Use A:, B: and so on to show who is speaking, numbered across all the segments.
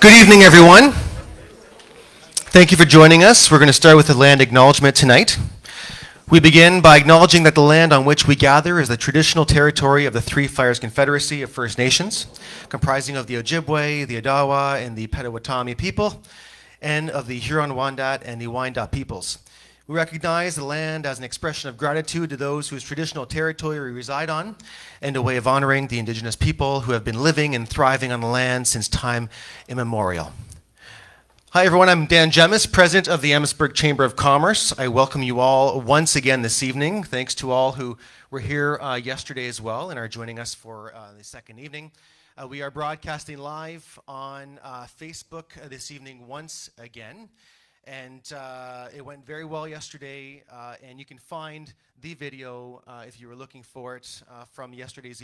A: Good evening, everyone. Thank you for joining us. We're going to start with the land acknowledgement tonight. We begin by acknowledging that the land on which we gather is the traditional territory of the Three Fires Confederacy of First Nations, comprising of the Ojibwe, the Odawa, and the Potawatomi people, and of the Huron-Wendat and the Wyandot peoples. We recognize the land as an expression of gratitude to those whose traditional territory we reside on, and a way of honoring the Indigenous people who have been living and thriving on the land since time immemorial. Hi everyone, I'm Dan Gemis, President of the Emmetsburg Chamber of Commerce. I welcome you all once again this evening. Thanks to all who were here yesterday as well and are joining us for the second evening. We are broadcasting live on Facebook this evening once again. And it went very well yesterday, and you can find the video if you were looking for it from yesterday's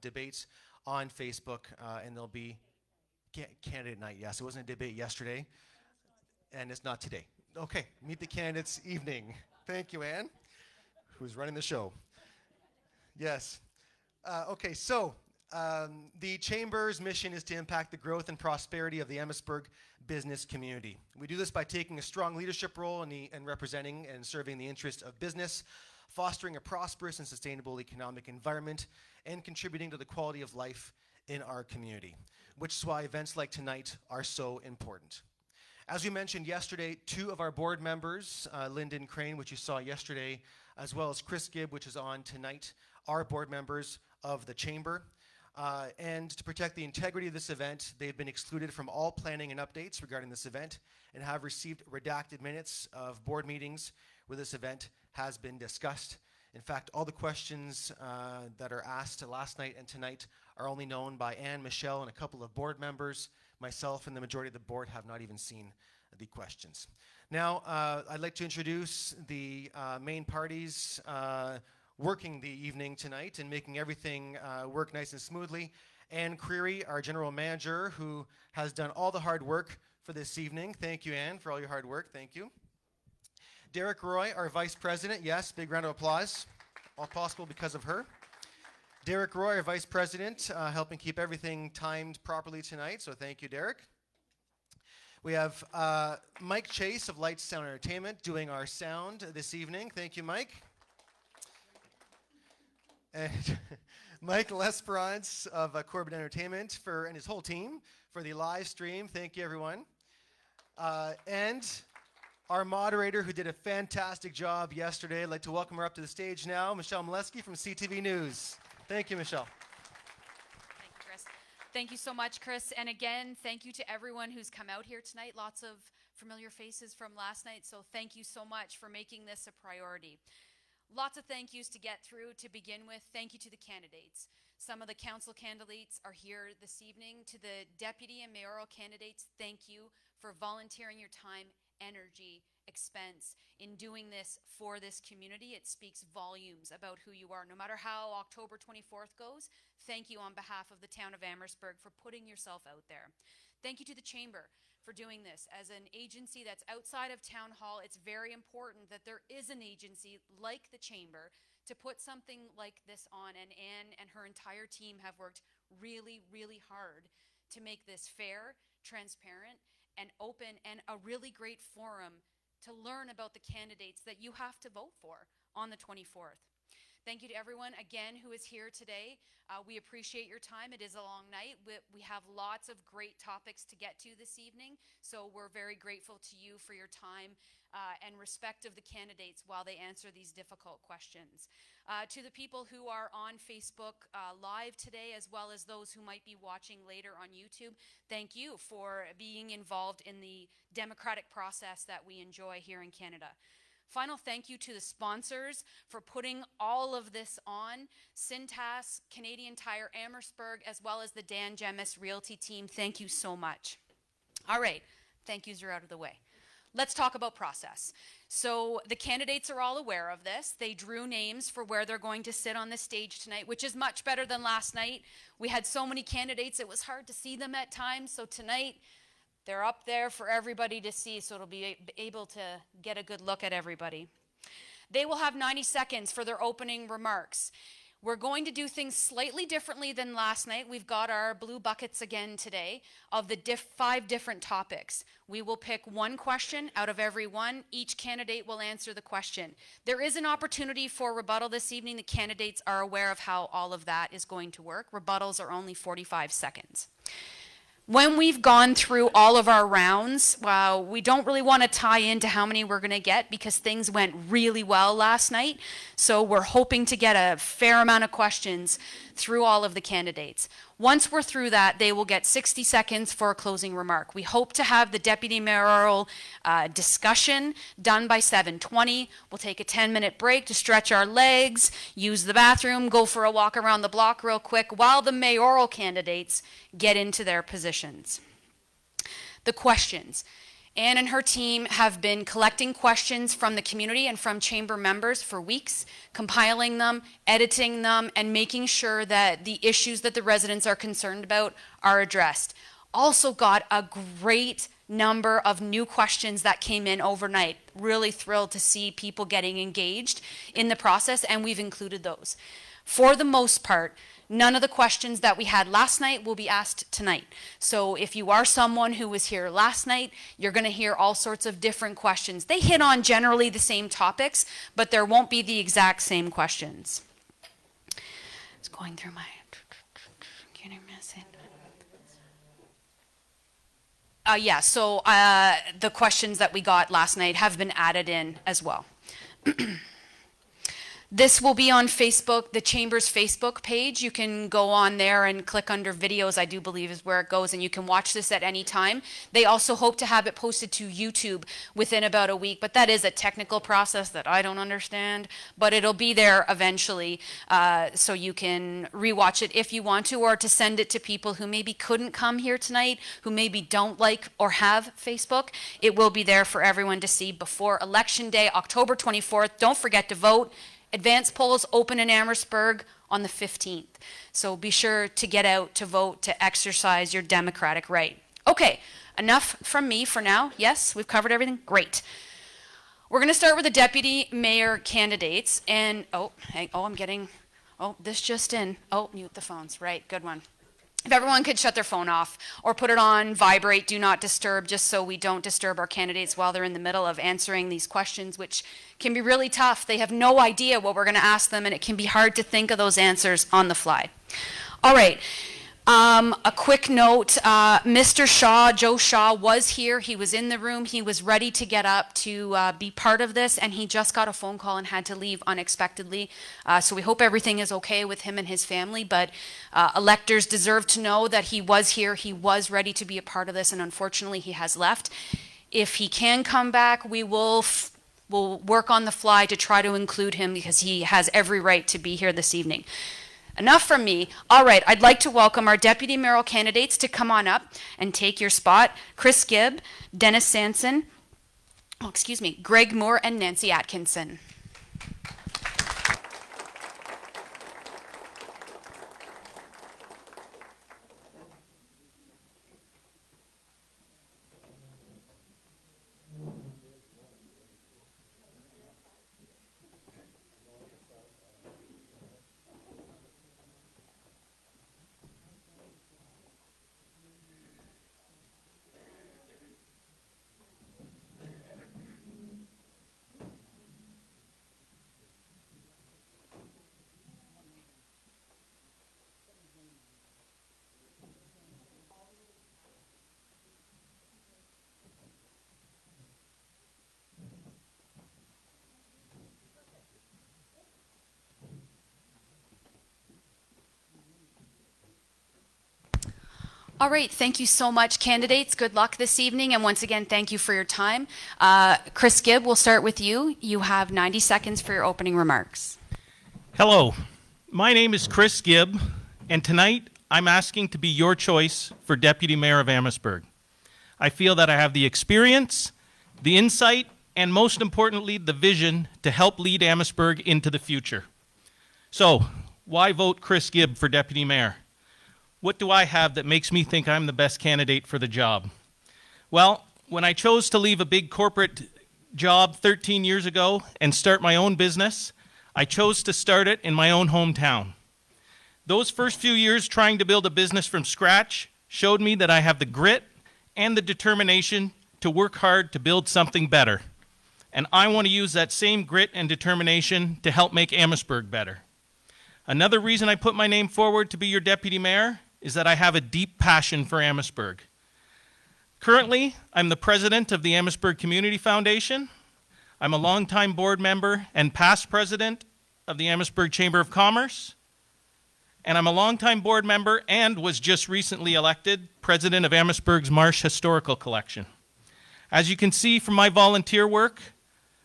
A: debate on Facebook, and there'll be candidate night. Yes, it wasn't a debate yesterday, and it's not today. Okay, meet the candidates evening. Thank you, Anne, who's running the show. Yes. Okay, so the Chamber's mission is to impact the growth and prosperity of the Emmetsburg business community. We do this by taking a strong leadership role in representing and serving the interests of business, fostering a prosperous and sustainable economic environment, and contributing to the quality of life in our community, which is why events like tonight are so important. As we mentioned yesterday, two of our board members, Lyndon Crane, which you saw yesterday, as well as Chris Gibb, which is on tonight, are board members of the Chamber. And to protect the integrity of this event, they've been excluded from all planning and updates regarding this event and have received redacted minutes of board meetings where this event has been discussed. In fact, all the questions that are asked last night and tonight are only known by Anne, Michelle, and a couple of board members. Myself and the majority of the board have not even seen the questions. Now, I'd like to introduce the main parties working the evening tonight and making everything work nice and smoothly. Anne Creary, our general manager, who has done all the hard work for this evening. Thank you, Anne, for all your hard work. Thank you. Derek Roy, our vice president. Yes, big round of applause. All possible because of her. Derek Roy, our vice president, helping keep everything timed properly tonight. So thank you, Derek. We have Mike Chase of Lights, Sound Entertainment doing our sound this evening. Thank you, Mike. And Mike Lesperance of Corbett Entertainment and his whole team for the live stream. Thank you, everyone. And our moderator, who did a fantastic job yesterday. I'd like to welcome her up to the stage now, Michelle Molesky from CTV News. Thank you, Michelle.
B: Thank you, Chris. Thank you so much, Chris. And again, thank you to everyone who's come out here tonight. Lots of familiar faces from last night, so thank you so much for making this a priority. Lots of thank yous to get through to begin with. Thank you to the candidates. Some of the council candidates are here this evening. To the deputy and mayoral candidates, thank you for volunteering your time, energy, expense in doing this for this community. It speaks volumes about who you are. No matter how October 24th goes, thank you on behalf of the town of Emmetsburg for putting yourself out there. Thank you to the Chamber for doing this. As an agency that's outside of Town Hall, it's very important that there is an agency like the Chamber to put something like this on, and Anne and her entire team have worked really, really hard to make this fair, transparent, and open, and a really great forum to learn about the candidates that you have to vote for on the 24th. Thank you to everyone, again, who is here today. We appreciate your time. It is a long night. We have lots of great topics to get to this evening, so we're very grateful to you for your time and respect of the candidates while they answer these difficult questions. To the people who are on Facebook Live today, as well as those who might be watching later on YouTube, thank you for being involved in the democratic process that we enjoy here in Canada. Final thank you to the sponsors for putting all of this on. Cintas, Canadian Tire, Emmetsburg, as well as the Dan Gemis Realty team. Thank you so much. All right, thank yous are out of the way. Let's talk about process. So the candidates are all aware of this. They drew names for where they're going to sit on the stage tonight, which is much better than last night. We had so many candidates, it was hard to see them at times. So tonight, they're up there for everybody to see, so it'll be able to get a good look at everybody. They will have 90 seconds for their opening remarks. We're going to do things slightly differently than last night. We've got our blue buckets again today of the 5 different topics. We will pick one question out of every one. Each candidate will answer the question. There is an opportunity for rebuttal this evening. The candidates are aware of how all of that is going to work. Rebuttals are only 45 seconds. When we've gone through all of our rounds, we don't really want to tie into how many we're going to get because things went really well last night. So we're hoping to get a fair amount of questions through all of the candidates. Once we're through that, they will get 60 seconds for a closing remark. We hope to have the deputy mayoral discussion done by 7:20. We'll take a 10-minute break to stretch our legs, use the bathroom, go for a walk around the block real quick while the mayoral candidates get into their positions. The questions. Anne and her team have been collecting questions from the community and from chamber members for weeks, compiling them, editing them, and making sure that the issues that the residents are concerned about are addressed. Also got a great number of new questions that came in overnight. Really thrilled to see people getting engaged in the process, and we've included those. For the most part, none of the questions that we had last night will be asked tonight. So if you are someone who was here last night, you're going to hear all sorts of different questions. They hit on generally the same topics, but there won't be the exact same questions. It's going through my... Can you miss it? The questions that we got last night have been added in as well. This will be on Facebook, the Chamber's Facebook page. You can go on there and click under videos, I do believe is where it goes, and you can watch this at any time. They also hope to have it posted to YouTube within about a week, but that is a technical process that I don't understand, but it'll be there eventually, so you can rewatch it if you want to, or to send it to people who maybe couldn't come here tonight, who maybe don't like or have Facebook. It will be there for everyone to see before Election Day, October 24th. Don't forget to vote. Advanced polls open in Emmetsburg on the 15th. So be sure to get out to vote to exercise your democratic right. Okay, enough from me for now. Yes, we've covered everything? Great. We're going to start with the deputy mayor candidates. And, this just in. Oh, mute the phones. Right, good one. If everyone could shut their phone off or put it on vibrate, do not disturb, just so we don't disturb our candidates while they're in the middle of answering these questions, which can be really tough. They have no idea what we're going to ask them, and it can be hard to think of those answers on the fly. All right. A quick note, Mr. Shaw, Joe Shaw, was here. He was in the room. He was ready to get up to be part of this, and he just got a phone call and had to leave unexpectedly. So we hope everything is okay with him and his family, but electors deserve to know that he was here. He was ready to be a part of this, and unfortunately he has left. If he can come back, we'll work on the fly to try to include him because he has every right to be here this evening. Enough from me. All right, I'd like to welcome our deputy mayoral candidates to come on up and take your spot. Chris Gibb, Dennis Sanson, Greg Moore, and Nancy Atkinson. All right, thank you so much, candidates. Good luck this evening, and once again, thank you for your time. Chris Gibb, we'll start with you. You have 90 seconds for your opening remarks.
C: Hello, my name is Chris Gibb, and tonight I'm asking to be your choice for Deputy Mayor of Emmetsburg. I feel that I have the experience, the insight, and most importantly, the vision to help lead Emmetsburg into the future. So, why vote Chris Gibb for Deputy Mayor? What do I have that makes me think I'm the best candidate for the job? Well, when I chose to leave a big corporate job 13 years ago and start my own business, I chose to start it in my own hometown. Those first few years trying to build a business from scratch showed me that I have the grit and the determination to work hard to build something better. And I want to use that same grit and determination to help make Emmetsburg better. Another reason I put my name forward to be your deputy mayor is that I have a deep passion for Emmetsburg. Currently, I'm the president of the Emmetsburg Community Foundation. I'm a longtime board member and past president of the Emmetsburg Chamber of Commerce. And I'm a longtime board member and was just recently elected president of Emmetsburg's Marsh Historical Collection. As you can see from my volunteer work,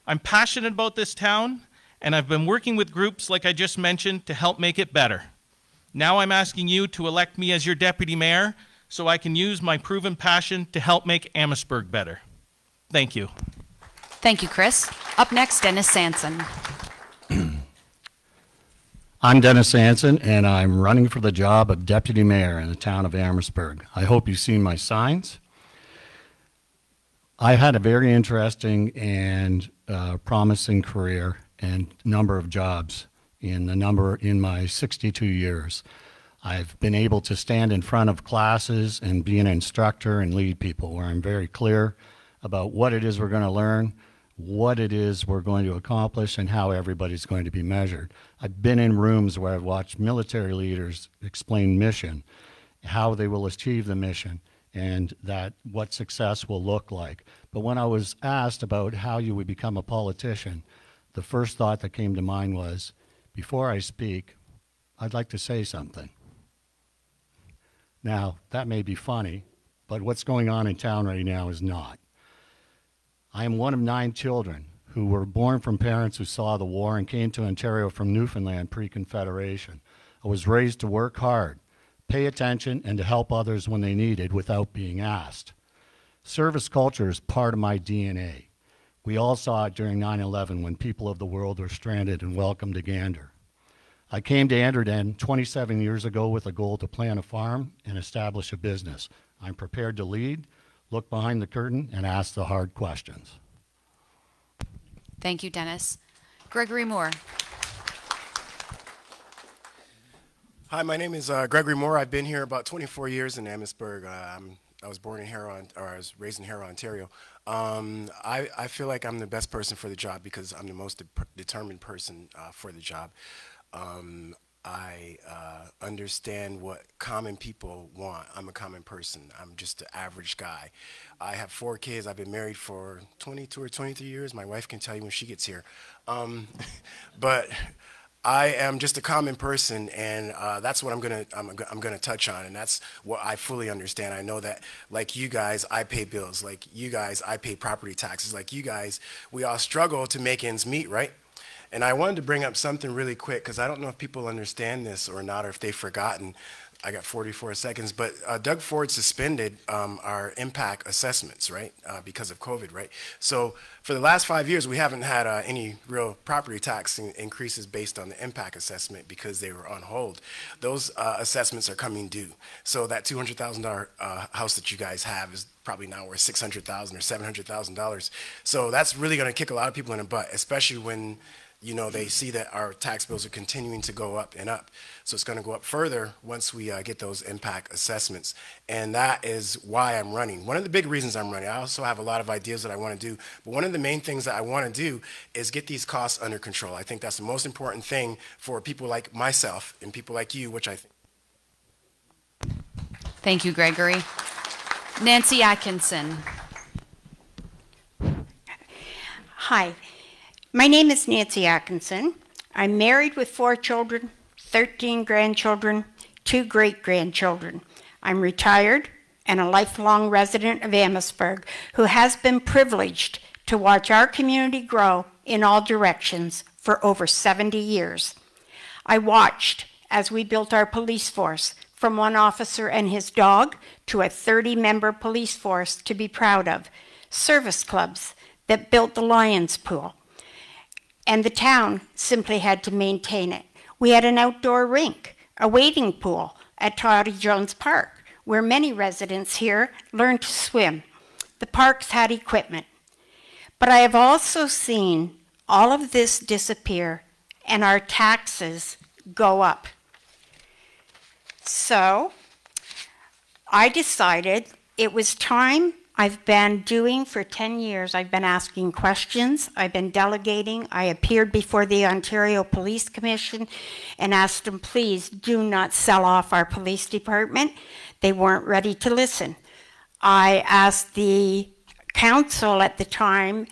C: I'm passionate about this town, and I've been working with groups like I just mentioned to help make it better. Now I'm asking you to elect me as your deputy mayor so I can use my proven passion to help make Emmetsburg better. Thank you.
B: Thank you, Chris. Up next, Dennis Sanson.
D: I'm Dennis Sanson, and I'm running for the job of deputy mayor in the town of Emmetsburg. I hope you've seen my signs. I had a very interesting and promising career and number of jobs in my 62 years. I've been able to stand in front of classes and be an instructor and lead people where I'm very clear about what it is we're going to learn, what it is we're going to accomplish, and how everybody's going to be measured. I've been in rooms where I've watched military leaders explain mission, how they will achieve the mission, and that what success will look like. But when I was asked about how you would become a politician, the first thought that came to mind was, before I speak, I'd like to say something. Now, that may be funny, but what's going on in town right now is not. I am one of 9 children who were born from parents who saw the war and came to Ontario from Newfoundland pre-Confederation. I was raised to work hard, pay attention, and to help others when they needed without being asked. Service culture is part of my DNA. We all saw it during 9/11 when people of the world were stranded and welcomed to Gander. I came to Anderden 27 years ago with a goal to plant a farm and establish a business. I'm prepared to lead, look behind the curtain, and ask the hard questions.
B: Thank you, Dennis. Gregory Moore.
E: Hi, my name is Gregory Moore. I've been here about 24 years in Emmetsburg. I was born in I was raised in Harrow, Ontario. I feel like I'm the best person for the job because I'm the most determined person for the job. I understand what common people want. I'm a common person. I'm just an average guy. I have 4 kids. I've been married for 22 or 23 years. My wife can tell you when she gets here. But I am just a common person, and that's what I'm gonna touch on, and that's what I fully understand. I know that, like you guys, I pay bills. Like you guys, I pay property taxes. Like you guys, we all struggle to make ends meet, right? And I wanted to bring up something really quick because I don't know if people understand this or not, or if they've forgotten. I got 44 seconds, but Doug Ford suspended our impact assessments, right, because of COVID, right? So for the last 5 years, we haven't had any real property tax increases based on the impact assessment because they were on hold. Those assessments are coming due. So that $200,000 house that you guys have is probably now worth $600,000 or $700,000. So that's really going to kick a lot of people in the butt, especially when they see that our tax bills are continuing to go up and up. So it's going to go up further once we get those impact assessments. And that is why I'm running. One of the big reasons I'm running, I also have a lot of ideas that I want to do, but one of the main things that I want to do is get these costs under control. I think that's the most important thing for people like myself and people like you, which I think.
B: Thank you, Gregory. Nancy Atkinson.
F: Hi. My name is Nancy Atkinson. I'm married with 4 children, 13 grandchildren, 2 great-grandchildren. I'm retired and a lifelong resident of Emmetsburg who has been privileged to watch our community grow in all directions for over 70 years. I watched as we built our police force from 1 officer and his dog to a 30-member police force to be proud of, service clubs that built the Lions Pool, and the town simply had to maintain it. We had an outdoor rink, a wading pool at Toddy Jones Park, where many residents here learned to swim. The parks had equipment. But I have also seen all of this disappear and our taxes go up. So I decided it was time. I've been doing for 10 years, I've been asking questions, I've been delegating. I appeared before the Ontario Police Commission and asked them, please do not sell off our police department. They weren't ready to listen. I asked the council at the time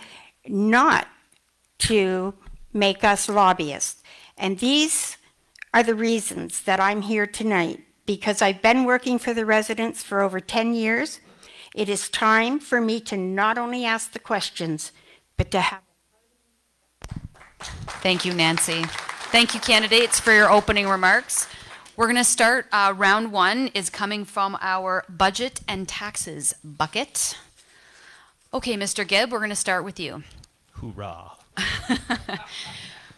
F: not to make us lobbyists. And these are the reasons that I'm here tonight, because I've been working for the residents for over 10 years. It is time for me to not only ask the questions, but to have...
B: Thank you, Nancy. Thank you, candidates, for your opening remarks. We're going to start. Round one is coming from our budget and taxes bucket. Okay, Mr. Gibb, we're going to start with you.
C: Hoorah.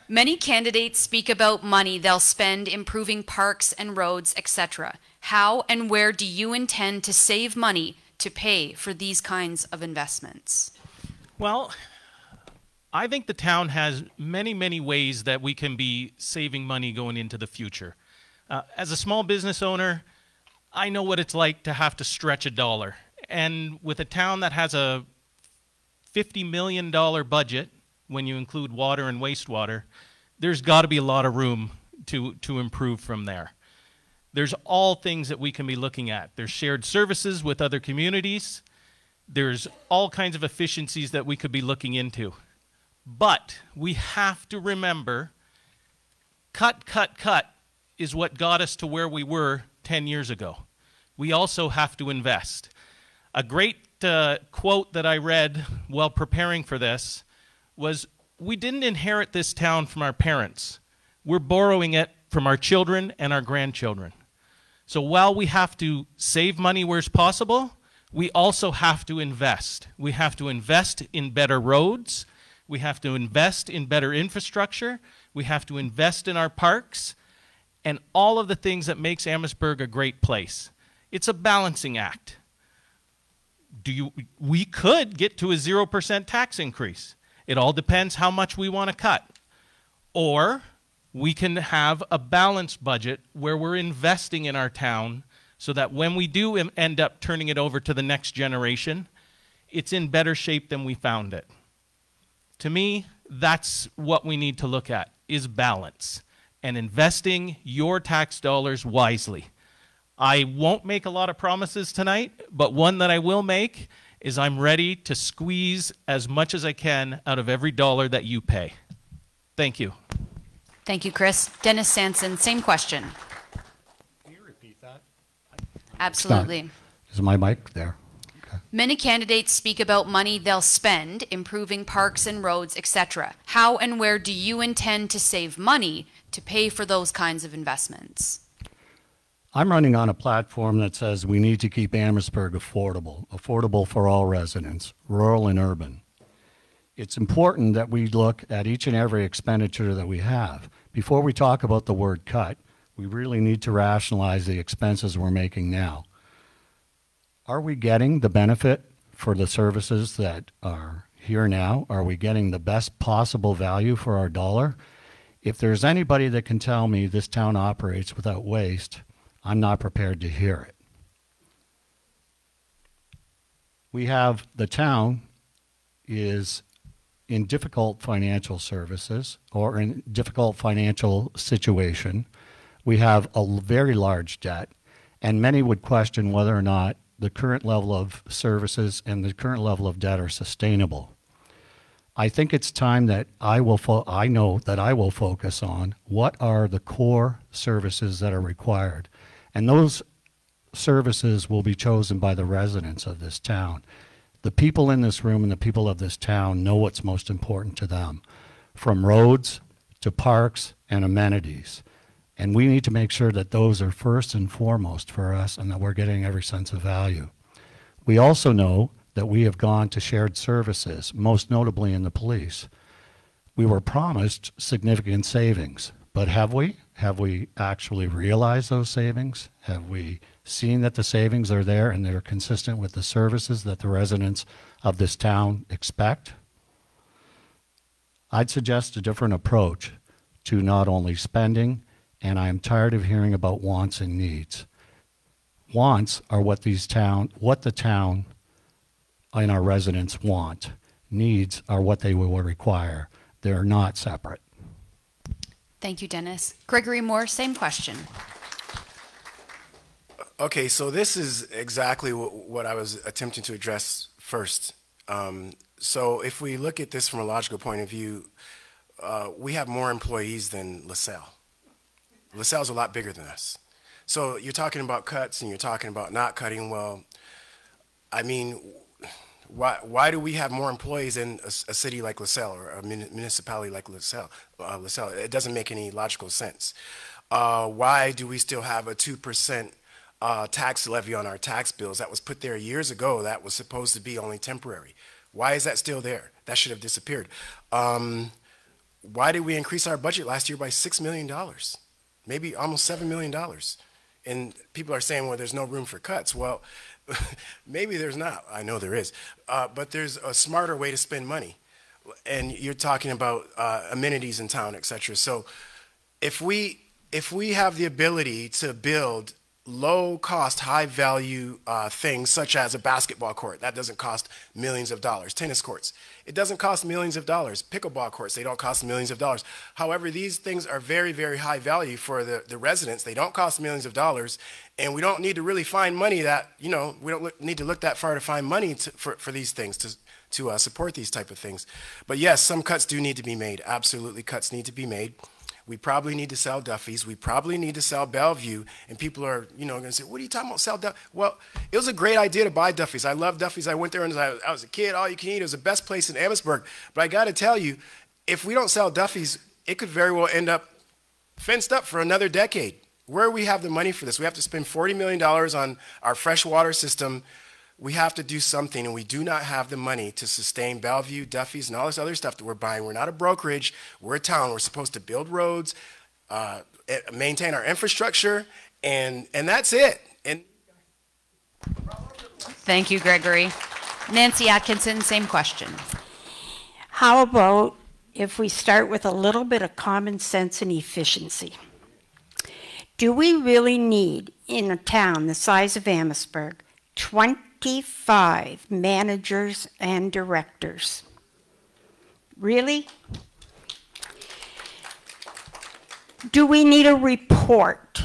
B: Many candidates speak about money they'll spend improving parks and roads, etc. How and where do you intend to save money to pay for these kinds of investments?
C: Well, I think the town has many, many ways that we can be saving money going into the future. As a small business owner, I know what it's like to have to stretch a dollar. And with a town that has a $50 million budget, when you include water and wastewater, there's got to be a lot of room to improve from there. There's all things that we can be looking at. There's shared services with other communities. There's all kinds of efficiencies that we could be looking into. But we have to remember, cut is what got us to where we were 10 years ago. We also have to invest. A great quote that I read while preparing for this was, we didn't inherit this town from our parents. We're borrowing it from our children and our grandchildren. So while we have to save money where it's possible, we also have to invest. We have to invest in better roads. We have to invest in better infrastructure. We have to invest in our parks and all of the things that makes Emmetsburg a great place. It's a balancing act. We could get to a 0% tax increase. It all depends how much we want to cut. Or we can have a balanced budget where we're investing in our town so that when we do end up turning it over to the next generation, it's in better shape than we found it. To me, that's what we need to look at, is balance and investing your tax dollars wisely. I won't make a lot of promises tonight, but one that I will make is I'm ready to squeeze as much as I can out of every dollar that you pay. Thank you.
B: Thank you, Chris. Dennis Sanson, same question.
D: Can you repeat that?
B: Absolutely.
D: Is my mic there? Okay.
B: Many candidates speak about money they'll spend improving parks and roads, etc. How and where do you intend to save money to pay for those kinds of investments?
D: I'm running on a platform that says we need to keep Emmetsburg affordable for all residents, rural and urban. It's important that we look at each and every expenditure that we have. Before we talk about the word cut, we really need to rationalize the expenses we're making now. Are we getting the benefit for the services that are here now? Are we getting the best possible value for our dollar? If there's anybody that can tell me this town operates without waste, I'm not prepared to hear it. We have, the town is in difficult financial services or in difficult financial situation. We have a very large debt, and many would question whether or not the current level of services and the current level of debt are sustainable. I think it's time that I know that I will focus on what are the core services that are required. And those services will be chosen by the residents of this town. The people in this room and the people of this town know what's most important to them, from roads to parks and amenities. And we need to make sure that those are first and foremost for us and that we're getting every sense of value. We also know that we have gone to shared services, most notably in the police. We were promised significant savings, but have we? Have we actually realized those savings? Have we seen that the savings are there and they're consistent with the services that the residents of this town expect? I'd suggest a different approach to not only spending, and I am tired of hearing about wants and needs. Wants are what the town and our residents want. Needs are what they will require. They're not separate.
B: Thank you, Dennis. Gregory Moore, same question.
E: Okay, so this is exactly what I was attempting to address first. So if we look at this from a logical point of view, we have more employees than LaSalle. LaSalle's a lot bigger than us. So you're talking about cuts and you're talking about not cutting. Well, I mean, why do we have more employees in a city like LaSalle or a municipality like LaSalle? It doesn't make any logical sense. Why do we still have a 2% tax levy on our tax bills that was put there years ago that was supposed to be only temporary? Why is that still there? That should have disappeared. Why did we increase our budget last year by $6 million? Maybe almost $7 million. And people are saying, well, there's no room for cuts. Well, maybe there's not. I know there is. But there's a smarter way to spend money. And you're talking about amenities in town, et cetera. So if we have the ability to build low-cost, high-value things such as a basketball court, that doesn't cost millions of dollars. Tennis courts, it doesn't cost millions of dollars. Pickleball courts, they don't cost millions of dollars. However, these things are very, very high value for the residents. They don't cost millions of dollars, and we don't need to really find money that, we don't need to look that far to find money for these things to support these type of things. But yes, some cuts do need to be made. Absolutely, cuts need to be made. We probably need to sell Duffy's. We probably need to sell Bellevue. And people are, going to say, what are you talking about, sell Duffy's? Well, it was a great idea to buy Duffy's. I love Duffy's. I went there and I was a kid, all you can eat. It was the best place in Emmetsburg. But I got to tell you, if we don't sell Duffy's, it could very well end up fenced up for another decade. Where do we have the money for this? We have to spend $40 million on our fresh water system. We have to do something, and we do not have the money to sustain Bellevue, Duffy's, and all this other stuff that we're buying. We're not a brokerage. We're a town. We're supposed to build roads, maintain our infrastructure, and that's it. And
B: Thank you, Gregory. Nancy Atkinson, same question.
F: How about if we start with a little bit of common sense and efficiency? Do we really need, in a town the size of Emmetsburg, 25 managers and directors? Really? Do we need a report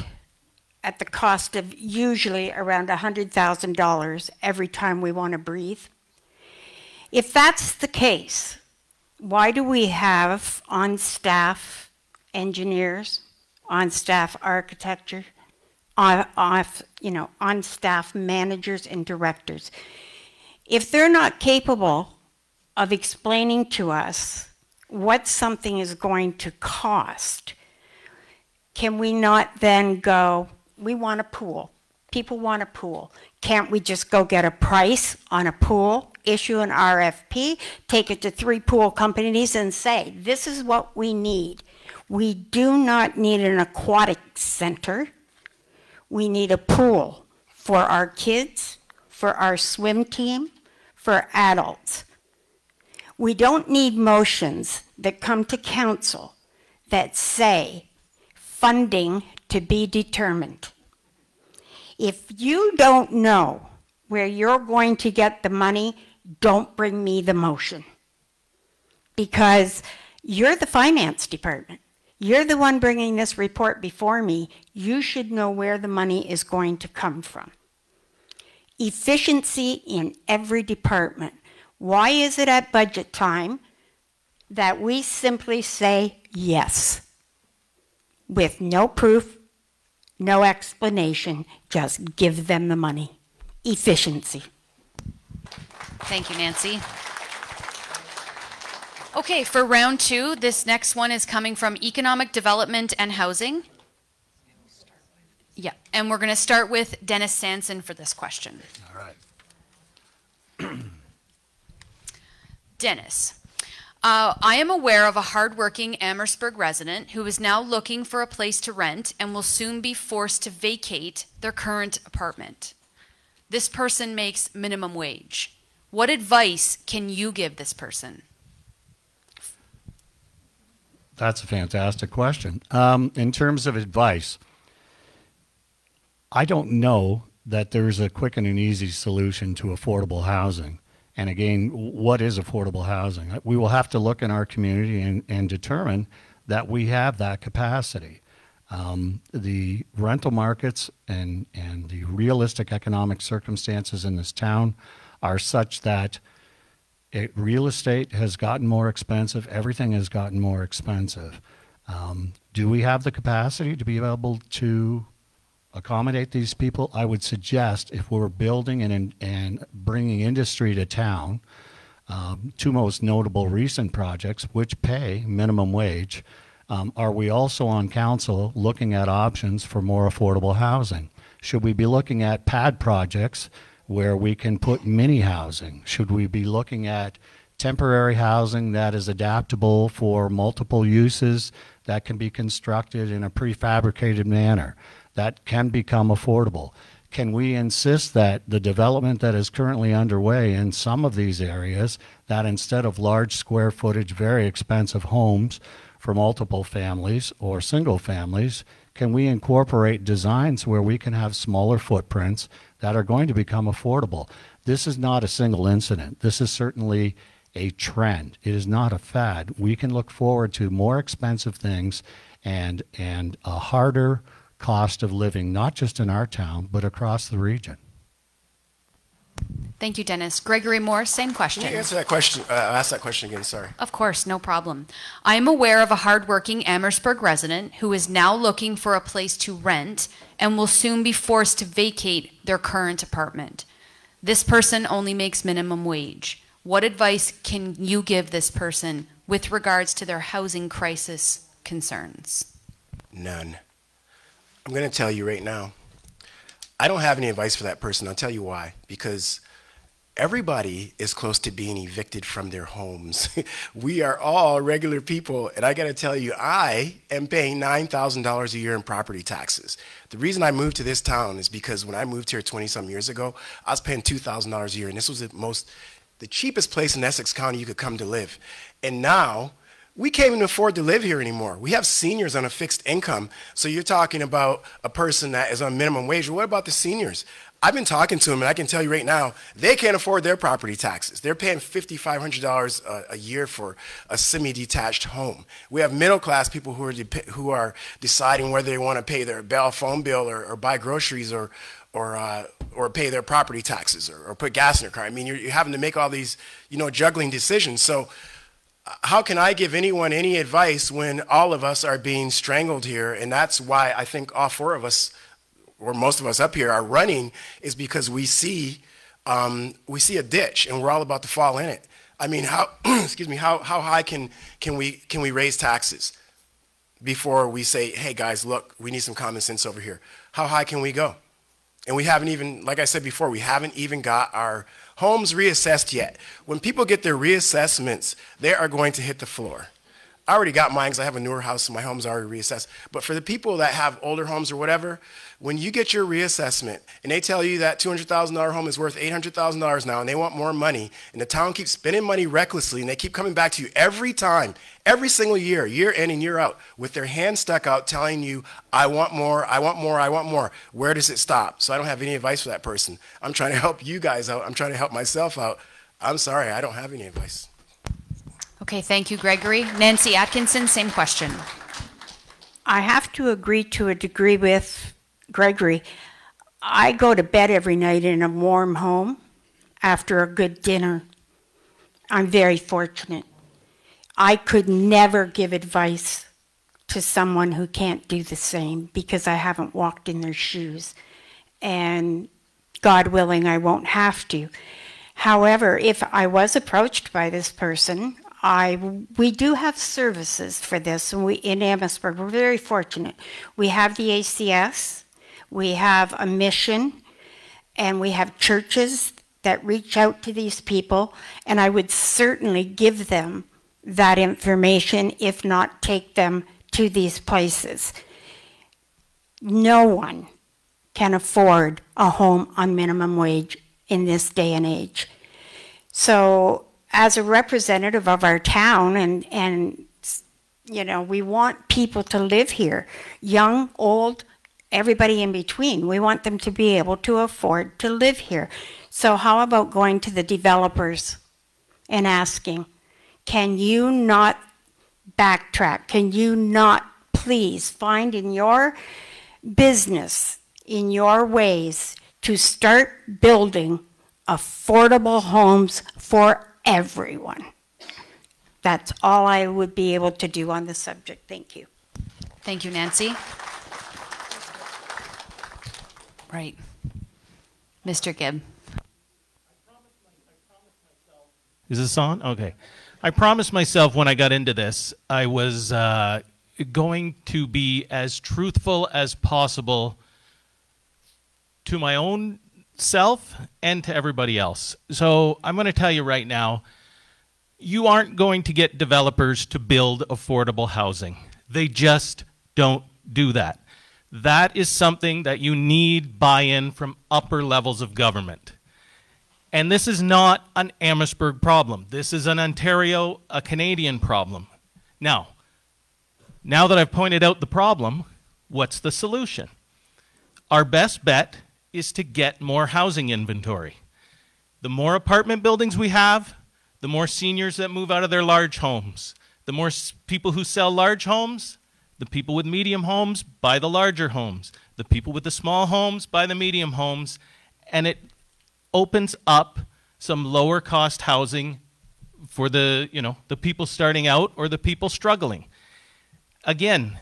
F: at the cost of usually around $100,000 every time we want to breathe? If that's the case, why do we have on-staff engineers, on-staff architecture, on-staff managers and directors? If they're not capable of explaining to us what something is going to cost, can we not then go, we want a pool. People want a pool. Can't we just go get a price on a pool, issue an RFP, take it to 3 pool companies and say, this is what we need. We do not need an aquatic center. We need a pool for our kids, for our swim team, for adults. We don't need motions that come to council that say funding to be determined. If you don't know where you're going to get the money, don't bring me the motion. Because you're the finance department. You're the one bringing this report before me. You should know where the money is going to come from. Efficiency in every department. Why is it at budget time that we simply say yes with no proof, no explanation, just give them the money? Efficiency.
B: Thank you, Nancy. Okay, for round 2, this next one is coming from Economic Development and Housing. Yeah, and we're going to start with Dennis Sanson for this question.
D: All right.
B: Dennis, I am aware of a hardworking Emmetsburg resident who is now looking for a place to rent and will soon be forced to vacate their current apartment. This person makes minimum wage. What advice can you give this person?
D: That's a fantastic question. In terms of advice, I don't know that there's a quick and an easy solution to affordable housing. And again, what is affordable housing? We will have to look in our community and determine that we have that capacity. The rental markets and the realistic economic circumstances in this town are such that real estate has gotten more expensive. Everything has gotten more expensive. Do we have the capacity to be able to accommodate these people? I would suggest if we're building and bringing industry to town, two most notable recent projects, which pay minimum wage, are we also on council looking at options for more affordable housing? Should we be looking at pad projects where we can put mini housing? Should we be looking at temporary housing that is adaptable for multiple uses that can be constructed in a prefabricated manner that can become affordable? Can we insist that the development that is currently underway in some of these areas, that instead of large square footage, very expensive homes for multiple families or single families, can we incorporate designs where we can have smaller footprints that are going to become affordable? This is not a single incident. This is certainly a trend. It is not a fad. We can look forward to more expensive things and a harder cost of living, not just in our town, but across the region.
B: Thank you, Dennis. Gregory Moore, same question.
E: Can you answer that question? Ask that question again, sorry.
B: Of course, no problem. I am aware of a hardworking Emmetsburg resident who is now looking for a place to rent and will soon be forced to vacate their current apartment. This person only makes minimum wage. What advice can you give this person with regards to their housing crisis concerns?
E: None. I'm going to tell you right now, I don't have any advice for that person. I'll tell you why. Because everybody is close to being evicted from their homes. We are all regular people, and I got to tell you, I am paying $9,000 a year in property taxes. The reason I moved to this town is because when I moved here 20-some years ago, I was paying $2,000 a year, and this was the cheapest place in Essex County you could come to live. And now, we can't even afford to live here anymore. We have seniors on a fixed income. So you're talking about a person that is on minimum wage. Well, what about the seniors? I've been talking to them, and I can tell you right now, they can't afford their property taxes. They're paying $5,500 a year for a semi-detached home. We have middle-class people who are deciding whether they want to pay their Bell phone bill or buy groceries or pay their property taxes or put gas in their car. I mean, you're having to make all these, juggling decisions. So how can I give anyone any advice when all of us are being strangled here? And that's why I think all four of us, or most of us up here, are running, is because we see a ditch and we're all about to fall in it. I mean, how how high can we raise taxes before we say, hey guys, look, we need some common sense over here? How high can we go? And we haven't even, like I said before, we haven't even got our homes reassessed yet. When people get their reassessments, they are going to hit the floor. I already got mine because I have a newer house and my home's already reassessed. But for the people that have older homes or whatever, when you get your reassessment and they tell you that $200,000 home is worth $800,000 now and they want more money, and the town keeps spending money recklessly and they keep coming back to you every time, every single year, year in and year out, with their hand stuck out telling you, I want more, I want more, I want more. Where does it stop? So I don't have any advice for that person. I'm trying to help you guys out. I'm trying to help myself out. I'm sorry, I don't have any advice.
B: Okay, thank you, Gregory. Nancy Atkinson, same question.
F: I have to agree to a degree with Gregory. I go to bed every night in a warm home after a good dinner. I'm very fortunate. I could never give advice to someone who can't do the same because I haven't walked in their shoes. And God willing, I won't have to. However, if I was approached by this person, we do have services for this, and in Emmetsburg, we're very fortunate. We have the ACS, we have a mission, and we have churches that reach out to these people, and I would certainly give them that information, if not take them to these places. No one can afford a home on minimum wage in this day and age. So, as a representative of our town and You know, we want people to live here, young, old, everybody in between. We want them to be able to afford to live here. So how about going to the developers and asking, can you not backtrack? Can you not please find in your business, in your ways, to start building affordable homes for everyone? That's all I would be able to do on the subject. Thank you.
B: Thank you, Nancy. Right. Mr. Gibb.
C: Is this on? Okay. I promised myself when I got into this, I was going to be as truthful as possible to my own self and to everybody else. So I'm going to tell you right now, you aren't going to get developers to build affordable housing. They just don't do that. That is something that you need buy-in from upper levels of government. And this is not an Emmetsburg problem. This is an Ontario, a Canadian problem. Now that I've pointed out the problem, what's the solution? Our best bet is to get more housing inventory. The more apartment buildings we have, the more seniors that move out of their large homes. The more people who sell large homes, the people with medium homes buy the larger homes. The people with the small homes buy the medium homes. And it opens up some lower cost housing for the, the people starting out or the people struggling. Again,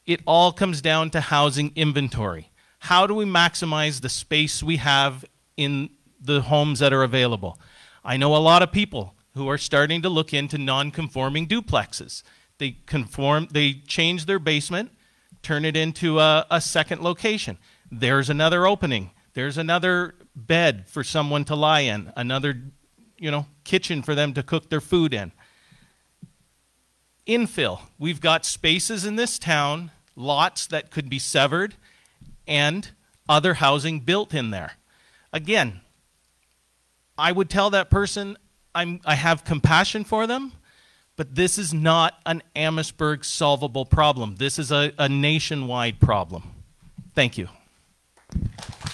C: it all comes down to housing inventory. How do we maximize the space we have in the homes that are available? I know a lot of people who are starting to look into non-conforming duplexes. They change their basement, turn it into a second location. There's another opening. There's another bed for someone to lie in, another, kitchen for them to cook their food in. Infill. We've got spaces in this town, lots that could be severed, and other housing built in there. Again, I would tell that person I have compassion for them, but this is not an Emmetsburg solvable problem. This is a nationwide problem. Thank you.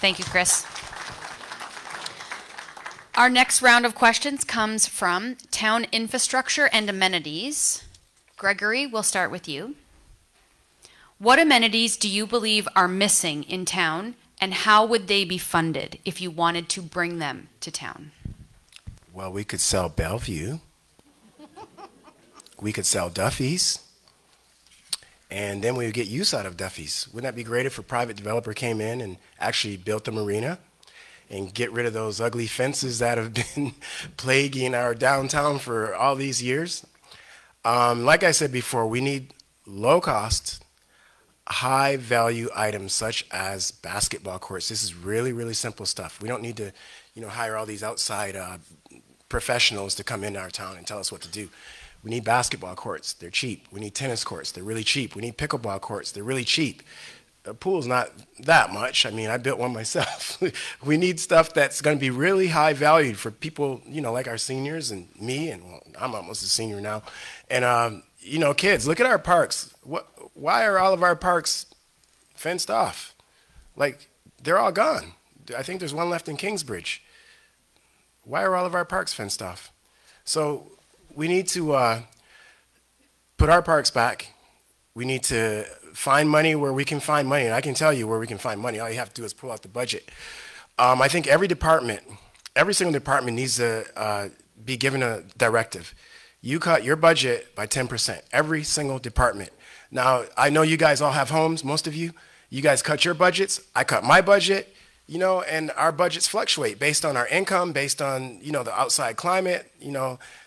B: Thank you, Chris. Our next round of questions comes from Town Infrastructure and Amenities. Gregory, we'll start with you. What amenities do you believe are missing in town, and how would they be funded if you wanted to bring them to town?
E: Well, we could sell Bellevue. We could sell Duffy's. And then we would get use out of Duffy's. Wouldn't that be great if a private developer came in and actually built the marina and get rid of those ugly fences that have been plaguing our downtown for all these years? Like I said before, we need low-cost, high-value items such as basketball courts. This is really, really simple stuff. We don't need to, hire all these outside professionals to come into our town and tell us what to do. We need basketball courts. They're cheap. We need tennis courts. They're really cheap. We need pickleball courts. They're really cheap. A pool's not that much. I mean, I built one myself. We need stuff that's going to be really high valued for people, like our seniors and me, and well, I'm almost a senior now. And, kids, look at our parks. Why are all of our parks fenced off? Like, they're all gone. I think there's one left in Kingsbridge. Why are all of our parks fenced off? So we need to put our parks back. We need to find money where we can find money, and I can tell you where we can find money. All you have to do is pull out the budget. I think every single department needs to be given a directive. You cut your budget by 10%, every single department. Now, I know you guys all have homes, most of you. You guys cut your budgets, I cut my budget, and our budgets fluctuate based on our income, based on, the outside climate,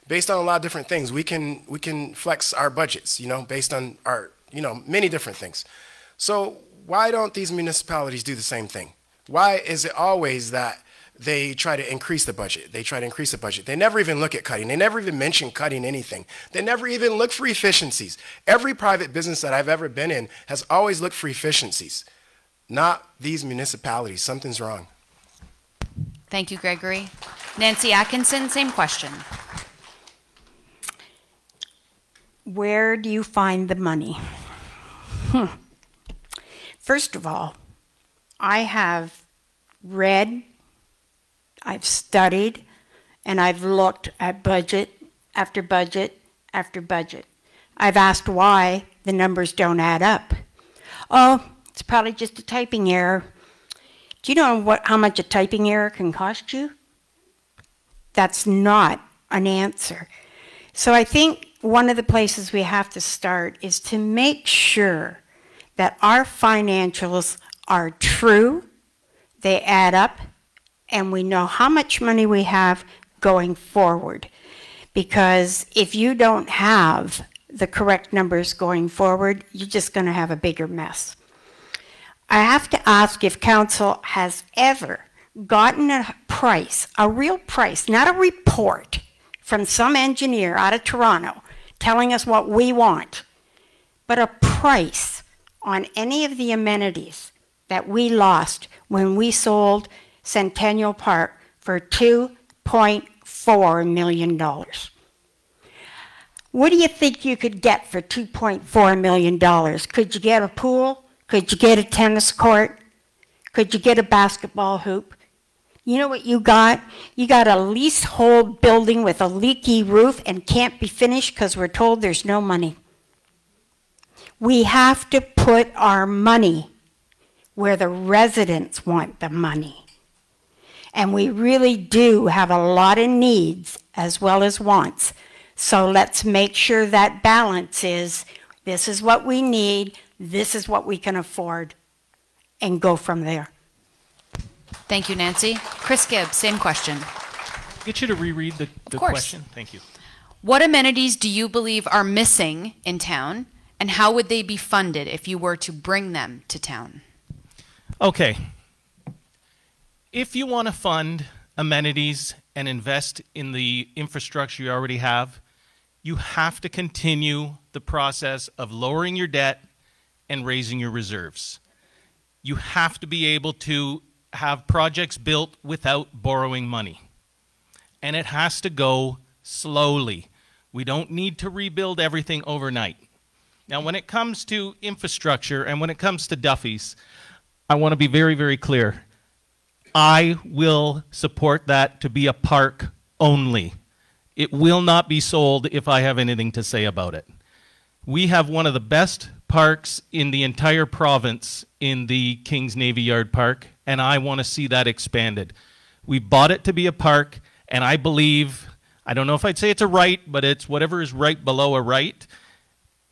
E: based on a lot of different things. We can flex our budgets, based on our, many different things. So why don't these municipalities do the same thing? Why is it always that they try to increase the budget? They try to increase the budget. They never even look at cutting. They never even mention cutting anything. They never even look for efficiencies. Every private business that I've ever been in has always looked for efficiencies. Not these municipalities. Something's wrong.
B: Thank you, Gregory. Nancy Atkinson, same question.
F: where do you find the money? First of all, I have read, I've studied, and I've looked at budget after budget after budget. I've asked why the numbers don't add up. Oh, it's probably just a typing error. Do you know how much a typing error can cost you? That's not an answer. So I think one of the places we have to start is to make sure that our financials are true, they add up, and we know how much money we have going forward. Because if you don't have the correct numbers going forward, you're just going to have a bigger mess. I have to ask if council has ever gotten a price, a real price, not a report from some engineer out of Toronto telling us what we want, but a price on any of the amenities that we lost when we sold Centennial Park for $2.4 million. What do you think you could get for $2.4 million? Could you get a pool? Could you get a tennis court? Could you get a basketball hoop? You know what you got? You got a leasehold building with a leaky roof and can't be finished because we're told there's no money. We have to put our money where the residents want the money. And we really do have a lot of needs as well as wants. So let's make sure that balance is, this is what we need, this is what we can afford, and go from there.
B: Thank you, Nancy. Chris Gibb, same question.
C: Get you to reread the question. Thank you.
B: What amenities do you believe are missing in town, and how would they be funded if you were to bring them to town?
C: Okay. If you want to fund amenities and invest in the infrastructure you already have, you have to continue the process of lowering your debt and raising your reserves. You have to be able to have projects built without borrowing money. And it has to go slowly. We don't need to rebuild everything overnight. Now, when it comes to infrastructure and when it comes to Duffy's, I want to be very, very clear. I will support that to be a park only. It will not be sold if I have anything to say about it. We have one of the best parks in the entire province in the Kings Navy Yard Park, and I want to see that expanded. We bought it to be a park, and I believe, I don't know if I'd say it's a right, but it's whatever is right below a right.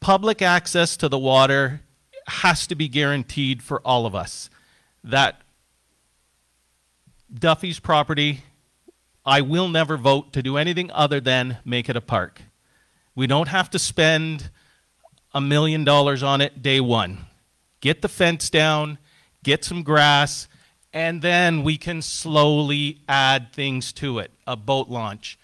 C: Public access to the water has to be guaranteed for all of us. That Duffy's property, I will never vote to do anything other than make it a park. We don't have to spend $1 million on it day one. Get the fence down, get some grass, and then we can slowly add things to it. A boat launch,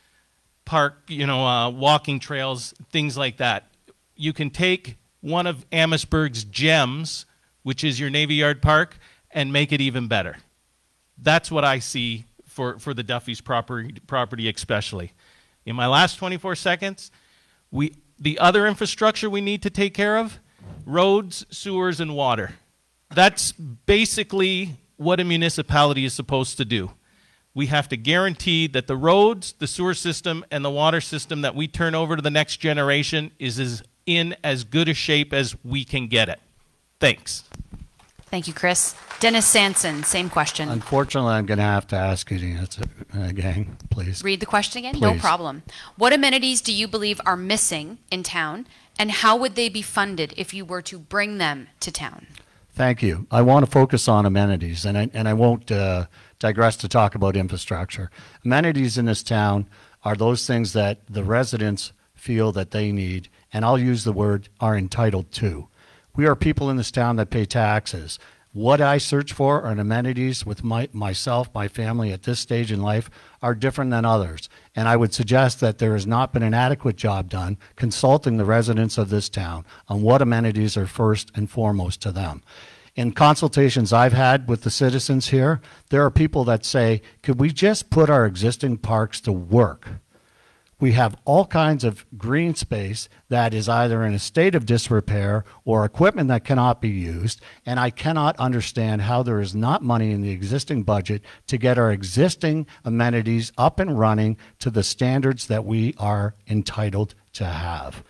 C: park, walking trails, things like that. You can take one of Emmetsburg's gems, which is your Navy Yard Park, and make it even better. That's what I see for the Duffy's property especially. In my last 24 seconds, the other infrastructure we need to take care of, roads, sewers, and water. That's basically what a municipality is supposed to do. We have to guarantee that the roads, the sewer system, and the water system that we turn over to the next generation is in as good a shape as we can get it. Thanks.
B: Thank you, Chris. Dennis Sanson, same question.
D: Unfortunately, I'm going to have to ask you to answer again, please.
B: Read the question again?
D: Please.
B: No problem. What amenities do you believe are missing in town, and how would they be funded if you were to bring them to town?
D: Thank you. I want to focus on amenities, and I won't digress to talk about infrastructure. Amenities in this town are those things that the residents feel that they need, and I'll use the word are entitled to. We are people in this town that pay taxes. What I search for are amenities with myself, my family at this stage in life are different than others. And I would suggest that there has not been an adequate job done consulting the residents of this town on what amenities are first and foremost to them. In consultations I've had with the citizens here, there are people that say, could we just put our existing parks to work? We have all kinds of green space that is either in a state of disrepair or equipment that cannot be used, and I cannot understand how there is not money in the existing budget to get our existing amenities up and running to the standards that we are entitled to have.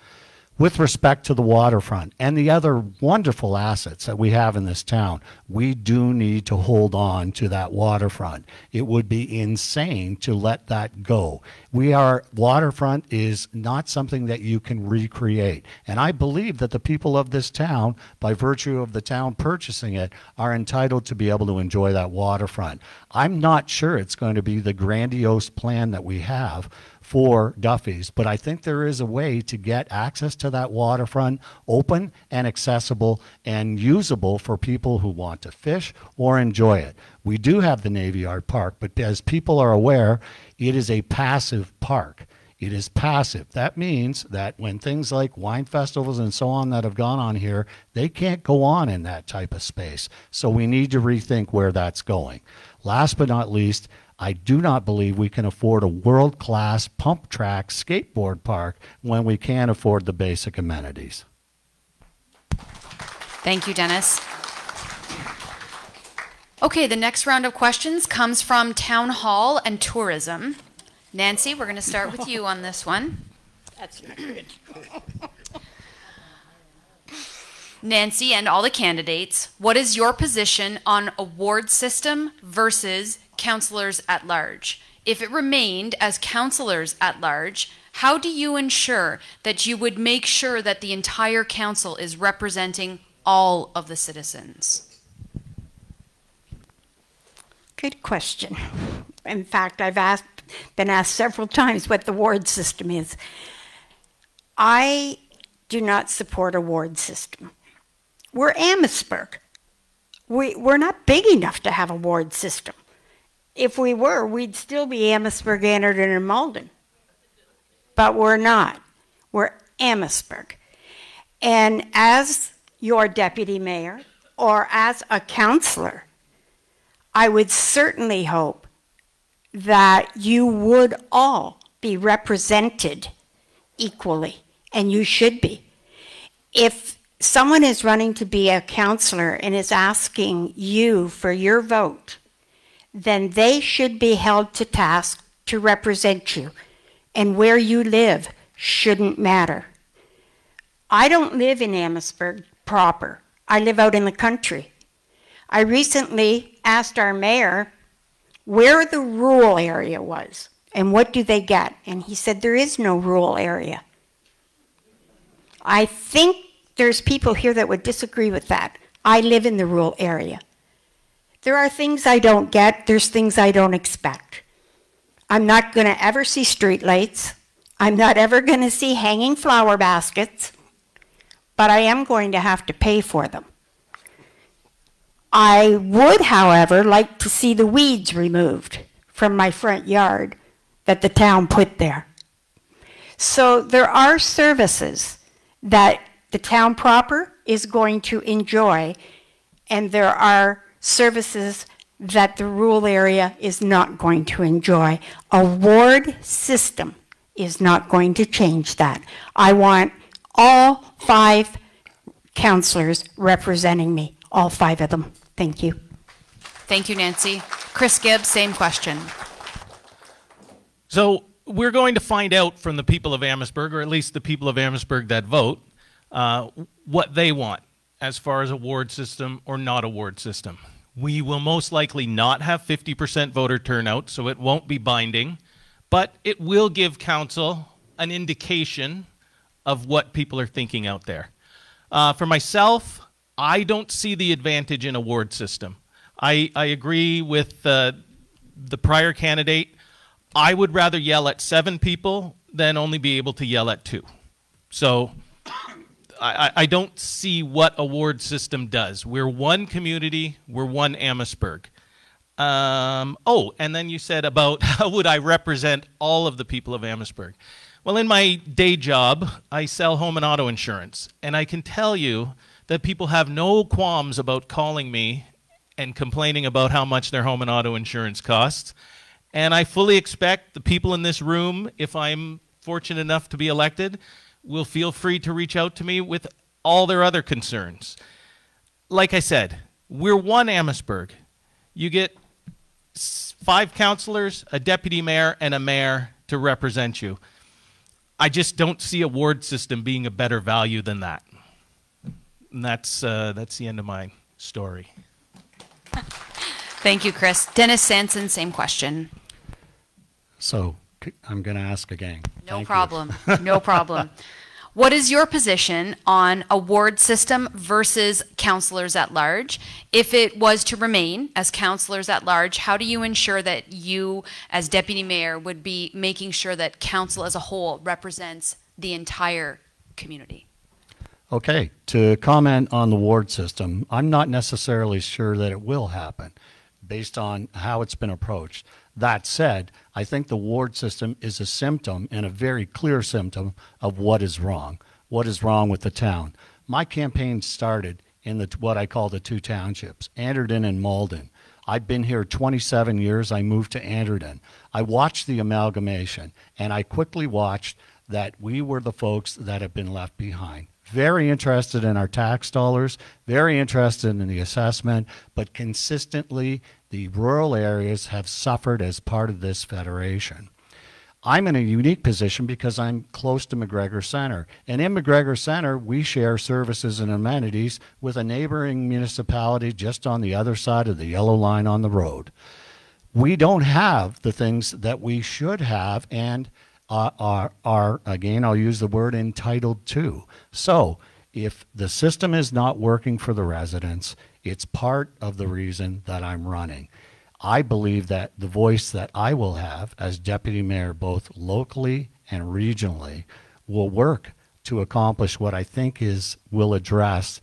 D: With respect to the waterfront and the other wonderful assets that we have in this town, we do need to hold on to that waterfront. It would be insane to let that go. Waterfront is not something that you can recreate. And I believe that the people of this town, by virtue of the town purchasing it, are entitled to be able to enjoy that waterfront. I'm not sure it's going to be the grandiose plan that we have for Duffy's, but I think there is a way to get access to that waterfront open and accessible and usable for people who want to fish or enjoy it. We do have the Navy Yard Park, but as people are aware, it is a passive park. It is passive. That means that when things like wine festivals and so on that have gone on here, they can't go on in that type of space. So we need to rethink where that's going. Last but not least, I do not believe we can afford a world-class pump track skateboard park when we can't afford the basic amenities.
B: Thank you, Dennis. Okay, the next round of questions comes from Town Hall and Tourism. Nancy, we're going to start with you on this one.
F: That's not good.
B: Nancy and all the candidates, what is your position on award system versus councillors at large? If it remained as councillors at large, how do you ensure that you would make sure that the entire council is representing all of the citizens?
F: Good question. In fact, I've been asked several times what the ward system is. I do not support a ward system. We're Emmetsburg. We're not big enough to have a ward system. If we were, we'd still be Emmetsburg, Anderton, and Malden. But we're not. We're Emmetsburg. And as your deputy mayor or as a councillor, I would certainly hope that you would all be represented equally, and you should be. If someone is running to be a councillor and is asking you for your vote, then they should be held to task to represent you. And where you live shouldn't matter. I don't live in Emmetsburg proper. I live out in the country. I recently asked our mayor where the rural area was and what do they get. And he said there is no rural area. I think there's people here that would disagree with that. I live in the rural area. There are things I don't get. There's things I don't expect. I'm not going to ever see streetlights. I'm not ever going to see hanging flower baskets. But I am going to have to pay for them. I would, however, like to see the weeds removed from my front yard that the town put there. So there are services that the town proper is going to enjoy, and there are services that the rural area is not going to enjoy. A ward system is not going to change that. I want all 5 councillors representing me, all 5 of them. Thank you.
B: Thank you, Nancy. Chris Gibb, same question.
C: So we're going to find out from the people of Emmetsburg, or at least the people of Emmetsburg that vote, what they want as far as a ward system or not a ward system. We will most likely not have 50% voter turnout, so it won't be binding, but it will give council an indication of what people are thinking out there. For myself, I don't see the advantage in a ward system. I agree with the prior candidate. I would rather yell at 7 people than only be able to yell at 2. So I don't see what a ward system does. We're one community. We're one Emmetsburg. Oh, and then you said about how would I represent all of the people of Emmetsburg. Well, in my day job, I sell home and auto insurance, and I can tell you that people have no qualms about calling me and complaining about how much their home and auto insurance costs. And I fully expect the people in this room, if I'm fortunate enough to be elected will feel free to reach out to me with all their other concerns. Like I said, we're one Emmetsburg. You get 5 councillors, a deputy mayor, and a mayor to represent you. I just don't see a ward system being a better value than that. And that's the end of my story.
B: Thank you, Chris. Dennis Sanson, same question.
D: So I'm going to ask again.
B: No
D: Thank you.
B: problem. No problem. What is your position on a ward system versus councillors at large? If it was to remain as councillors at large, how do you ensure that you, as deputy mayor, would be making sure that council as a whole represents the entire community?
D: Okay, to comment on the ward system, I'm not necessarily sure that it will happen based on how it's been approached. That said, I think the ward system is a symptom, and a very clear symptom, of what is wrong with the town. My campaign started in what I call the 2 townships, Anderton and Malden. I've been here 27 years. I moved to Anderton. I watched the amalgamation, and I quickly watched that we were the folks that have been left behind. Very interested in our tax dollars, very interested in the assessment, but consistently the rural areas have suffered as part of this federation. I'm in a unique position because I'm close to McGregor Center. And in McGregor Center, we share services and amenities with a neighboring municipality just on the other side of the yellow line on the road. We don't have the things that we should have and are, again, I'll use the word entitled to. So if the system is not working for the residents, it's part of the reason that I'm running. I believe that the voice that I will have as deputy mayor, both locally and regionally, will work to accomplish what I think will address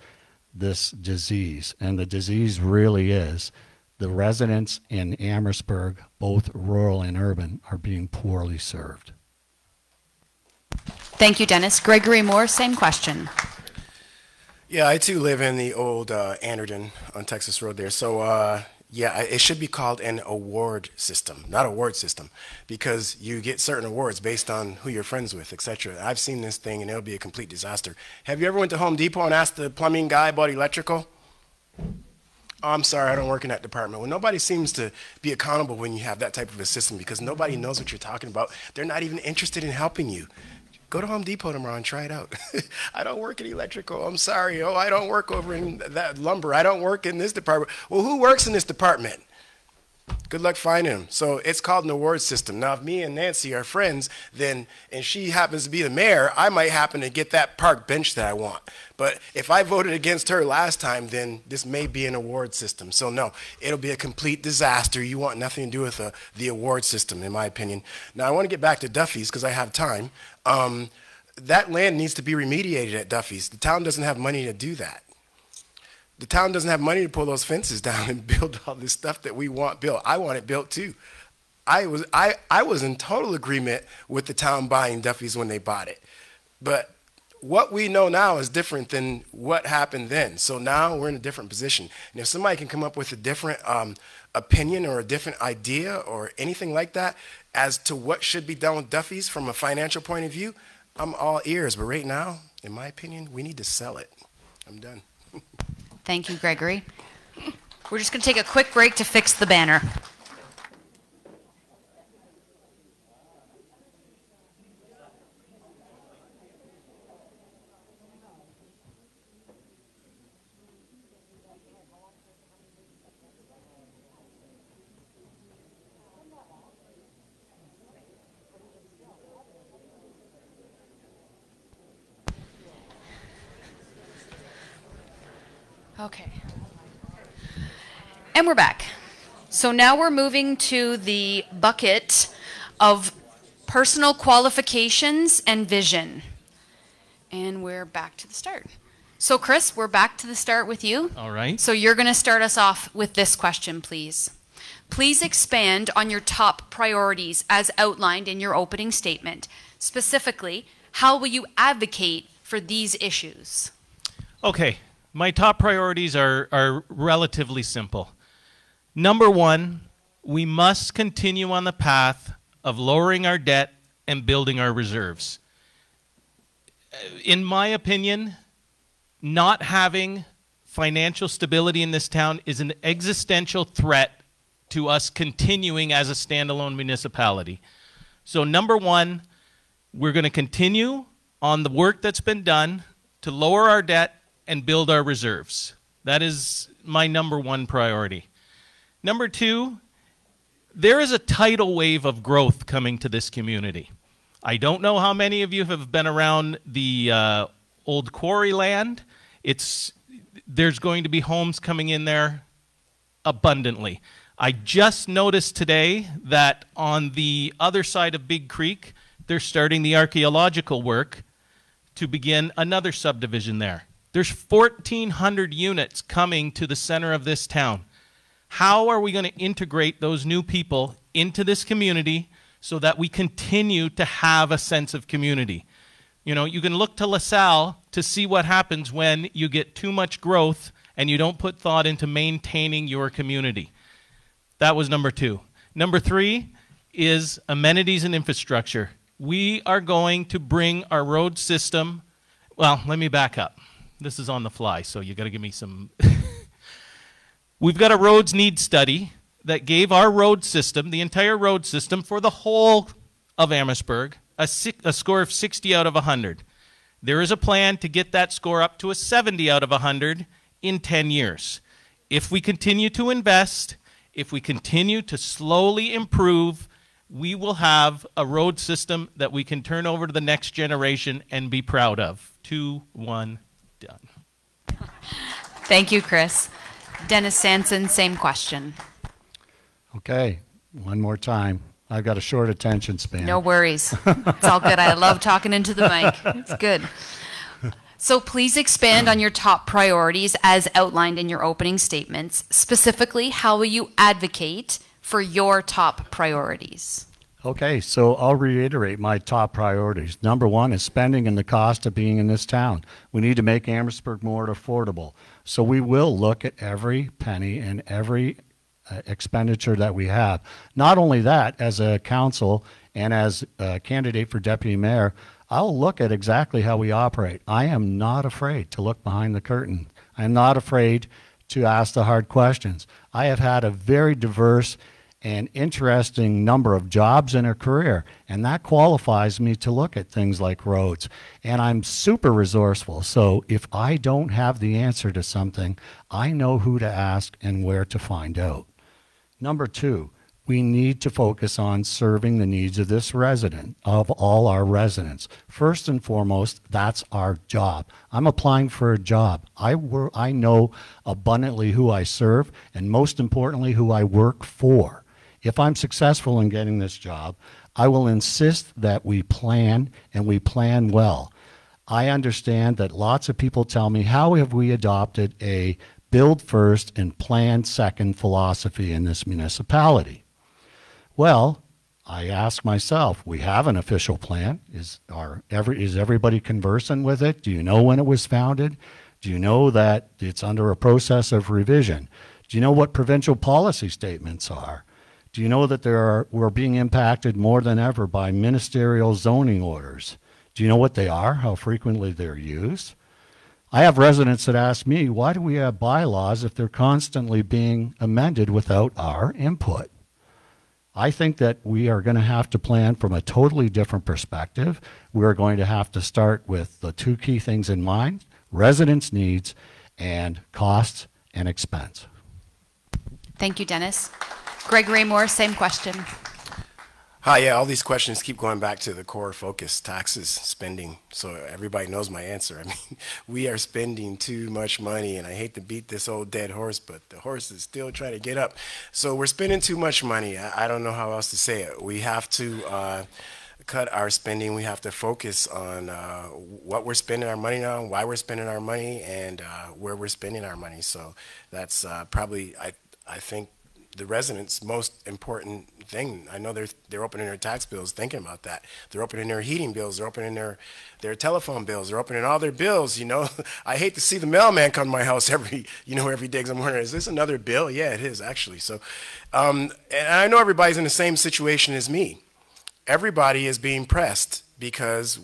D: this disease. And the disease really is the residents in Emmetsburg, both rural and urban, are being poorly served.
B: Thank you, Dennis. Gregory Moore, same question.
E: Yeah, I too live in the old Anderton on Texas Road there. So yeah, it should be called an award system, not a ward system, because you get certain awards based on who you're friends with, etc. I've seen this thing, and it'll be a complete disaster. Have you ever went to Home Depot and asked the plumbing guy about electrical? Oh, I'm sorry, I don't work in that department. Well, nobody seems to be accountable when you have that type of a system because nobody knows what you're talking about. They're not even interested in helping you. Go to Home Depot tomorrow and try it out. I don't work in electrical. I'm sorry. Oh, I don't work over in that lumber. I don't work in this department. Well, who works in this department? Good luck finding them. So it's called an award system. Now, if me and Nancy are friends, then, and she happens to be the mayor, I might happen to get that park bench that I want. But if I voted against her last time, then this may be an award system. So no, it'll be a complete disaster. You want nothing to do with the award system, in my opinion. Now, I want to get back to Duffy's because I have time. That land needs to be remediated at Duffy's. The town doesn't have money to do that. The town doesn't have money to pull those fences down and build all this stuff that we want built. I want it built too. I was in total agreement with the town buying Duffy's when they bought it. But what we know now is different than what happened then. So now we're in a different position. And if somebody can come up with a different opinion or a different idea or anything like that as to what should be done with Duffy's from a financial point of view, I'm all ears. But right now, in my opinion, we need to sell it. I'm done.
B: Thank you, Gregory. We're just going to take a quick break to fix the banner. Okay. And we're back. So now we're moving to the bucket of personal qualifications and vision. And we're back to the start. So Chris, we're back to the start with you.
C: All right.
B: So you're going to start us off with this question, please. Please expand on your top priorities as outlined in your opening statement. Specifically, how will you advocate for these issues?
C: Okay. My top priorities are relatively simple. Number one, we must continue on the path of lowering our debt and building our reserves. In my opinion, not having financial stability in this town is an existential threat to us continuing as a standalone municipality. So number one, we're going to continue on the work that's been done to lower our debt and build our reserves. That is my number one priority. Number two, there is a tidal wave of growth coming to this community. I don't know how many of you have been around the old quarry land. There's going to be homes coming in there abundantly. I just noticed today that on the other side of Big Creek, they're starting the archaeological work to begin another subdivision there. There's 1,400 units coming to the center of this town. How are we going to integrate those new people into this community so that we continue to have a sense of community? You know, you can look to LaSalle to see what happens when you get too much growth and you don't put thought into maintaining your community. That was number two. Number three is amenities and infrastructure. We are going to bring our road system, well, let me back up. This is on the fly, so you got to give me some. We've got a roads need study that gave our road system, the entire road system for the whole of Emmetsburg, a score of 60 out of 100. There is a plan to get that score up to a 70 out of 100 in 10 years. If we continue to invest, if we continue to slowly improve, we will have a road system that we can turn over to the next generation and be proud of. 2, 1, done.
B: Thank you, Chris. Dennis Sanson, same question.
D: Okay, one more time. I've got a short attention span.
B: No worries. It's all good. I love talking into the mic. It's good. So please expand on your top priorities as outlined in your opening statements. Specifically, how will you advocate for your top priorities?
D: Okay, so I'll reiterate my top priorities. Number one is spending and the cost of being in this town. We need to make Emmetsburg more affordable. So we will look at every penny and every expenditure that we have. Not only that, as a council and as a candidate for deputy mayor, I'll look at exactly how we operate. I am not afraid to look behind the curtain. I am not afraid to ask the hard questions. I have had a very diverse and interesting number of jobs in a career, and that qualifies me to look at things like roads. And I'm super resourceful, so if I don't have the answer to something, I know who to ask and where to find out. Number two, we need to focus on serving the needs of this resident, of all our residents. First and foremost, that's our job. I'm applying for a job. I know abundantly who I serve, and most importantly, who I work for. If I'm successful in getting this job, I will insist that we plan, and we plan well. I understand that lots of people tell me, how have we adopted a build first and plan second philosophy in this municipality? Well, I ask myself, we have an official plan. Is everybody conversant with it? Do you know when it was founded? Do you know that it's under a process of revision? Do you know what provincial policy statements are? Do you know that we're being impacted more than ever by ministerial zoning orders? Do you know what they are, how frequently they're used? I have residents that ask me, why do we have bylaws if they're constantly being amended without our input? I think that we are going to have to plan from a totally different perspective. We're going to have to start with the two key things in mind: residents' needs and costs and expense.
B: Thank you, Dennis. Greg Raymore, same question.
E: Hi, yeah, all these questions keep going back to the core focus, taxes, spending. So everybody knows my answer. I mean, we are spending too much money, and I hate to beat this old dead horse, but the horse is still trying to get up. So we're spending too much money. I don't know how else to say it. We have to cut our spending. We have to focus on what we're spending our money on, why we're spending our money, and where we're spending our money. So that's probably, I think, the residents' most important thing. I know they're opening their tax bills thinking about that. They're opening their heating bills. They're opening their telephone bills. They're opening all their bills. You know, I hate to see the mailman come to my house every day. I'm wondering, is this another bill? Yeah, it is actually. So, and I know everybody's in the same situation as me. everybody is being pressed because,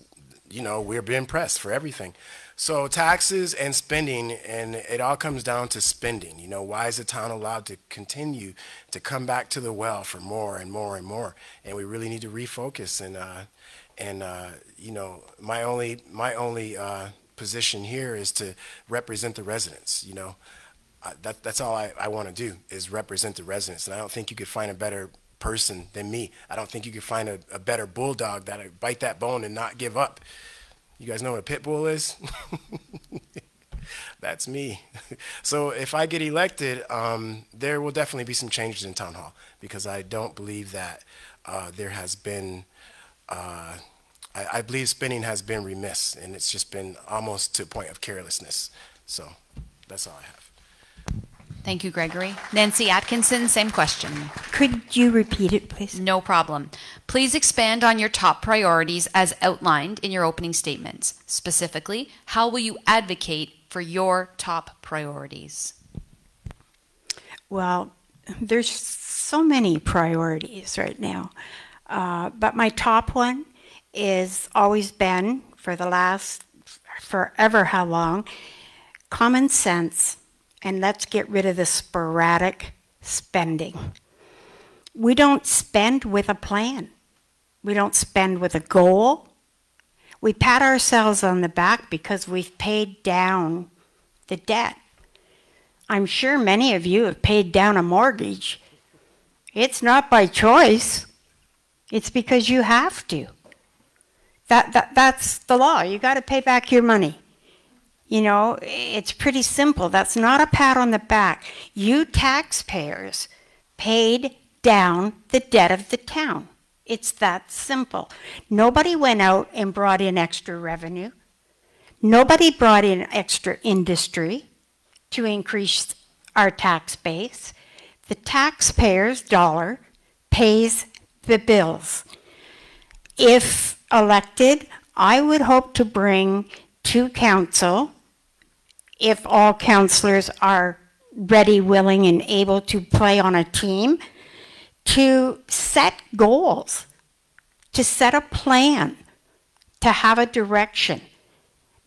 E: you know, we're being pressed for everything. So taxes and spending, and it all comes down to spending. You know, why is the town allowed to continue to come back to the well for more and more and more? And we really need to refocus. And you know, my only position here is to represent the residents. You know, that's all I want to do, is represent the residents. And I don't think you could find a better person than me. I don't think you could find a better bulldog that'll bite that bone and not give up. You guys know what a pit bull is? That's me. So if I get elected, there will definitely be some changes in Town Hall, because I don't believe that there has been, I believe spending has been remiss, and it's just been almost to a point of carelessness. So that's all I have.
B: Thank you, Gregory. Nancy Atkinson, same question.
F: Could you repeat it, please?
B: No problem. Please expand on your top priorities as outlined in your opening statements. Specifically, how will you advocate for your top priorities?
F: Well, there's so many priorities right now. But my top one is always been, for the last forever how long, common sense. And let's get rid of the sporadic spending. We don't spend with a plan. We don't spend with a goal. We pat ourselves on the back because we've paid down the debt. I'm sure many of you have paid down a mortgage. It's not by choice. It's because you have to. That's the law. You got to pay back your money. You know, it's pretty simple. That's not a pat on the back. You taxpayers paid down the debt of the town. It's that simple. Nobody went out and brought in extra revenue. Nobody brought in extra industry to increase our tax base. The taxpayer's dollar pays the bills. If elected, I would hope to bring to council, if all councillors are ready, willing, and able to play on a team, to set goals, to set a plan, to have a direction.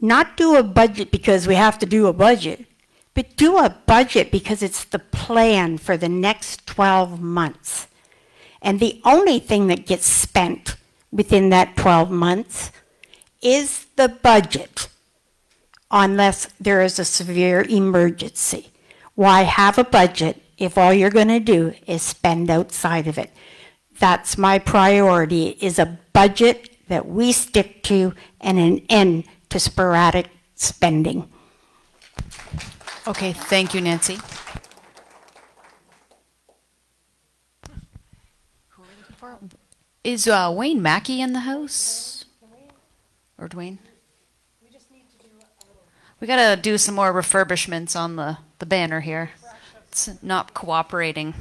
F: Not do a budget because we have to do a budget, but do a budget because it's the plan for the next 12 months. And the only thing that gets spent within that 12 months is the budget, unless there is a severe emergency. Why have a budget if all you're going to do is spend outside of it? That's my priority, is a budget that we stick to and an end to sporadic spending.
B: Okay, thank you, Nancy. Who are we looking for? Is Wayne Mackey in the house? Or Dwayne? We gotta do some more refurbishments on the banner here. It's not cooperating.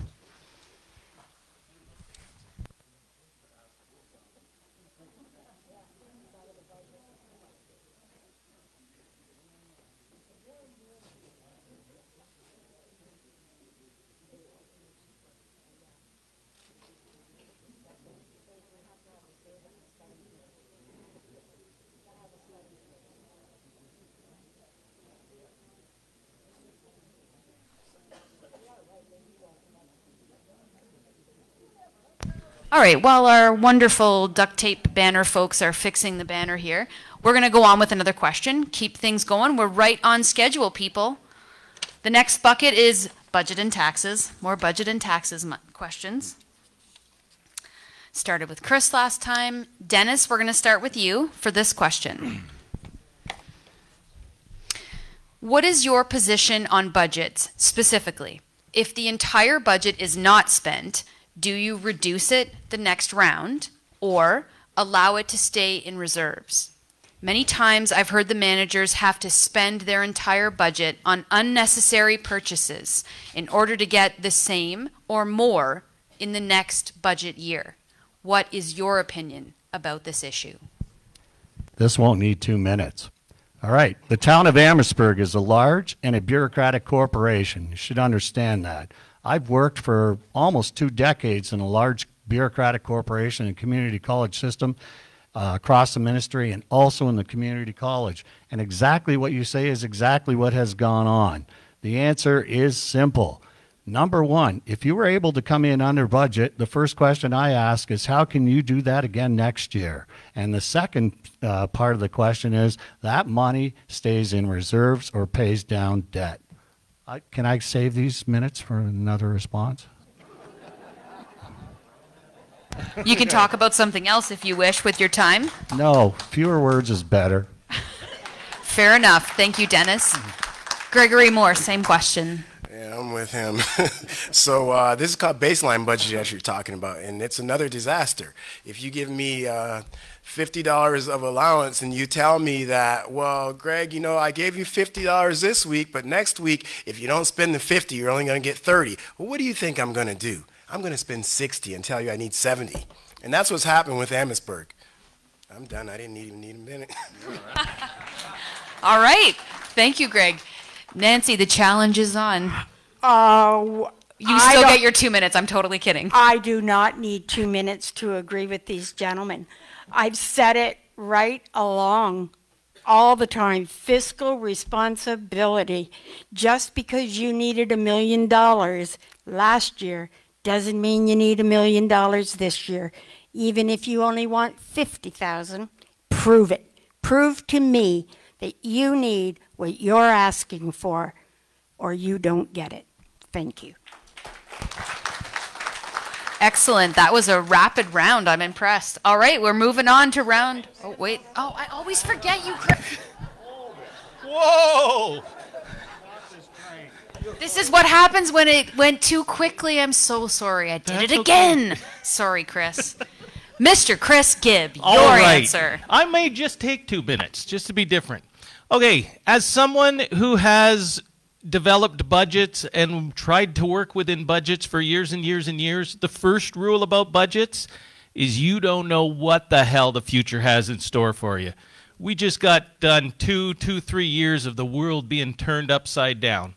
B: All right, while our wonderful duct tape banner folks are fixing the banner here, we're going to go on with another question. Keep things going. We're right on schedule, people. The next bucket is budget and taxes. More budget and taxes questions. Started with Chris last time. Dennis, we're going to start with you for this question. What is your position on budgets specifically? If the entire budget is not spent, do you reduce it the next round or allow it to stay in reserves? Many times I've heard the managers have to spend their entire budget on unnecessary purchases in order to get the same or more in the next budget year. What is your opinion about this issue?
D: This won't need 2 minutes. All right, the town of Emmetsburg is a large and a bureaucratic corporation. You should understand that. I've worked for almost 2 decades in a large bureaucratic corporation and community college system across the ministry and also in the community college. And exactly what you say is exactly what has gone on. The answer is simple. Number one, if you were able to come in under budget, the first question I ask is how can you do that again next year? And the second part of the question is that money stays in reserves or pays down debt. Can I save these minutes for another response?
B: You can talk about something else if you wish with your time.
D: No, fewer words is better.
B: Fair enough. Thank you, Dennis. Gregory Moore, same question.
E: Yeah, I'm with him. So this is called baseline budget that you're talking about, and it's another disaster. If you give me $50 of allowance and you tell me that, well, Greg, you know, I gave you $50 this week, but next week, if you don't spend the 50, you're only going to get 30. Well, what do you think I'm going to do? I'm going to spend 60 and tell you I need 70. And that's what's happened with Emmetsburg. I'm done. I didn't even need a minute.
B: All right. Thank you, Greg. Nancy, the challenge is on. You still get your 2 minutes. I'm totally kidding.
F: I do not need 2 minutes to agree with these gentlemen. I've said it right along all the time. Fiscal responsibility. Just because you needed $1 million last year doesn't mean you need $1 million this year. Even if you only want 50,000, prove it. Prove to me that you need what you're asking for, or you don't get it. Thank you.
B: Excellent. That was a rapid round. I'm impressed. All right, we're moving on to round. Oh, wait. Oh, I always forget you.
C: Whoa!
B: This is what happens when it went too quickly. I'm so sorry. I did it again. Sorry, Chris. Mr. Chris Gibb, your answer.
C: I may just take 2 minutes, just to be different. Okay, as someone who has developed budgets and tried to work within budgets for years and years and years, the first rule about budgets is you don't know what the hell the future has in store for you. We just got done 3 years of the world being turned upside down.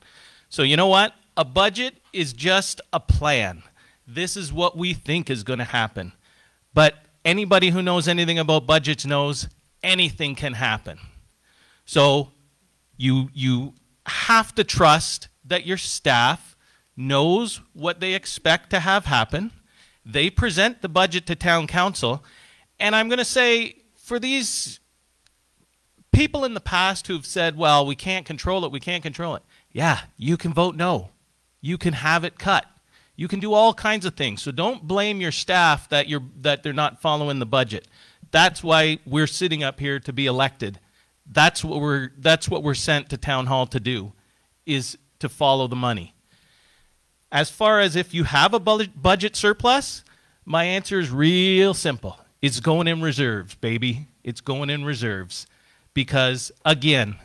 C: So you know what? A budget is just a plan. This is what we think is going to happen. But anybody who knows anything about budgets knows anything can happen. So you have to trust that your staff knows what they expect to have happen. They present the budget to town council. And I'm going to say, for these people in the past who've said, well, we can't control it, we can't control it. Yeah, you can vote no. You can have it cut. You can do all kinds of things. So don't blame your staff that they're not following the budget. That's why we're sitting up here to be elected. That's what we're sent to town hall to do, is to follow the money. As far as if you have a budget surplus, my answer is real simple. It's going in reserves, baby. It's going in reserves. Because, again,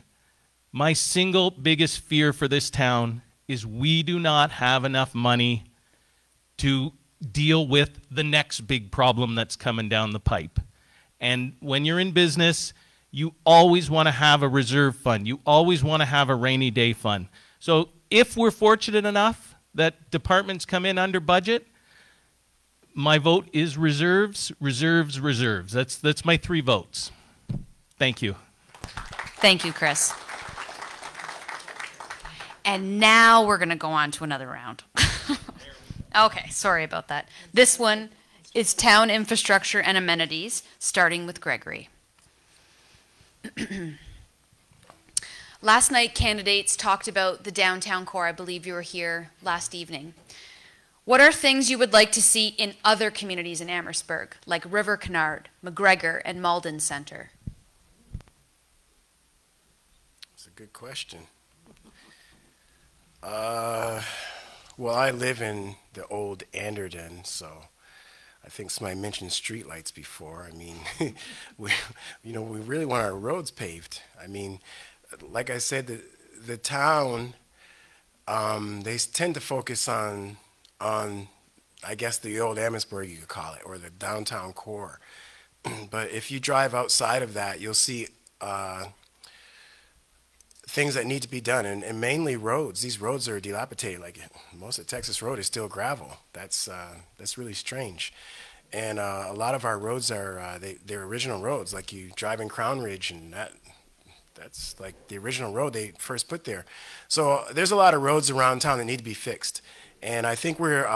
C: my single biggest fear for this town is we do not have enough money to deal with the next big problem that's coming down the pipe. And when you're in business, you always want to have a reserve fund. You always want to have a rainy day fund. So if we're fortunate enough that departments come in under budget, my vote is reserves, reserves, reserves. That's my 3 votes. Thank you.
B: Thank you, Chris. And now we're going to go on to another round. Okay, sorry about that. This one is town infrastructure and amenities, starting with Gregory. Last night, candidates talked about the downtown core. I believe you were here last evening. What are things you would like to see in other communities in Emmetsburg, like River Canard, McGregor, and Malden Center?
E: That's a good question. Well, I live in the old Anderton, so I think somebody mentioned streetlights before. I mean, we really want our roads paved. I mean, like I said, the town, they tend to focus on, I guess, the old Emmetsburg, you could call it, or the downtown core. But if you drive outside of that, you'll see things that need to be done, and mainly roads. These roads are dilapidated. Like most of Texas road is still gravel. That's really strange. And a lot of our roads are they're original roads. Like you drive in Crown Ridge, and that's like the original road they first put there. So there's a lot of roads around town that need to be fixed. And I think we're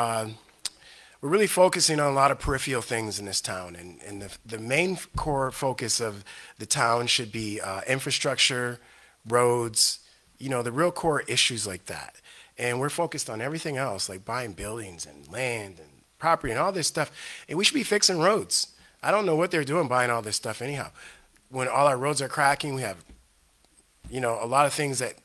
E: really focusing on a lot of peripheral things in this town. And the main core focus of the town should be infrastructure, roads, you know, the real core issues like that. And we're focused on everything else, like buying buildings and land and property and all this stuff. And we should be fixing roads. I don't know what they're doing buying all this stuff anyhow. When all our roads are cracking, we have, you know, a lot of things that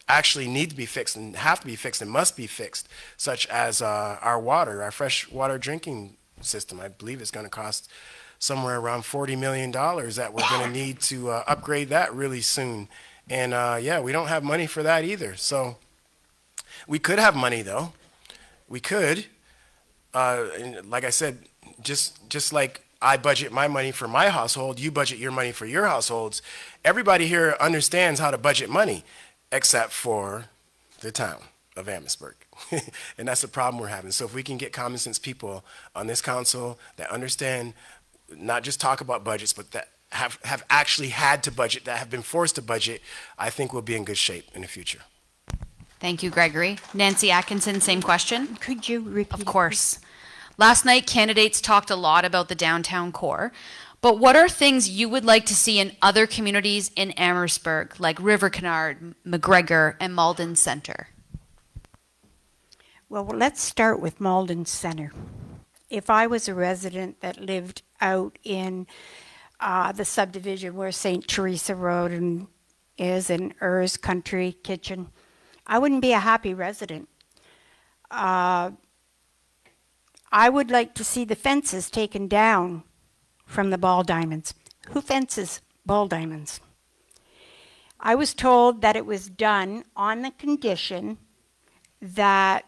E: actually need to be fixed and have to be fixed and must be fixed, such as our water, our fresh water drinking system. I believe it's going to cost somewhere around $40 million that we're going to need to upgrade that really soon. And yeah, we don't have money for that either. So we could have money though. We could, and like I said, just like I budget my money for my household, you budget your money for your households. Everybody here understands how to budget money, except for the town of Emmetsburg. And that's the problem we're having. So if we can get common sense people on this council that understand, not just talk about budgets, but that have actually had to budget, that have been forced to budget, I think we'll be in good shape in the future.
B: Thank you, Gregory. Nancy Atkinson, same question.
F: Could you repeat?
B: Of course. Last night, candidates talked a lot about the downtown core, but what are things you would like to see in other communities in Emmetsburg, like River Canard, McGregor, and Malden Center?
F: Well, let's start with Malden Center. If I was a resident that lived out in the subdivision where St. Teresa Road is in Urs Country Kitchen, I wouldn't be a happy resident. I would like to see the fences taken down from the ball diamonds. Who fences ball diamonds? I was told that it was done on the condition that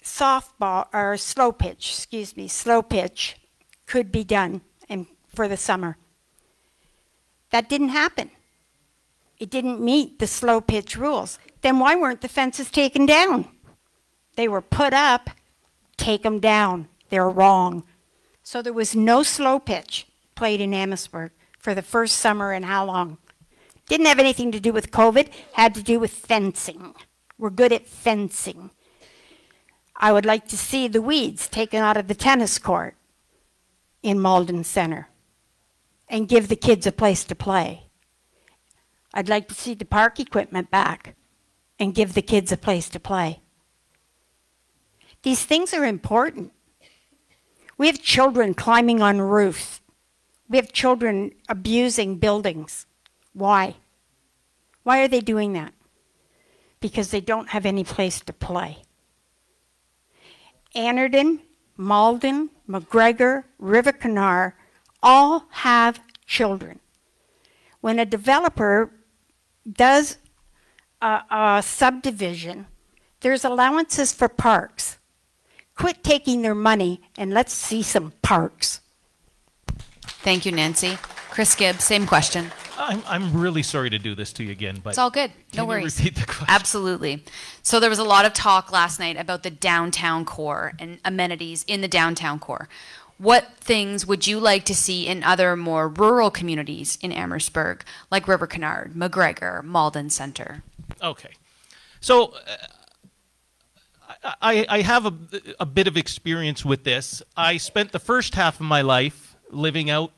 F: softball, or slow pitch could be done for the summer. That didn't happen. It didn't meet the slow pitch rules. Then why weren't the fences taken down? They were put up, take them down. They're wrong. So there was no slow pitch played in Emmetsburg for the first summer in how long? Didn't have anything to do with COVID, had to do with fencing. We're good at fencing. I would like to see the weeds taken out of the tennis court in Malden Center and give the kids a place to play. I'd like to see the park equipment back and give the kids a place to play. These things are important. We have children climbing on roofs. We have children abusing buildings. Why? Why are they doing that? Because they don't have any place to play. Annerton, Malden, McGregor, River Canard all have children. When a developer does a subdivision, there's allowances for parks. Quit taking their money and let's see some parks.
B: Thank you, Nancy. Chris Gibb, same question.
C: I'm really sorry to do this to you again, but
B: It's all good. No worries.
C: Can you repeat the question?
B: Absolutely. So there was a lot of talk last night about the downtown core and amenities in the downtown core. What things would you like to see in other more rural communities in Emmetsburg, like River Canard, McGregor, Malden Center?
C: Okay. So I have a bit of experience with this. I spent the first half of my life living out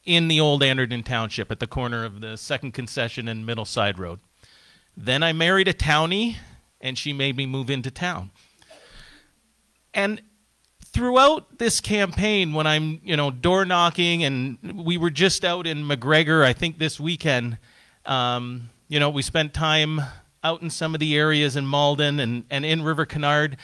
C: in the old Anderton Township at the corner of the Second Concession and Middle Side Road. Then I married a townie, and she made me move into town. And throughout this campaign, when I'm, door knocking, and we were just out in McGregor, I think this weekend, we spent time out in some of the areas in Malden and in River Canard.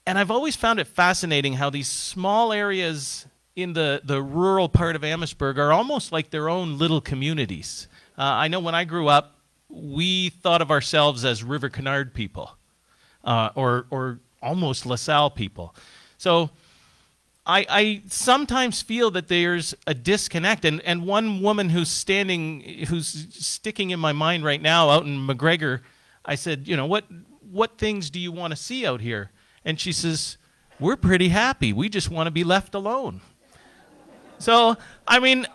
C: And I've always found it fascinating how these small areas in the rural part of Emmetsburg are almost like their own little communities. I know when I grew up, we thought of ourselves as River Canard people, or almost LaSalle people. So I sometimes feel that there's a disconnect, and one woman who's sticking in my mind right now out in McGregor, I said, what things do you want to see out here? And she says, we're pretty happy. We just want to be left alone. So, I mean,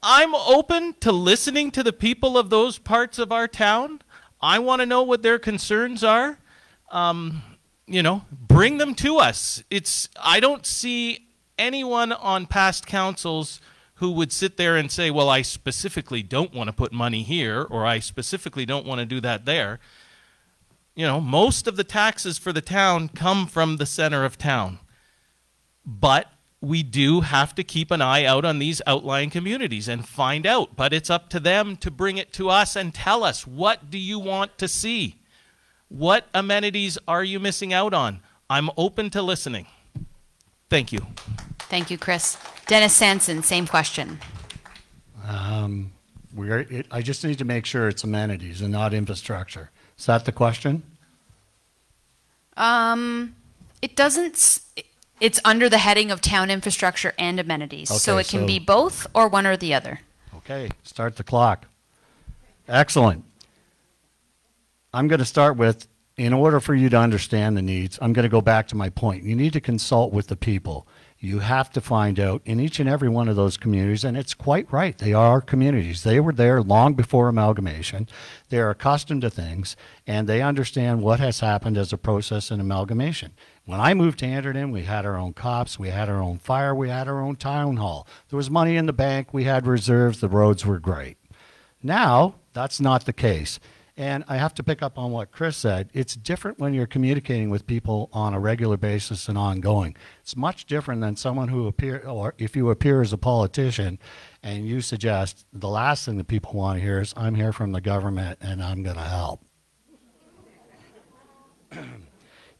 C: I'm open to listening to the people of those parts of our town. I want to know what their concerns are. Bring them to us. I don't see anyone on past councils who would sit there and say, well, I specifically don't want to put money here, or I specifically don't want to do that there. Most of the taxes for the town come from the center of town. But we do have to keep an eye out on these outlying communities and find out. But it's up to them to bring it to us and tell us, what do you want to see? What amenities are you missing out on? I'm open to listening. Thank you.
B: Thank you, Chris. Dennis Sanson, same question.
D: I just need to make sure it's amenities and not infrastructure. Is that the question?
B: It doesn't. It's under the heading of town infrastructure and amenities.
D: Okay,
B: so it can be both or one or the other.
D: Okay, start the clock. Excellent. I'm going to start with, in order for you to understand the needs, I'm going to go back to my point. You need to consult with the people. You have to find out in each and every one of those communities, and it's quite right, they are communities. They were there long before amalgamation. They're accustomed to things, and they understand what has happened as a process in amalgamation. When I moved to Anderton, we had our own cops, we had our own fire, we had our own town hall. There was money in the bank, we had reserves, the roads were great. Now, that's not the case. And I have to pick up on what Chris said. It's different when you're communicating with people on a regular basis and ongoing. It's much different than someone who or if you appear as a politician and you suggest the last thing that people want to hear is, I'm here from the government and I'm going to help.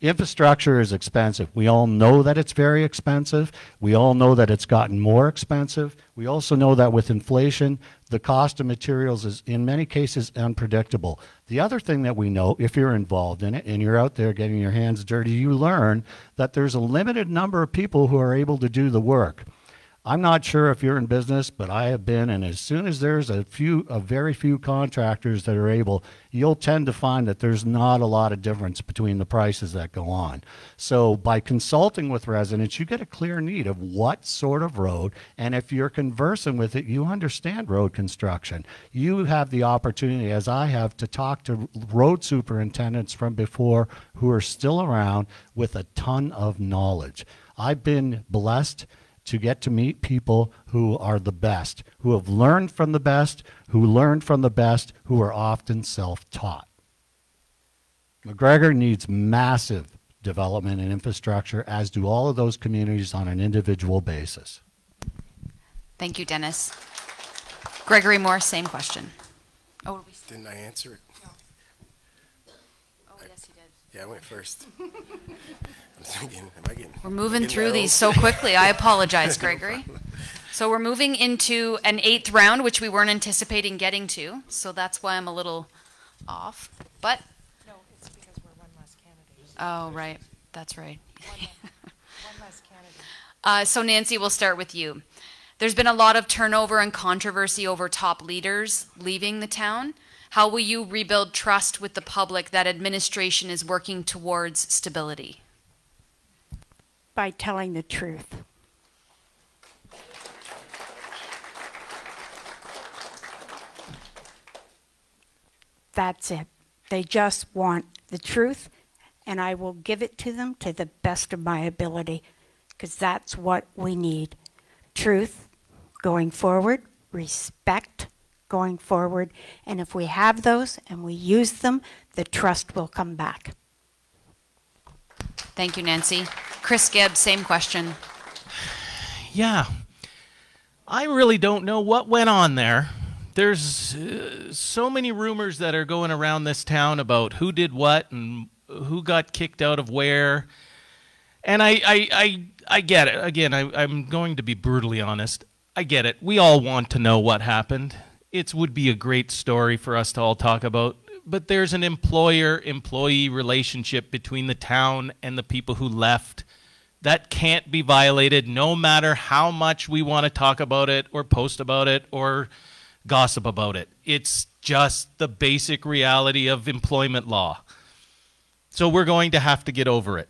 D: Infrastructure is expensive. We all know that it's very expensive. We all know that it's gotten more expensive. We also know that with inflation, the cost of materials is in many cases unpredictable. The other thing that we know, if you're involved in it and you're out there getting your hands dirty, you learn that there's a limited number of people who are able to do the work. I'm not sure if you're in business, but I have been, and as soon as there's a very few contractors that are able, you'll tend to find that there's not a lot of difference between the prices that go on. So by consulting with residents, you get a clear need of what sort of road, and if you're conversing with it, you understand road construction. You have the opportunity, as I have, to talk to road superintendents from before who are still around with a ton of knowledge. I've been blessed to get to meet people who are the best, who have learned from the best, who learned from the best, who are often self-taught. McGregor needs massive development and infrastructure, as do all of those communities on an individual basis.
B: Thank you, Dennis. Gregory Moore, same question. Oh,
E: didn't I answer it?
B: No. Oh, yes, you did.
E: Yeah, I went first. I'm thinking,
B: we're moving through these so quickly. I apologize, Gregory. So we're moving into an 8th round, which we weren't anticipating getting to. So that's why I'm a little off. But
G: no, it's because we're one less candidate.
B: Oh, right. That's right.
G: One less candidate.
B: So Nancy, we'll start with you. There's been a lot of turnover and controversy over top leaders leaving the town. How will you rebuild trust with the public that administration is working towards stability?
F: By telling the truth. That's it. They just want the truth, and I will give it to them to the best of my ability, because that's what we need. Truth going forward, respect going forward, and if we have those and we use them, the trust will come back.
B: Thank you, Nancy. Chris Gibb, same question.
C: Yeah. I really don't know what went on there. There's so many rumors that are going around this town about who did what and who got kicked out of where. And I get it. Again, I'm going to be brutally honest. I get it. We all want to know what happened. It would be a great story for us to all talk about. But there's an employer-employee relationship between the town and the people who left. That can't be violated no matter how much we want to talk about it or post about it or gossip about it. It's just the basic reality of employment law. So we're going to have to get over it.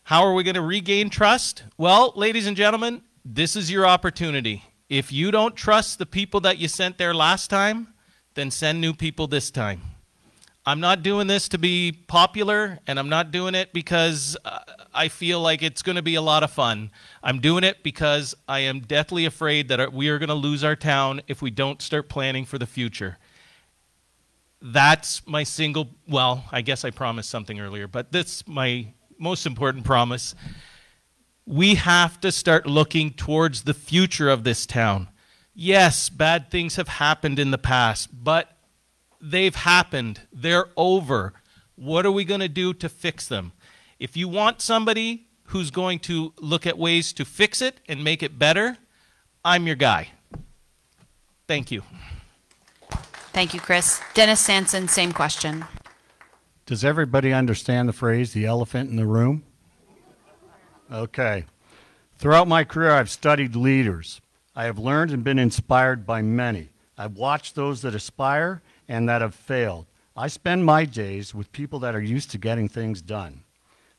C: How are we going to regain trust? Well, ladies and gentlemen, this is your opportunity. If you don't trust the people that you sent there last time, then send new people this time. I'm not doing this to be popular, and I'm not doing it because I feel like it's going to be a lot of fun. I'm doing it because I am deathly afraid that we are going to lose our town if we don't start planning for the future. That's my single, well, I guess I promised something earlier, but that's my most important promise. We have to start looking towards the future of this town. Yes, bad things have happened in the past, but they've happened. They're over. What are we going to do to fix them? If you want somebody who's going to look at ways to fix it and make it better, I'm your guy. Thank you.
B: Thank you, Chris. Dennis Sanson, same question.
D: Does everybody understand the phrase, the elephant in the room? Okay. Throughout my career, I've studied leaders. I have learned and been inspired by many. I've watched those that aspire and that have failed. I spend my days with people that are used to getting things done.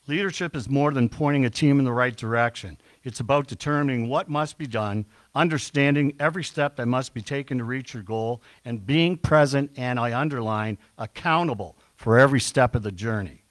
D: Leadership is more than pointing a team in the right direction. It's about determining what must be done, understanding every step that must be taken to reach your goal, and being present, and I underline, accountable for every step of the journey.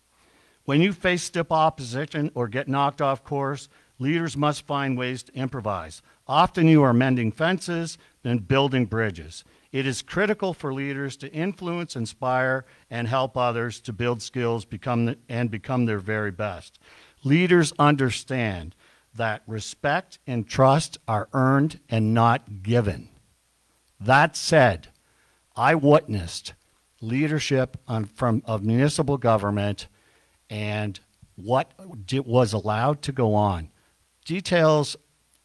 D: When you face stiff opposition or get knocked off course, leaders must find ways to improvise. Often you are mending fences, then building bridges. It is critical for leaders to influence, inspire, and help others to build skills become their very best. Leaders understand that respect and trust are earned and not given. That said, I witnessed leadership of municipal government and what was allowed to go on. Details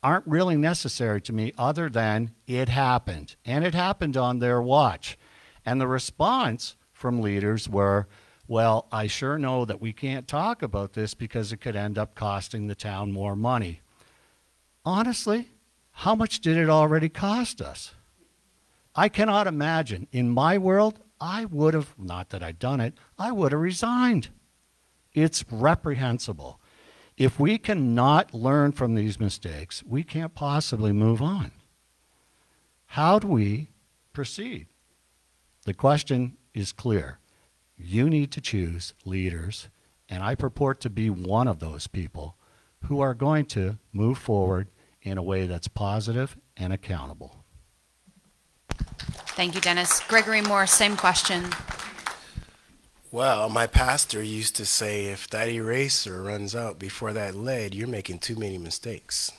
D: aren't really necessary to me other than it happened, and it happened on their watch. And the response from leaders were, well, I sure know that we can't talk about this because it could end up costing the town more money. Honestly, how much did it already cost us? I cannot imagine. In my world, I would have, not that I'd done it, I would have resigned. It's reprehensible. If we cannot learn from these mistakes, we can't possibly move on. How do we proceed? The question is clear. You need to choose leaders, and I purport to be one of those people who are going to move forward in a way that's positive and accountable.
B: Thank you, Dennis. Gregory Moore, same question.
E: Well, my pastor used to say, if that eraser runs out before that lead, you're making too many mistakes.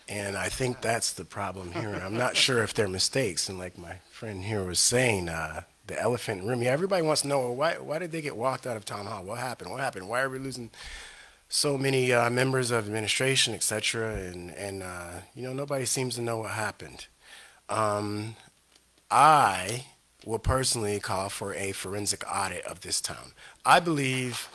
E: And I think that's the problem here. And I'm not sure if they're mistakes. And like my friend here was saying, the elephant in the room, yeah, everybody wants to know, why did they get walked out of town hall? What happened? What happened? Why are we losing so many members of administration, et cetera? And you know, nobody seems to know what happened. I will personally call for a forensic audit of this town. I believe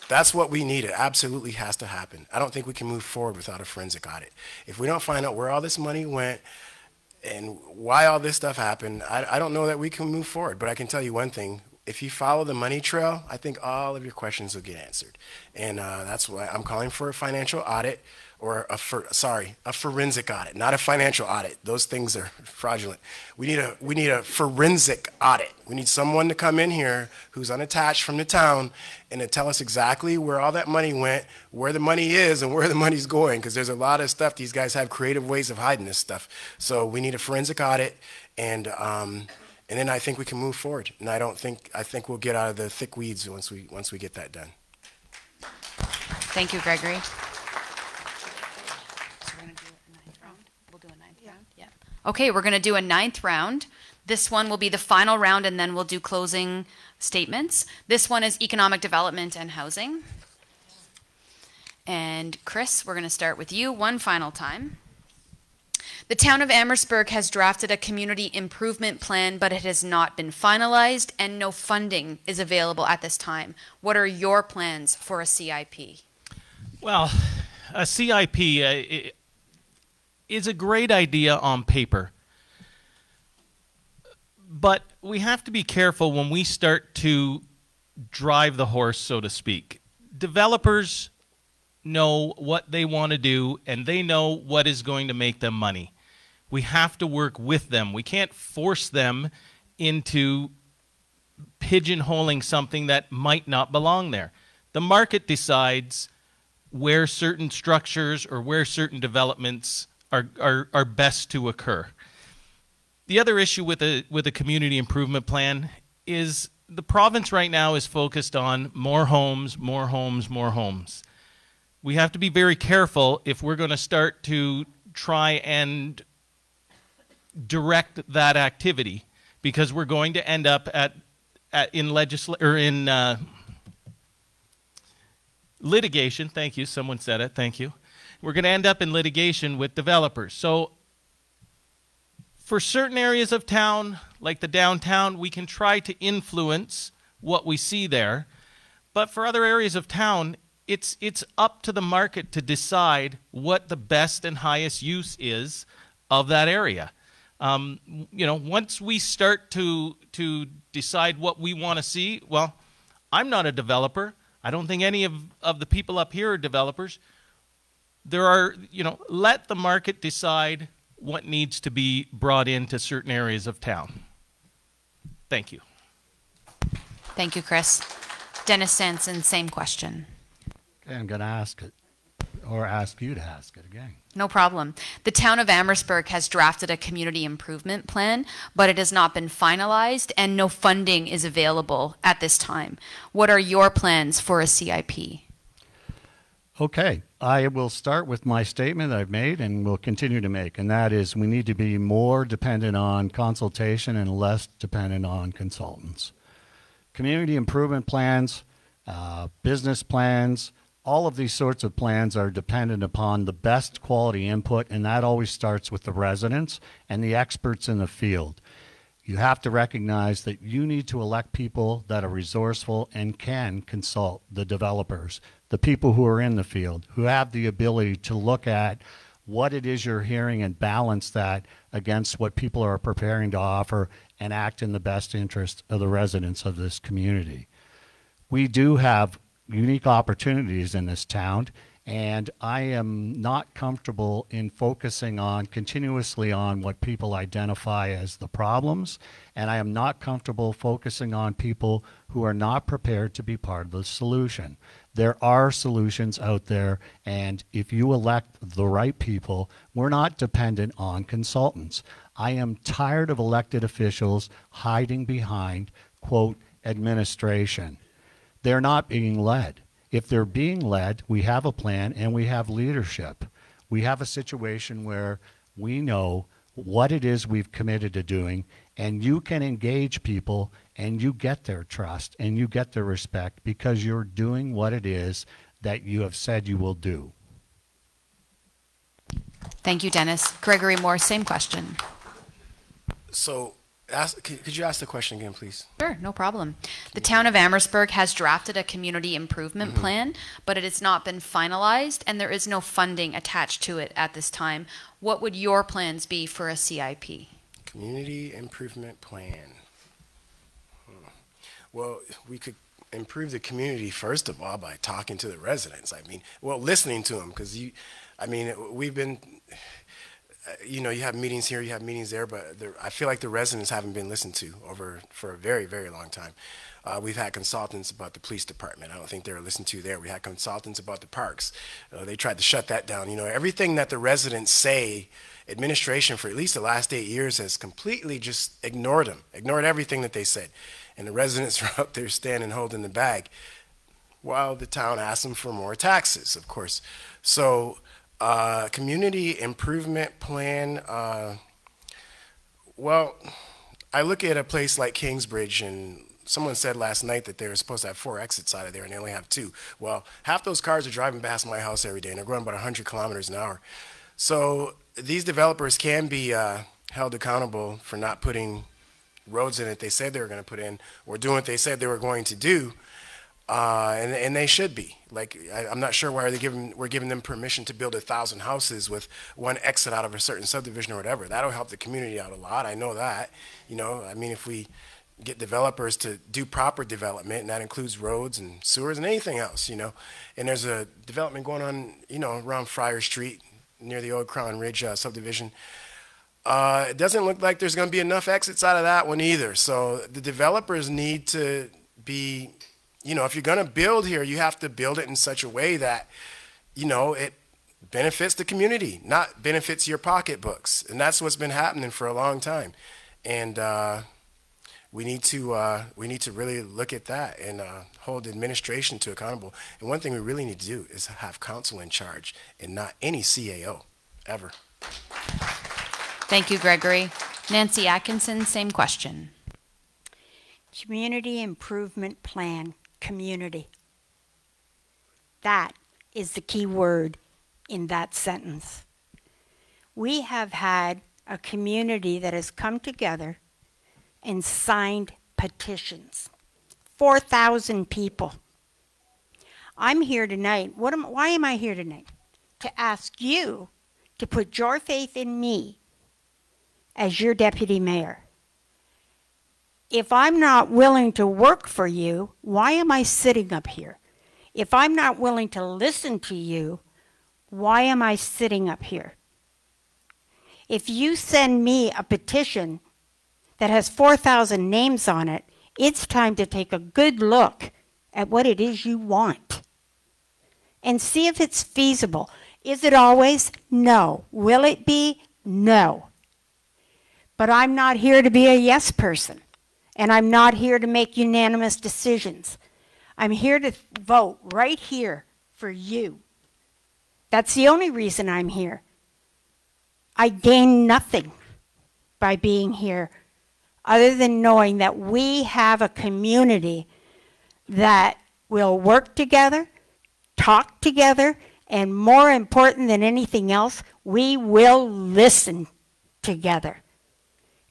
E: that's what we need. It absolutely has to happen. I don't think we can move forward without a forensic audit. If we don't find out where all this money went and why all this stuff happened, I don't know that we can move forward. But I can tell you one thing. If you follow the money trail, I think all of your questions will get answered. And that's why I'm calling for a financial audit, or a forensic audit, not a financial audit. Those things are fraudulent. We need a forensic audit. We need someone to come in here who's unattached from the town and to tell us exactly where all that money went, where the money is, and where the money's going, because there's a lot of stuff. These guys have creative ways of hiding this stuff. So we need a forensic audit, and then I think we can move forward. And I think we'll get out of the thick weeds once we get that done.
B: Thank you, Gregory. Okay, we're going to do a ninth round. This one will be the final round, and then we'll do closing statements. This one is economic development and housing. And Chris, we're going to start with you one final time. The town of Emmetsburg has drafted a community improvement plan, but it has not been finalized and no funding is available at this time. What are your plans for a CIP?
C: Well, a CIP is a great idea on paper, but we have to be careful when we start to drive the horse, so to speak. Developers know what they want to do, and they know what is going to make them money. We have to work with them. We can't force them into pigeonholing something that might not belong there. The market decides where certain structures or where certain developments are best to occur. The other issue with a community improvement plan is the province right now is focused on more homes, more homes, more homes. We have to be very careful if we're going to start to try and direct that activity, because we're going to end up in litigation. Thank you. Someone said it. Thank you. We're going to end up in litigation with developers. So for certain areas of town, like the downtown, we can try to influence what we see there. But for other areas of town, it's up to the market to decide what the best and highest use is of that area. You know, once we start to decide what we want to see, well, I'm not a developer. I don't think any of the people up here are developers. There are, you know, let the market decide what needs to be brought into certain areas of town. Thank you.
B: Thank you, Chris. Dennis Sanson, same question.
D: Okay, I'm going to ask it, or ask you to ask it again.
B: No problem. The town of Emmetsburg has drafted a community improvement plan, but it has not been finalized and no funding is available at this time. What are your plans for a CIP?
D: Okay, I will start with my statement that I've made and will continue to make, and that is we need to be more dependent on consultation and less dependent on consultants. Community improvement plans, business plans, all of these sorts of plans are dependent upon the best quality input, and that always starts with the residents and the experts in the field. You have to recognize that you need to elect people that are resourceful and can consult the developers, the people who are in the field, who have the ability to look at what it is you're hearing and balance that against what people are preparing to offer and act in the best interest of the residents of this community. We do have unique opportunities in this town, and I am not comfortable in focusing on continuously on what people identify as the problems, and I am not comfortable focusing on people who are not prepared to be part of the solution. There are solutions out there, and if you elect the right people, we're not dependent on consultants. I am tired of elected officials hiding behind, quote, administration. They're not being led. If they're being led, we have a plan and we have leadership. We have a situation where we know what it is we've committed to doing, and you can engage people and you get their trust and you get their respect because you're doing what it is that you have said you will do.
B: Thank you, Dennis. Gregory Moore, same question.
E: So, could you ask the question again, please?
B: Sure, no problem. The town of Emmetsburg has drafted a community improvement plan, but it has not been finalized and there is no funding attached to it at this time. What would your plans be for a CIP?
E: Community improvement plan. Well, we could improve the community, first of all, by talking to the residents. I mean, well, listening to them, because we've been, you know, you have meetings here, you have meetings there, but I feel like the residents haven't been listened to for a very, very long time. We've had consultants about the police department. I don't think they were listened to there. We had consultants about the parks. They tried to shut that down. You know, everything that the residents say, administration for at least the last 8 years has completely just ignored them, ignored everything that they said. And the residents are up there standing holding the bag while the town asks them for more taxes, of course. So community improvement plan, well, I look at a place like Kingsbridge, and someone said last night that they were supposed to have 4 exits out of there and they only have 2. Well, half those cars are driving past my house every day and they're going about 100 kilometers an hour. So these developers can be held accountable for not putting roads in it they said they were going to put in, or doing what they said they were going to do, and they should be. Like, I'm not sure why we're giving them permission to build 1,000 houses with one exit out of a certain subdivision or whatever. That'll help the community out a lot. I know that. You know, I mean, if we get developers to do proper development, and that includes roads and sewers and anything else, you know. And there's a development going on, you know, around Friar Street near the old Crown Ridge subdivision. It doesn't look like there's going to be enough exits out of that one either. So the developers need to be, you know, if you're going to build here, you have to build it in such a way that, you know, it benefits the community, not benefits your pocketbooks. And that's what's been happening for a long time. And we need to really look at that and hold administration to accountable. And one thing we really need to do is have council in charge and not any CAO ever.
B: Thank you, Gregory. Nancy Atkinson, same question.
F: Community improvement plan, community. That is the key word in that sentence. We have had a community that has come together and signed petitions. 4,000 people. I'm here tonight. Why am I here tonight? To ask you to put your faith in me as your deputy mayor. If I'm not willing to work for you, why am I sitting up here? If I'm not willing to listen to you, why am I sitting up here? If you send me a petition that has 4,000 names on it, it's time to take a good look at what it is you want and see if it's feasible. Is it always? No. Will it be? No. But I'm not here to be a yes person, and I'm not here to make unanimous decisions. I'm here to vote right here for you. That's the only reason I'm here. I gain nothing by being here other than knowing that we have a community that will work together, talk together, and more important than anything else, we will listen together.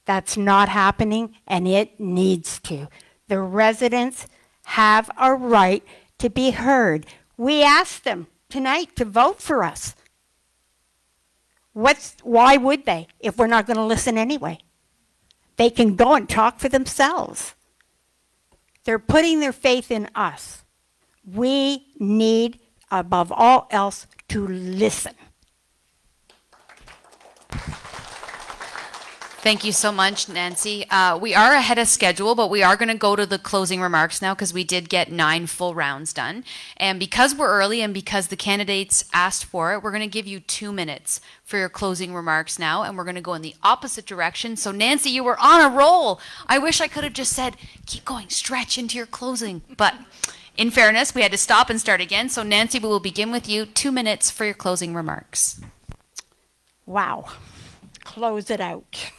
F: That's not happening, and it needs to. The residents have a right to be heard. We asked them tonight to vote for us. Why would they if we're not going to listen anyway? They can go and talk for themselves. They're putting their faith in us. We need, above all else, to listen.
B: Thank you so much, Nancy. We are ahead of schedule, but we are going to go to the closing remarks now because we did get 9 full rounds done. And because we're early and because the candidates asked for it, we're going to give you 2 minutes for your closing remarks now, and we're going to go in the opposite direction. So Nancy, you were on a roll. I wish I could have just said, keep going, stretch into your closing. But in fairness, we had to stop and start again. So Nancy, we will begin with you. 2 minutes for your closing remarks.
F: Wow. Close it out.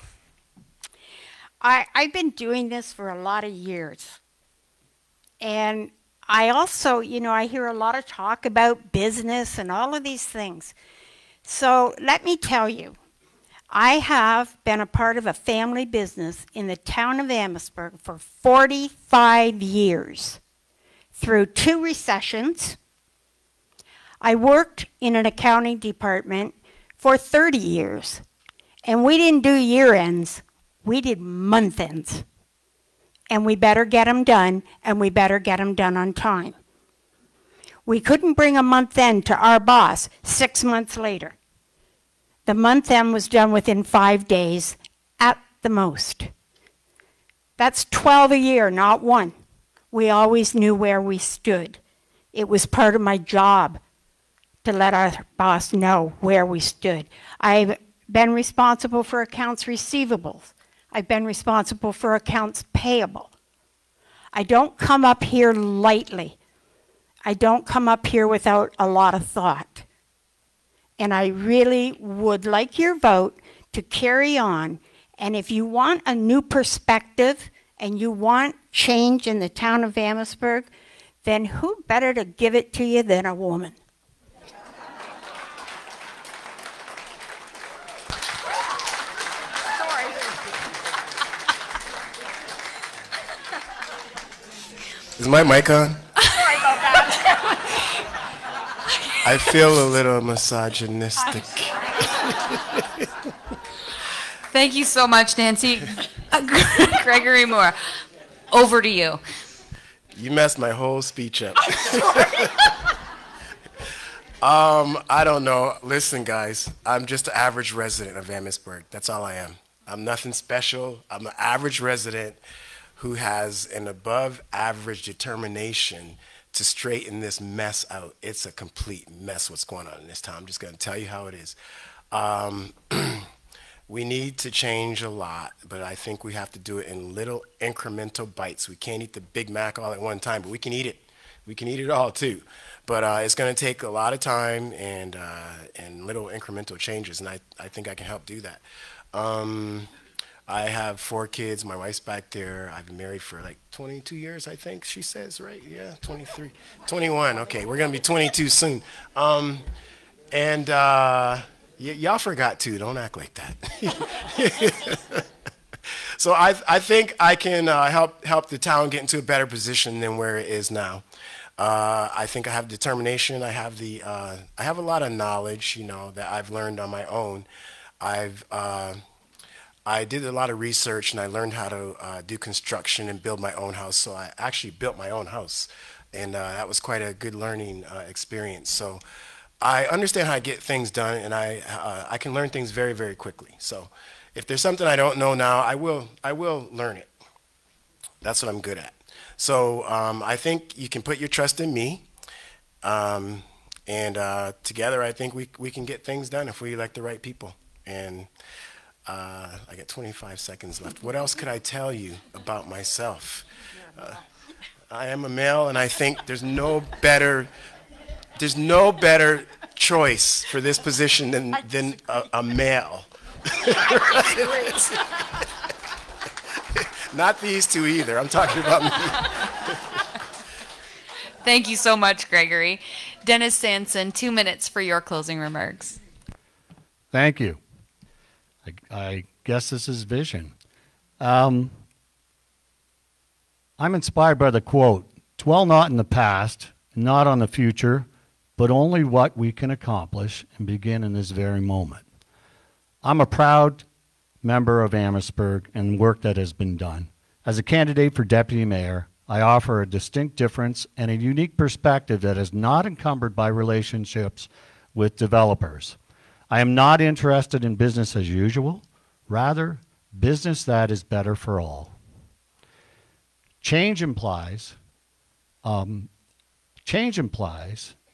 F: I've been doing this for a lot of years. And I also, you know, I hear a lot of talk about business and all of these things. So let me tell you, I have been a part of a family business in the town of Emmetsburg for 45 years, through 2 recessions. I worked in an accounting department for 30 years, and we didn't do year ends. We did month ends, and we better get them done, and we better get them done on time. We couldn't bring a month end to our boss 6 months later. The month end was done within 5 days at the most. That's 12 a year, not 1. We always knew where we stood. It was part of my job to let our boss know where we stood. I've been responsible for accounts receivables. I've been responsible for accounts payable. I don't come up here lightly. I don't come up here without a lot of thought. And I really would like your vote to carry on. And if you want a new perspective and you want change in the town of Emmetsburg, then who better to give it to you than a woman?
E: Is my mic on?
F: Sorry about that.
E: I feel a little misogynistic.
B: Thank you so much, Nancy. Gregory Moore, over to you.
E: You messed my whole speech up. I don't know. Listen, guys, I'm just an average resident of Emmetsburg. That's all I am. I'm nothing special. I'm an average resident who has an above average determination to straighten this mess out. It's a complete mess what's going on in this town. I'm just going to tell you how it is. We need to change a lot, but I think we have to do it in little incremental bites. We can't eat the Big Mac all at one time, but we can eat it. We can eat it all too. But it's going to take a lot of time and little incremental changes, and I think I can help do that. I have 4 kids. My wife's back there. I've been married for like 22 years, I think she says, right? Yeah, 23. 21. Okay, we're going to be 22 soon. Y'all forgot too. Don't act like that. So I think I can help the town get into a better position than where it is now. I think I have determination. I have a lot of knowledge, you know, that I've learned on my own. I did a lot of research, and I learned how to do construction and build my own house. So I actually built my own house, and that was quite a good learning experience. So I understand how to get things done, and I can learn things very, very quickly. So if there's something I don't know now, I will learn it. That's what I'm good at. So I think you can put your trust in me, and together I think we can get things done if we elect the right people. And I got 25 seconds left. What else could I tell you about myself? I am a male, and I think there's no better choice for this position than a male. Not these two either. I'm talking about me.
B: Thank you so much, Gregory. Dennis Sanson, 2 minutes for your closing remarks.
D: Thank you. I guess this is vision. I'm inspired by the quote, "Dwell not in the past, not on the future, but only what we can accomplish and begin in this very moment." I'm a proud member of Emmetsburg and work that has been done. As a candidate for deputy mayor, I offer a distinct difference and a unique perspective that is not encumbered by relationships with developers. I am not interested in business as usual, rather business that is better for all. Change implies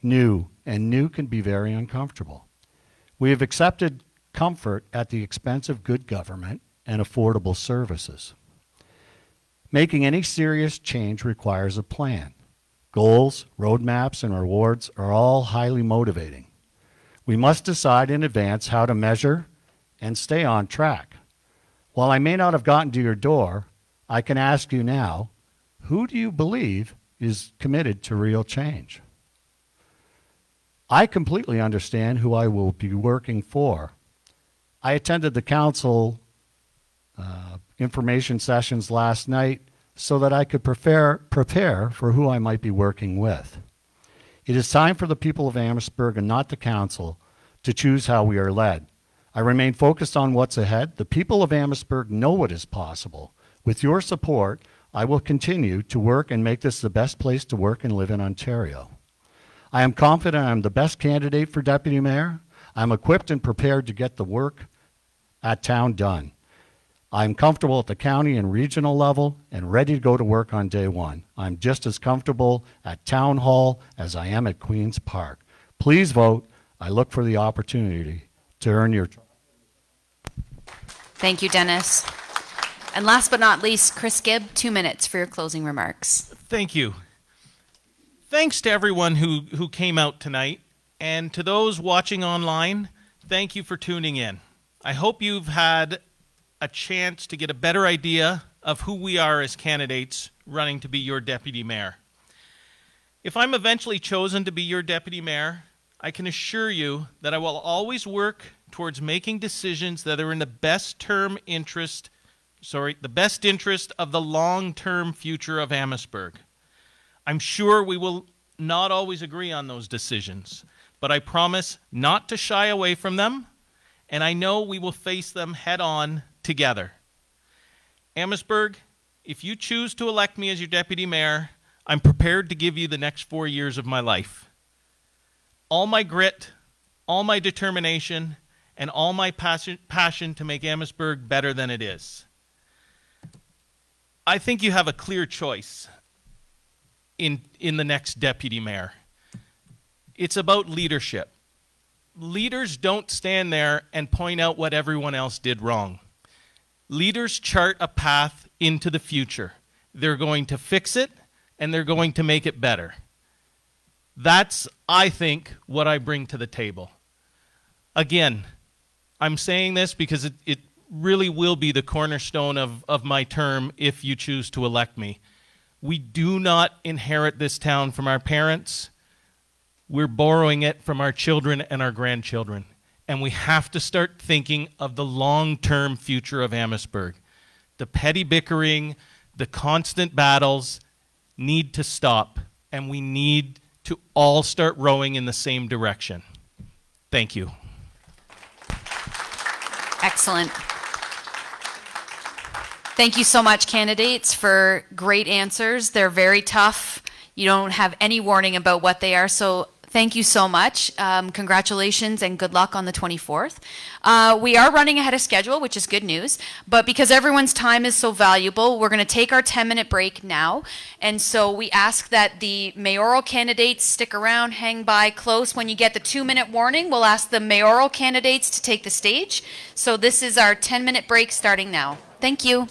D: new, and new can be very uncomfortable. We have accepted comfort at the expense of good government and affordable services. Making any serious change requires a plan. Goals, roadmaps, and rewards are all highly motivating. We must decide in advance how to measure and stay on track. While I may not have gotten to your door, I can ask you now, who do you believe is committed to real change? I completely understand who I will be working for. I attended the council information sessions last night so that I could prepare for who I might be working with. It is time for the people of Emmetsburg and not the council to choose how we are led. I remain focused on what's ahead. The people of Emmetsburg know what is possible. With your support, I will continue to work and make this the best place to work and live in Ontario. I am confident I am the best candidate for deputy mayor. I am equipped and prepared to get the work at town done. I am comfortable at the county and regional level and ready to go to work on day one. I'm just as comfortable at Town Hall as I am at Queen's Park. Please vote. I look for the opportunity to earn your trust.
B: Thank you, Dennis. And last but not least, Chris Gibb, 2 minutes for your closing remarks.
C: Thank you. Thanks to everyone who came out tonight, and to those watching online, thank you for tuning in. I hope you've had a chance to get a better idea of who we are as candidates running to be your deputy mayor. If I'm eventually chosen to be your deputy mayor, I can assure you that I will always work towards making decisions that are in the best interest of the long-term future of Emmetsburg. I'm sure we will not always agree on those decisions, but I promise not to shy away from them, and I know we will face them head on together. Emmetsburg, if you choose to elect me as your deputy mayor, I'm prepared to give you the next 4 years of my life. All my grit, all my determination, and all my passion to make Emmetsburg better than it is. I think you have a clear choice in the next deputy mayor. It's about leadership. Leaders don't stand there and point out what everyone else did wrong. Leaders chart a path into the future. They're going to fix it, and they're going to make it better. That's, I think, what I bring to the table. Again, I'm saying this because it really will be the cornerstone of my term if you choose to elect me. We do not inherit this town from our parents. We're borrowing it from our children and our grandchildren. And we have to start thinking of the long-term future of Emmetsburg. The petty bickering, the constant battles need to stop, and we need to all start rowing in the same direction. Thank you.
B: Excellent. Thank you so much, candidates, for great answers. They're very tough. You don't have any warning about what they are, so thank you so much. Congratulations and good luck on the 24th. We are running ahead of schedule, which is good news, but because everyone's time is so valuable, we're going to take our 10-minute break now. And so we ask that the mayoral candidates stick around, hang by close. When you get the 2-minute warning, we'll ask the mayoral candidates to take the stage. So this is our 10-minute break starting now. Thank you.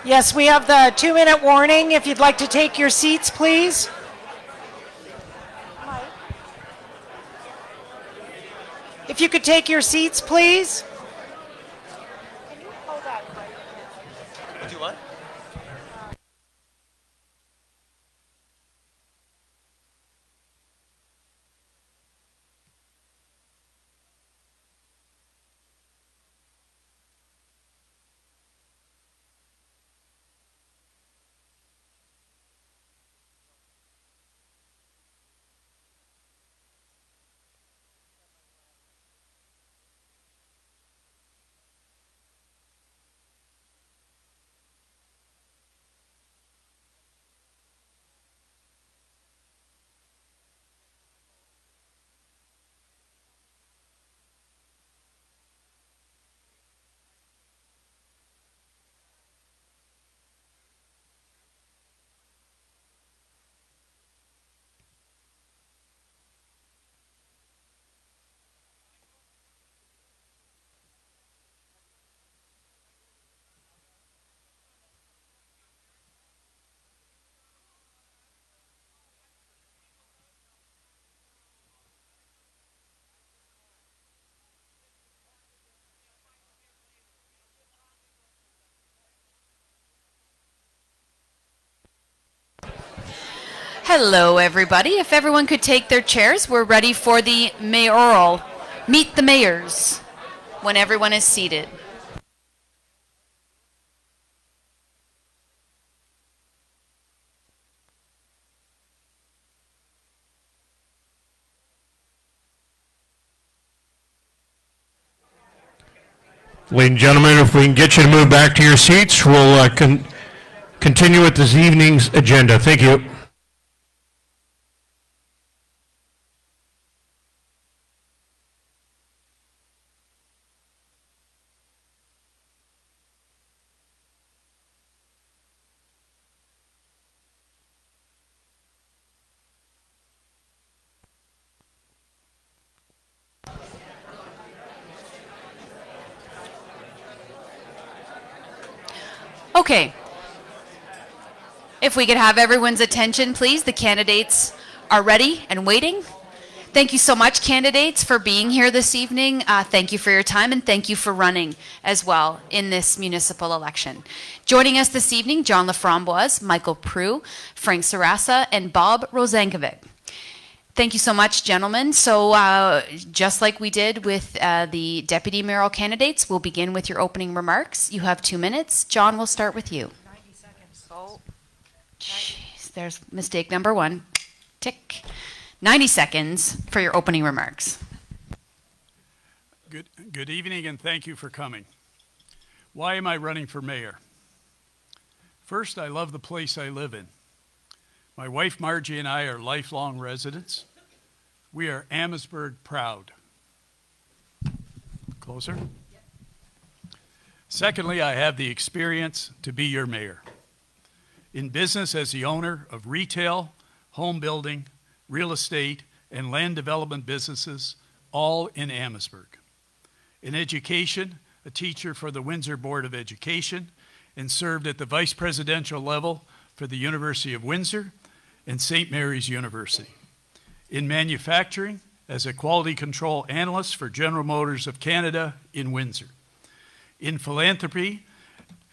G: Yes, we have the 2-minute warning. If you'd like to take your seats, please. If you could take your seats, please.
A: Do what?
B: Hello, everybody. If everyone could take their chairs, we're ready for the Mayoral. Meet the mayors when everyone is seated.
H: Ladies and gentlemen, if we can get you to move back to your seats, we'll continue with this evening's agenda. Thank you.
B: Okay. If we could have everyone's attention, please. The candidates are ready and waiting. Thank you so much, candidates, for being here this evening. Thank you for your time, and thank you for running as well in this municipal election. Joining us this evening, John Laframboise, Michael Prue, Frank Serranza, and Bob Rosankovic. Thank you so much, gentlemen. So just like we did with the deputy mayoral candidates, we'll begin with your opening remarks. You have 2 minutes. John, we'll start with you.
G: 90 seconds. Oh.
B: Jeez, there's mistake number one. Tick. 90 seconds for your opening remarks.
I: Good evening, and thank you for coming. Why am I running for mayor? First, I love the place I live in. My wife Margie and I are lifelong residents. We are Emmetsburg proud. Closer. Secondly, I have the experience to be your mayor. In business as the owner of retail, home building, real estate, and land development businesses, all in Emmetsburg. In education, a teacher for the Windsor Board of Education, and served at the vice presidential level for the University of Windsor and St. Mary's University. In manufacturing, as a quality control analyst for General Motors of Canada in Windsor. In philanthropy,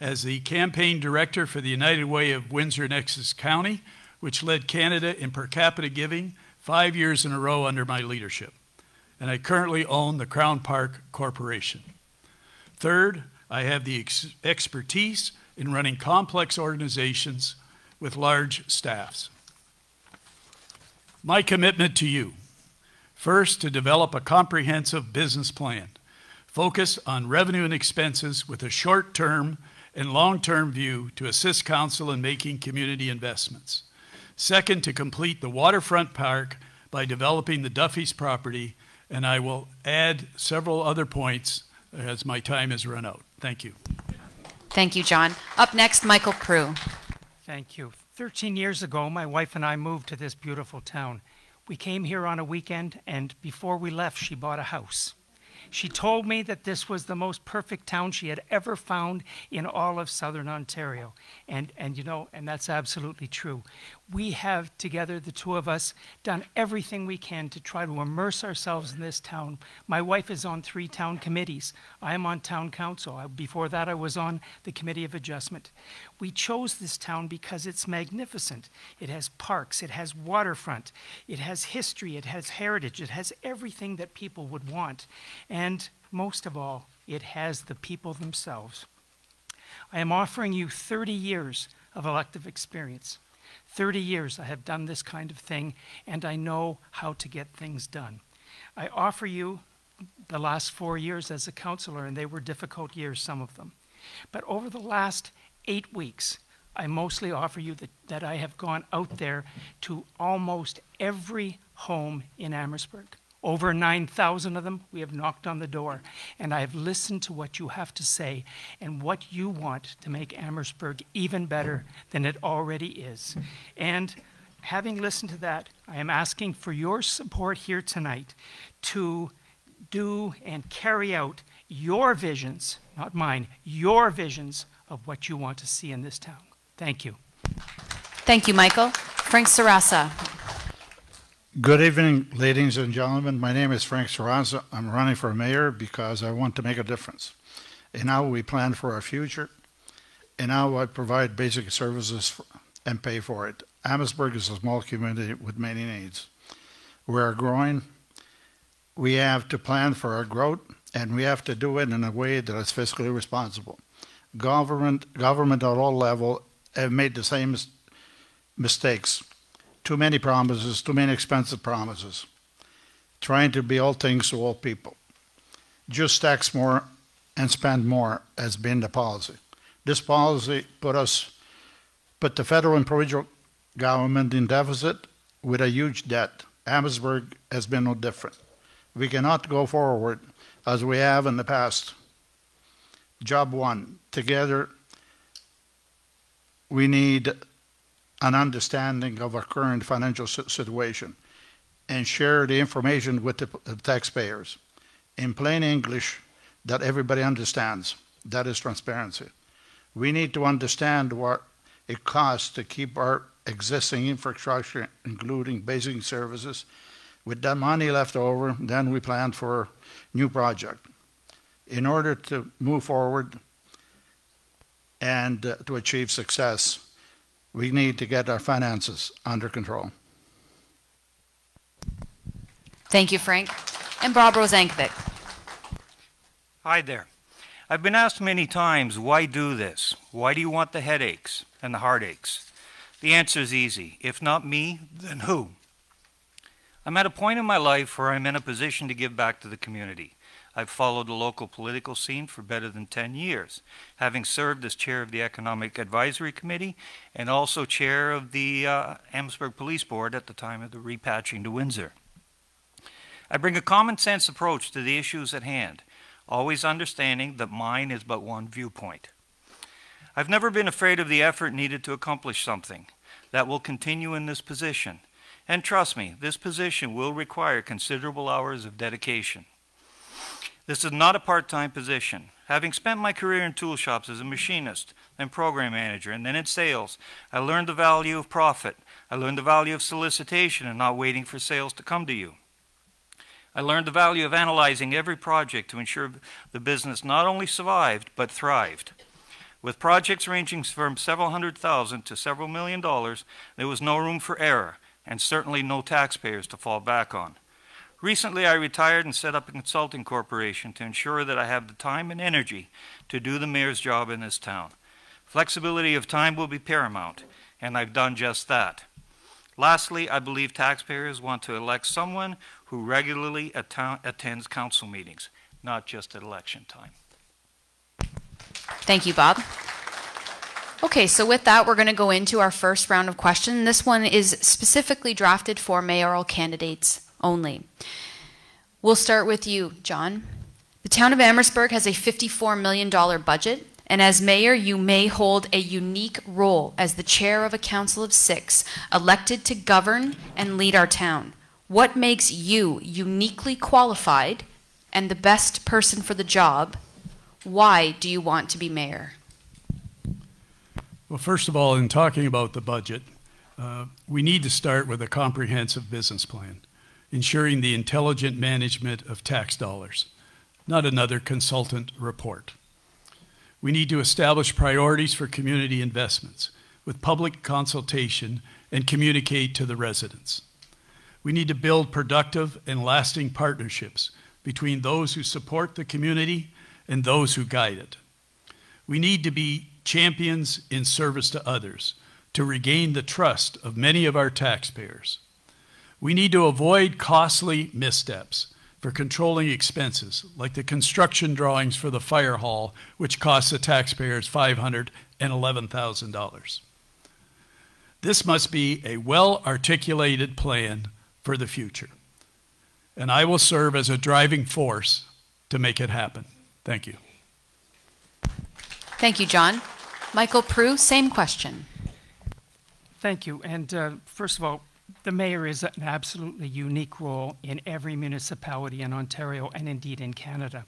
I: as the campaign director for the United Way of Windsor and Essex County, which led Canada in per capita giving 5 years in a row under my leadership. And I currently own the Crown Park Corporation. Third, I have the expertise in running complex organizations with large staffs. My commitment to you, first, to develop a comprehensive business plan, focused on revenue and expenses with a short-term and long-term view to assist council in making community investments. Second, to complete the waterfront park by developing the Duffy's property, and I will add several other points as my time has run out. Thank you.
B: Thank you, John. Up next, Michael Prue.
J: Thank you. 13 years ago, my wife and I moved to this beautiful town. We came here on a weekend, and before we left, she bought a house. She told me that this was the most perfect town she had ever found in all of Southern Ontario. And you know, and that's absolutely true. We have together, the two of us, done everything we can to try to immerse ourselves in this town. My wife is on 3 town committees. I am on town council. Before that, I was on the Committee of Adjustment. We chose this town because it's magnificent. It has parks, it has waterfront, it has history, it has heritage, it has everything that people would want. And most of all, it has the people themselves. I am offering you 30 years of elective experience. 30 years I have done this kind of thing, and I know how to get things done. I offer you the last 4 years as a councillor, and they were difficult years, some of them. But over the last 8 weeks, I mostly offer you that I have gone out there to almost every home in Emmetsburg. Over 9,000 of them, we have knocked on the door, and I have listened to what you have to say and what you want to make Emmetsburg even better than it already is. And having listened to that, I am asking for your support here tonight to do and carry out your visions, not mine, your visions of what you want to see in this town. Thank you.
B: Thank you, Michael. Frank Serranza.
K: Good evening, ladies and gentlemen. My name is Frank Serranza. I'm running for mayor because I want to make a difference in how we plan for our future and how I provide basic services and pay for it. Emmetsburg is a small community with many needs. We are growing. We have to plan for our growth, and we have to do it in a way that is fiscally responsible. Government at all levels have made the same mistakes. Too many promises, too many expensive promises, trying to be all things to all people. Just tax more and spend more has been the policy. This policy put the federal and provincial government in deficit with a huge debt. Emmetsburg has been no different. We cannot go forward as we have in the past. Job one, together we need an understanding of our current financial situation and share the information with the taxpayers in plain English that everybody understands. That is transparency. We need to understand what it costs to keep our existing infrastructure, including basic services. With that money left over, then we plan for a new project. In order to move forward and to achieve success, we need to get our finances under control.
B: Thank you, Frank. And Bob Rosankovic.
L: Hi there. I've been asked many times, why do this? Why do you want the headaches and the heartaches? The answer is easy. If not me, then who? I'm at a point in my life where I'm in a position to give back to the community. I've followed the local political scene for better than 10 years, having served as chair of the Economic Advisory Committee and also chair of the Emmetsburg Police Board at the time of the repatching to Windsor. I bring a common sense approach to the issues at hand, always understanding that mine is but one viewpoint. I've never been afraid of the effort needed to accomplish something that will continue in this position. And trust me, this position will require considerable hours of dedication. This is not a part-time position. Having spent my career in tool shops as a machinist, then program manager, and then in sales, I learned the value of profit. I learned the value of solicitation and not waiting for sales to come to you. I learned the value of analyzing every project to ensure the business not only survived, but thrived. With projects ranging from several $100,000 to several $1 million, there was no room for error, and certainly no taxpayers to fall back on. Recently, I retired and set up a consulting corporation to ensure that I have the time and energy to do the mayor's job in this town. Flexibility of time will be paramount, and I've done just that. Lastly, I believe taxpayers want to elect someone who regularly attends council meetings, not just at election time.
B: Thank you, Bob. Okay, so with that, we're going to go into our first round of questions. This one is specifically drafted for mayoral candidates only. We'll start with you, John. The town of Emmetsburg has a $54 million budget, and as mayor, you may hold a unique role as the chair of a council of 6, elected to govern and lead our town. What makes you uniquely qualified and the best person for the job, why do you want to be mayor?
I: Well, first of all, in talking about the budget, we need to start with a comprehensive business plan, ensuring the intelligent management of tax dollars, not another consultant report. We need to establish priorities for community investments with public consultation and communicate to the residents. We need to build productive and lasting partnerships between those who support the community and those who guide it. We need to be champions in service to others to regain the trust of many of our taxpayers. We need to avoid costly missteps for controlling expenses, like the construction drawings for the fire hall, which cost the taxpayers $511,000. This must be a well-articulated plan for the future, and I will serve as a driving force to make it happen. Thank you.
B: Thank you, John. Michael Prue, same question.
J: Thank you. And first of all, the mayor is an absolutely unique role in every municipality in Ontario and indeed in Canada.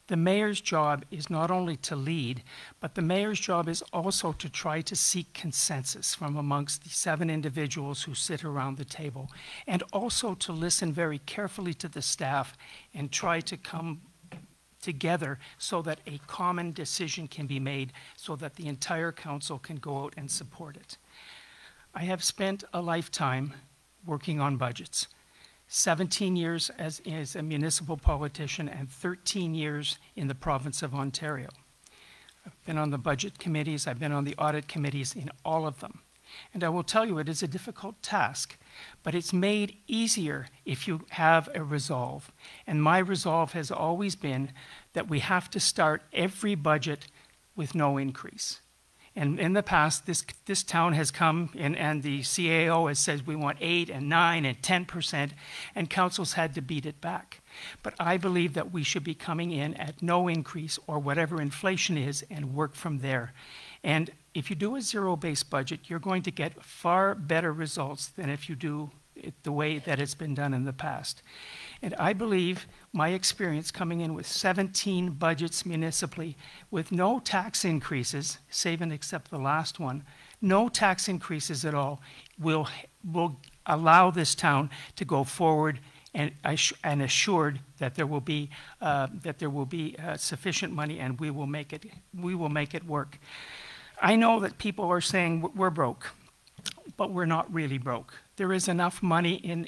J: The mayor's job is not only to lead, but the mayor's job is also to try to seek consensus from amongst the 7 individuals who sit around the table, and also to listen very carefully to the staff and try to come together so that a common decision can be made so that the entire council can go out and support it. I have spent a lifetime working on budgets. 17 years as a municipal politician and 13 years in the province of Ontario. I've been on the budget committees, I've been on the audit committees in all of them. And I will tell you, it is a difficult task, but it's made easier if you have a resolve. And my resolve has always been that we have to start every budget with no increase. And in the past, this town has come and the CAO has said we want 8 and 9 and 10%, and councils had to beat it back. But I believe that we should be coming in at no increase or whatever inflation is and work from there. And if you do a zero-based budget, you're going to get far better results than if you do it the way that it's been done in the past. And I believe my experience coming in with 17 budgets municipally with no tax increases, save and except the last one, no tax increases at all, will allow this town to go forward and assured that there will be sufficient money, and we will make it work. I know that people are saying we're broke, but we're not really broke. There is enough money and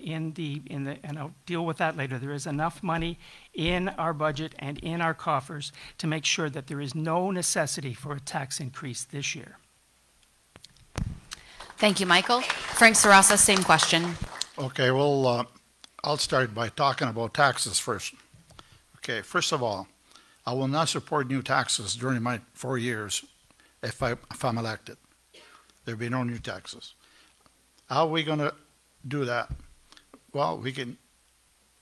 J: I'll deal with that later. There is enough money in our budget and in our coffers to make sure that there is no necessity for a tax increase this year.
B: Thank you, Michael. Frank Serranza, same question.
K: Okay, well, I'll start by talking about taxes first. Okay, first of all, I will not support new taxes during my 4 years if I'm elected. There'll be no new taxes. How are we going to do that? Well, we can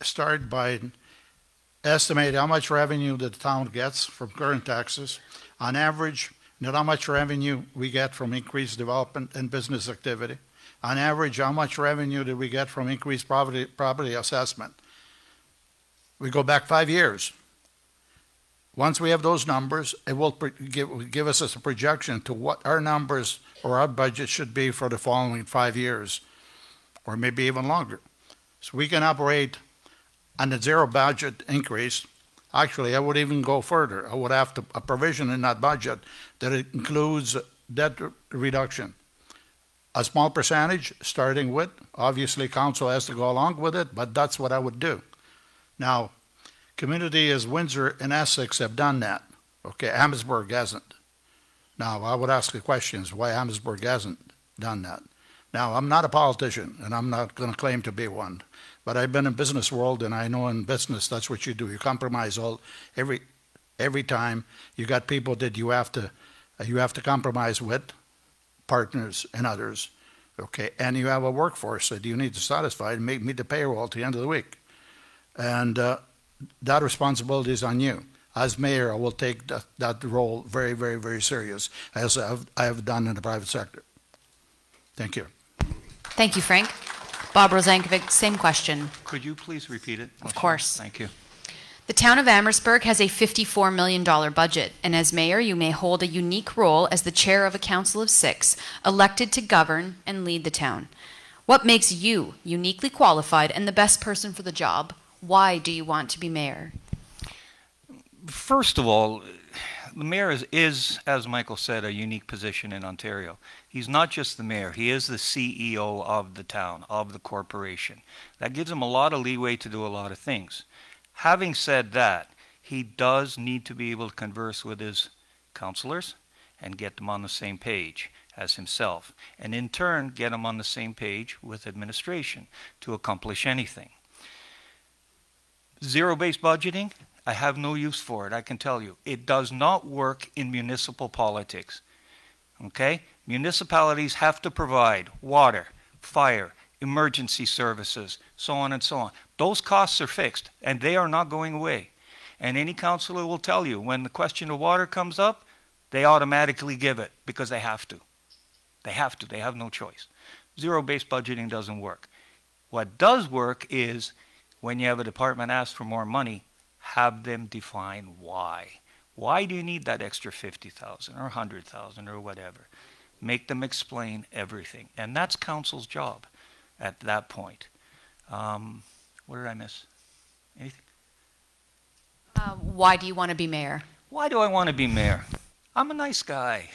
K: start by estimating how much revenue the town gets from current taxes. On average, not how much revenue we get from increased development and business activity. On average, how much revenue did we get from increased property assessment? We go back 5 years. Once we have those numbers, it will give us a projection to what our numbers or our budget should be for the following 5 years, or maybe even longer. So we can operate on a zero budget increase. Actually, I would even go further. I would have a provision in that budget that it includes debt reduction. A small percentage, starting with, obviously council has to go along with it, but that's what I would do. Now, community as Windsor and Essex have done that. Okay, Emmetsburg hasn't. Now, I would ask the questions why Emmetsburg hasn't done that. Now, I'm not a politician, and I'm not going to claim to be one, but I've been in business world, and I know in business that's what you do. You compromise every time. You got people that you have to compromise with, partners and others. Okay, and you have a workforce that you need to satisfy and meet the payroll at the end of the week, and that responsibility is on you. As mayor, I will take that role very, very, very serious, as I have done in the private sector. Thank you.
B: Thank you, Frank. Bob Rosankovic, same question.
L: Could you please repeat it?
B: Of course.
L: Thank you.
B: The town of Amherstburg has a $54 million budget, and as mayor, you may hold a unique role as the chair of a council of 6, elected to govern and lead the town. What makes you uniquely qualified and the best person for the job? Why do you want to be mayor?
L: First of all, the mayor is, as Michael said, a unique position in Ontario. He's not just the mayor, he is the CEO of the town, of the corporation. That gives him a lot of leeway to do a lot of things. Having said that, he does need to be able to converse with his councillors and get them on the same page as himself, and in turn get them on the same page with administration to accomplish anything. Zero-based budgeting, I have no use for it, I can tell you. It does not work in municipal politics. Okay? Municipalities have to provide water, fire, emergency services, so on and so on. Those costs are fixed, and they are not going away. And any councillor will tell you, when the question of water comes up, they automatically give it, because they have to. They have to, they have no choice. Zero-based budgeting doesn't work. What does work is, when you have a department ask for more money, have them define why. Why do you need that extra 50,000 or 100,000 or whatever? Make them explain everything. And that's council's job at that point. What did I miss? Anything?
B: Why do you want to be mayor?
L: Why do I want to be mayor? I'm a nice guy.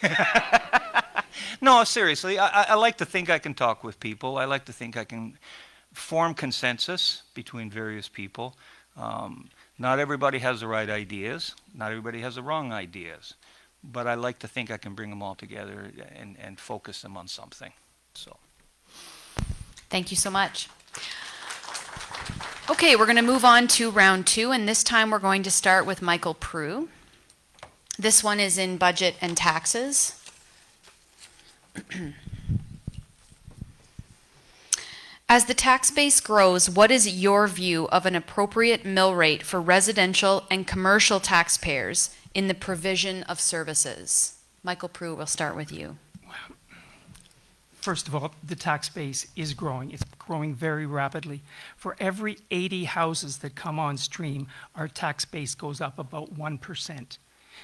L: No, seriously, I like to think I can talk with people. I like to think I can form consensus between various people. Not everybody has the right ideas. Not everybody has the wrong ideas. But I like to think I can bring them all together and focus them on something. So.
B: Thank you so much. Okay, we're going to move on to round 2, and this time we're going to start with Michael Prue. This one is in budget and taxes. As the tax base grows, what is your view of an appropriate mill rate for residential and commercial taxpayers in the provision of services? Michael Prue, we'll start with you.
J: First of all, the tax base is growing. It's growing very rapidly. For every 80 houses that come on stream, our tax base goes up about 1%.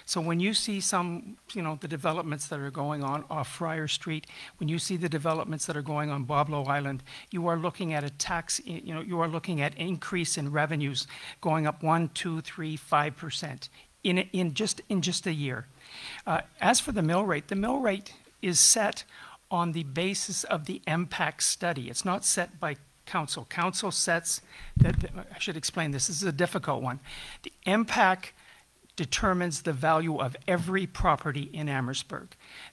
J: So when you see some, the developments that are going on off Friar Street, when you see the developments that are going on Boblo Island, you are looking at a tax, you are looking at increase in revenues going up 1, 2, 3, 5% in just a year. As for the mill rate is set on the basis of the impact study. It's not set by council. Council sets that, I should explain this is a difficult one. The impact determines the value of every property in Amherstburg.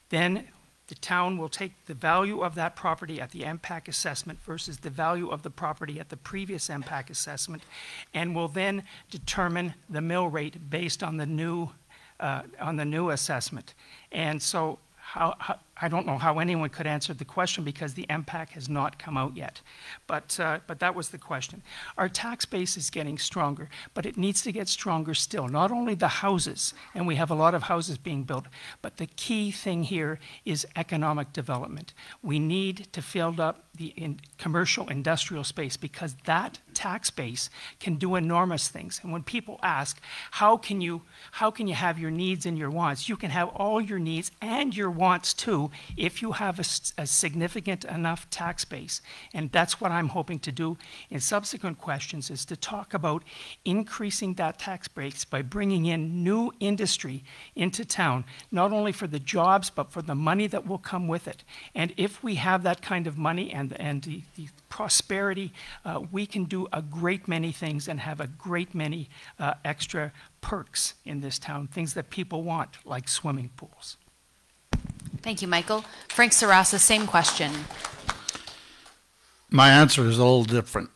J: Then the town will take the value of that property at the impact assessment versus the value of the property at the previous impact assessment, and will then determine the mill rate based on the new assessment. And so I don't know how anyone could answer the question because the impact has not come out yet. But that was the question. Our tax base is getting stronger, but it needs to get stronger still. Not only the houses, and we have a lot of houses being built, but the key thing here is economic development. We need to fill up the commercial industrial space because that tax base can do enormous things. And when people ask, how can you have your needs and your wants? You can have all your needs and your wants too if you have a significant enough tax base. And that's what I'm hoping to do in subsequent questions, is to talk about increasing that tax base by bringing in new industry into town, not only for the jobs, but for the money that will come with it. And if we have that kind of money and the prosperity, we can do a great many things and have a great many extra perks in this town, things that people want, like swimming pools.
B: Thank you, Michael. Frank Serranza, same question.
K: My answer is a little different.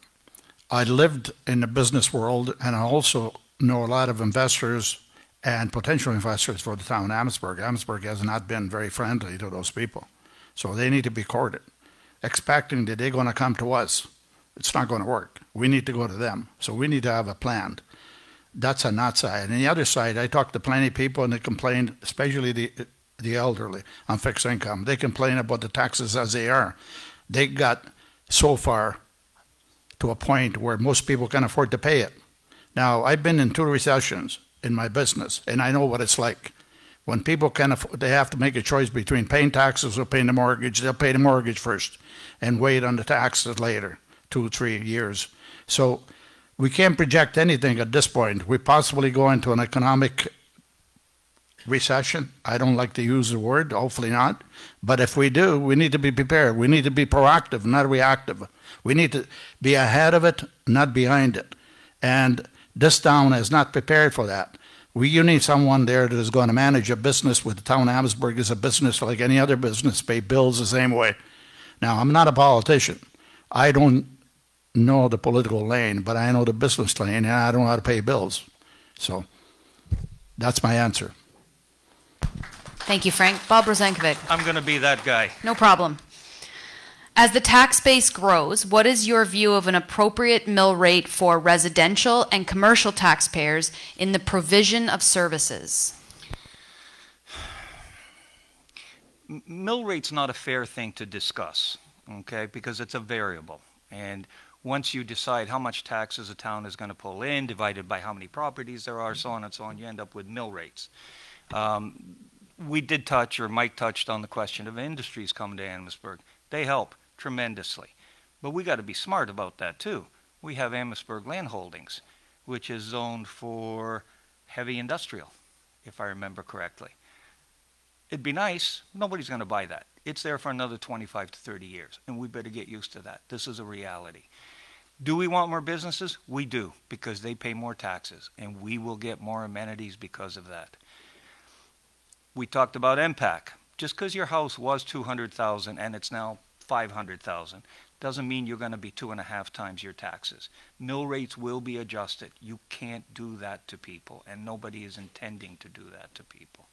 K: I lived in the business world, and I also know a lot of investors and potential investors for the town of Emmetsburg. Emmetsburg has not been very friendly to those people, so they need to be courted. Expecting that they're going to come to us, it's not going to work. We need to go to them, so we need to have a plan. That's on that side. And the other side, I talked to plenty of people, and they complained, especially the elderly on fixed income. They complain about the taxes as they are. They got so far to a point where most people can afford to pay it. Now, I've been in 2 recessions in my business, and I know what it's like. When people can afford, they have to make a choice between paying taxes or paying the mortgage. They'll pay the mortgage first and wait on the taxes later, 2 or 3 years. So we can't project anything at this point. We possibly go into an economic recession. I don't like to use the word, hopefully not. But if we do, we need to be prepared. We need to be proactive, not reactive. We need to be ahead of it, not behind it. And this town is not prepared for that. You need someone there that is going to manage a business with the town of Emmetsburg is a business like any other business, pay bills the same way. Now, I'm not a politician. I don't know the political lane, but I know the business lane, and I don't know how to pay bills. So that's my answer.
B: Thank you, Frank. Bob Rosankovic.
L: I'm going to be that guy.
B: No problem. As the tax base grows, what is your view of an appropriate mill rate for residential and commercial taxpayers in the provision of services?
L: Mill rate's not a fair thing to discuss, okay, because it's a variable. And once you decide how much taxes a town is going to pull in, divided by how many properties there are, so on and so on, you end up with mill rates. We did touch, or Mike touched on the question of industries coming to Emmetsburg. They help tremendously. But we got to be smart about that too. We have Emmetsburg Land Holdings, which is zoned for heavy industrial, if I remember correctly. It'd be nice. Nobody's going to buy that. It's there for another 25 to 30 years, and we better get used to that. This is a reality. Do we want more businesses? We do, because they pay more taxes, and we will get more amenities because of that. We talked about MPAC. Just because your house was $200,000 and it's now $500,000 doesn't mean you're going to be 2.5 times your taxes. Mill rates will be adjusted. You can't do that to people, and nobody is intending to do that to people.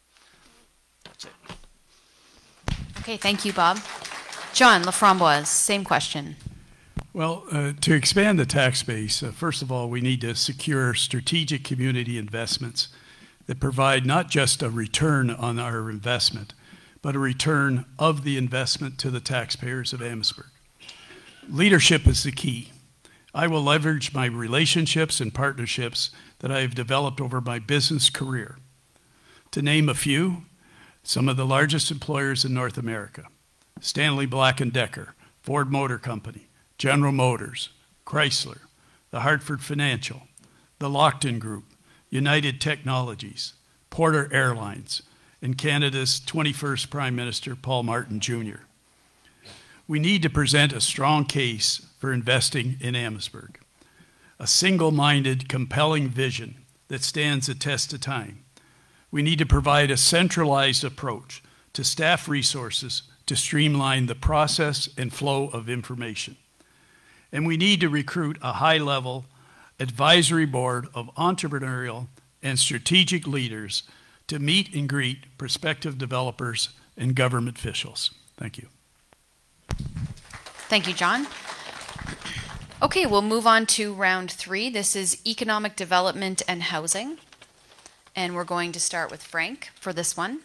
L: That's it.
B: Okay, thank you, Bob. John LaFramboise, same question.
I: Well, to expand the tax base, first of all, we need to secure strategic community investments that provide not just a return on our investment, but a return of the investment to the taxpayers of Emmetsburg. Leadership is the key. I will leverage my relationships and partnerships that I have developed over my business career. To name a few, some of the largest employers in North America: Stanley Black & Decker, Ford Motor Company, General Motors, Chrysler, the Hartford Financial, the Lockton Group, United Technologies, Porter Airlines, and Canada's 21st Prime Minister, Paul Martin Jr. We need to present a strong case for investing in Emmetsburg, a single-minded, compelling vision that stands the test of time. We need to provide a centralized approach to staff resources to streamline the process and flow of information. And we need to recruit a high-level advisory board of entrepreneurial and strategic leaders to meet and greet prospective developers and government officials. Thank you.
B: Thank you, John. Okay, we'll move on to round 3. This is economic development and housing. And we're going to start with Frank for this one.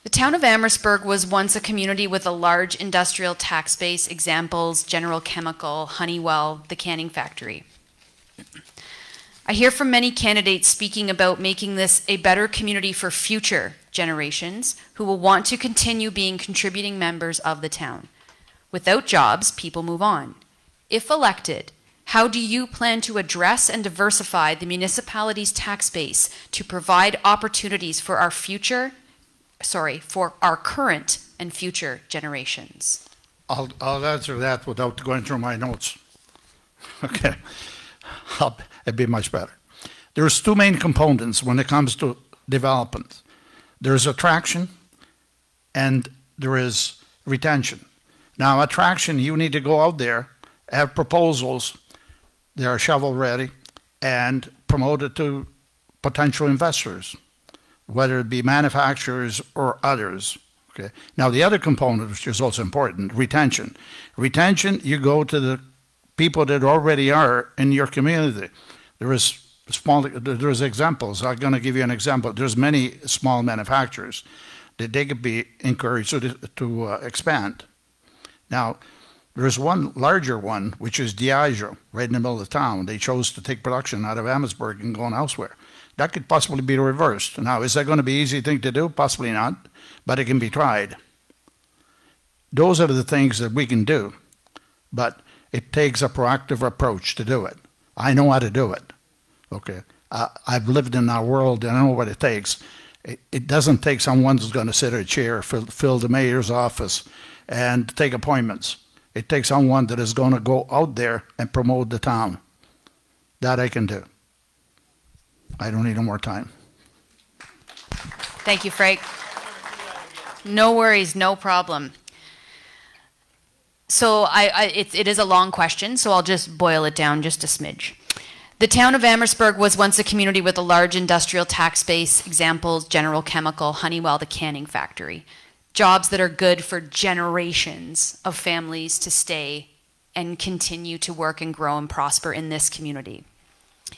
B: The town of Amherstburg was once a community with a large industrial tax base. Examples: General Chemical, Honeywell, the canning factory. I hear from many candidates speaking about making this a better community for future generations who will want to continue being contributing members of the town. Without jobs, people move on. If elected, how do you plan to address and diversify the municipality's tax base to provide opportunities for our current and future generations?
K: I'll answer that without going through my notes. Okay, it'd be much better. There's 2 main components when it comes to development. There's attraction and there is retention. Now, attraction, you need to go out there, have proposals that are shovel ready, and promote it to potential investors, whether it be manufacturers or others. Okay. Now, the other component, which is also important, retention. Retention, you go to the people that already are in your community. There's examples. I'm going to give you an example. There's many small manufacturers that they could be encouraged to expand. Now, there's one larger one, which is Diageo, right in the middle of town. They chose to take production out of Emmetsburg and going elsewhere. That could possibly be reversed. Now, is that going to be an easy thing to do? Possibly not, but it can be tried. Those are the things that we can do, but it takes a proactive approach to do it. I know how to do it, okay? I've lived in our world, and I know what it takes. It doesn't take someone who's going to sit at a chair, fill the mayor's office, and take appointments. It takes someone that is going to go out there and promote the town. That I can do. I don't need no more time.
B: Thank you, Frank. No worries, no problem. So it is a long question, so I'll just boil it down just a smidge. The town of Emmetsburg was once a community with a large industrial tax base, examples, General Chemical, Honeywell, the canning factory. Jobs that are good for generations of families to stay and continue to work and grow and prosper in this community.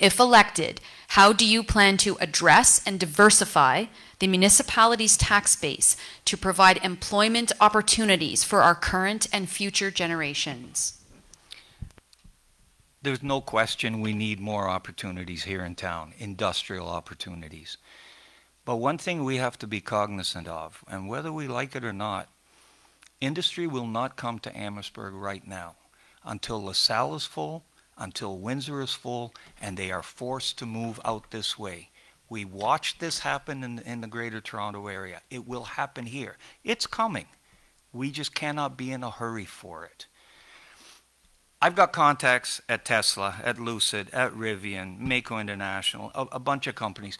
B: If elected, how do you plan to address and diversify the municipality's tax base to provide employment opportunities for our current and future generations?
L: There's no question we need more opportunities here in town, industrial opportunities. But one thing we have to be cognizant of, and whether we like it or not, industry will not come to Emmetsburg right now until LaSalle is full, until Windsor is full, and they are forced to move out this way. We watched this happen in the Greater Toronto Area. It will happen here. It's coming. We just cannot be in a hurry for it. I've got contacts at Tesla, at Lucid, at Rivian, Mako International, a bunch of companies.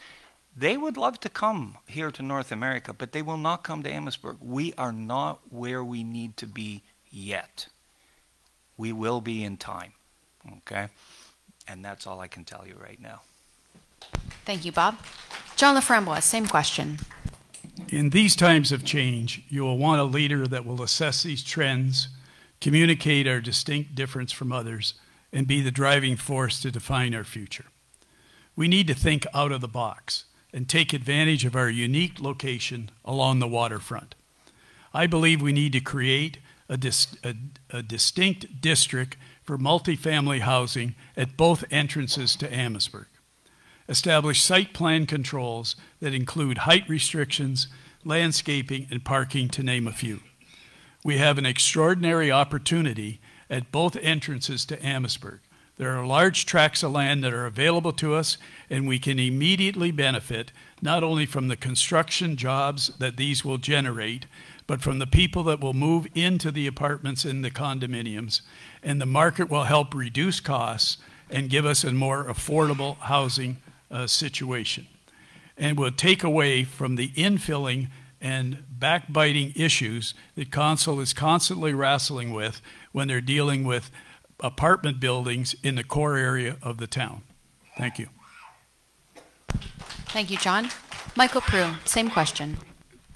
L: They would love to come here to North America, but they will not come to Emmetsburg. We are not where we need to be yet. We will be in time, okay? And that's all I can tell you right now.
B: Thank you, Bob. John Laframboise, same question.
I: In these times of change, you will want a leader that will assess these trends, communicate our distinct difference from others, and be the driving force to define our future. We need to think out of the box and take advantage of our unique location along the waterfront. I believe we need to create a distinct district for multifamily housing at both entrances to Emmetsburg. Establish site plan controls that include height restrictions, landscaping, and parking, to name a few. We have an extraordinary opportunity at both entrances to Emmetsburg. There are large tracts of land that are available to us, and we can immediately benefit not only from the construction jobs that these will generate, but from the people that will move into the apartments and the condominiums. And the market will help reduce costs and give us a more affordable housing situation. And will take away from the infilling and backbiting issues that council is constantly wrestling with when they're dealing with apartment buildings in the core area of the town. Thank you.
B: Thank you, John. Michael Prue, same question.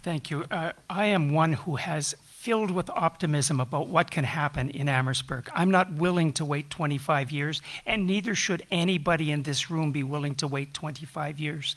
J: Thank you. I am one who has filled with optimism about what can happen in Emmetsburg. I'm not willing to wait 25 years, and neither should anybody in this room be willing to wait 25 years.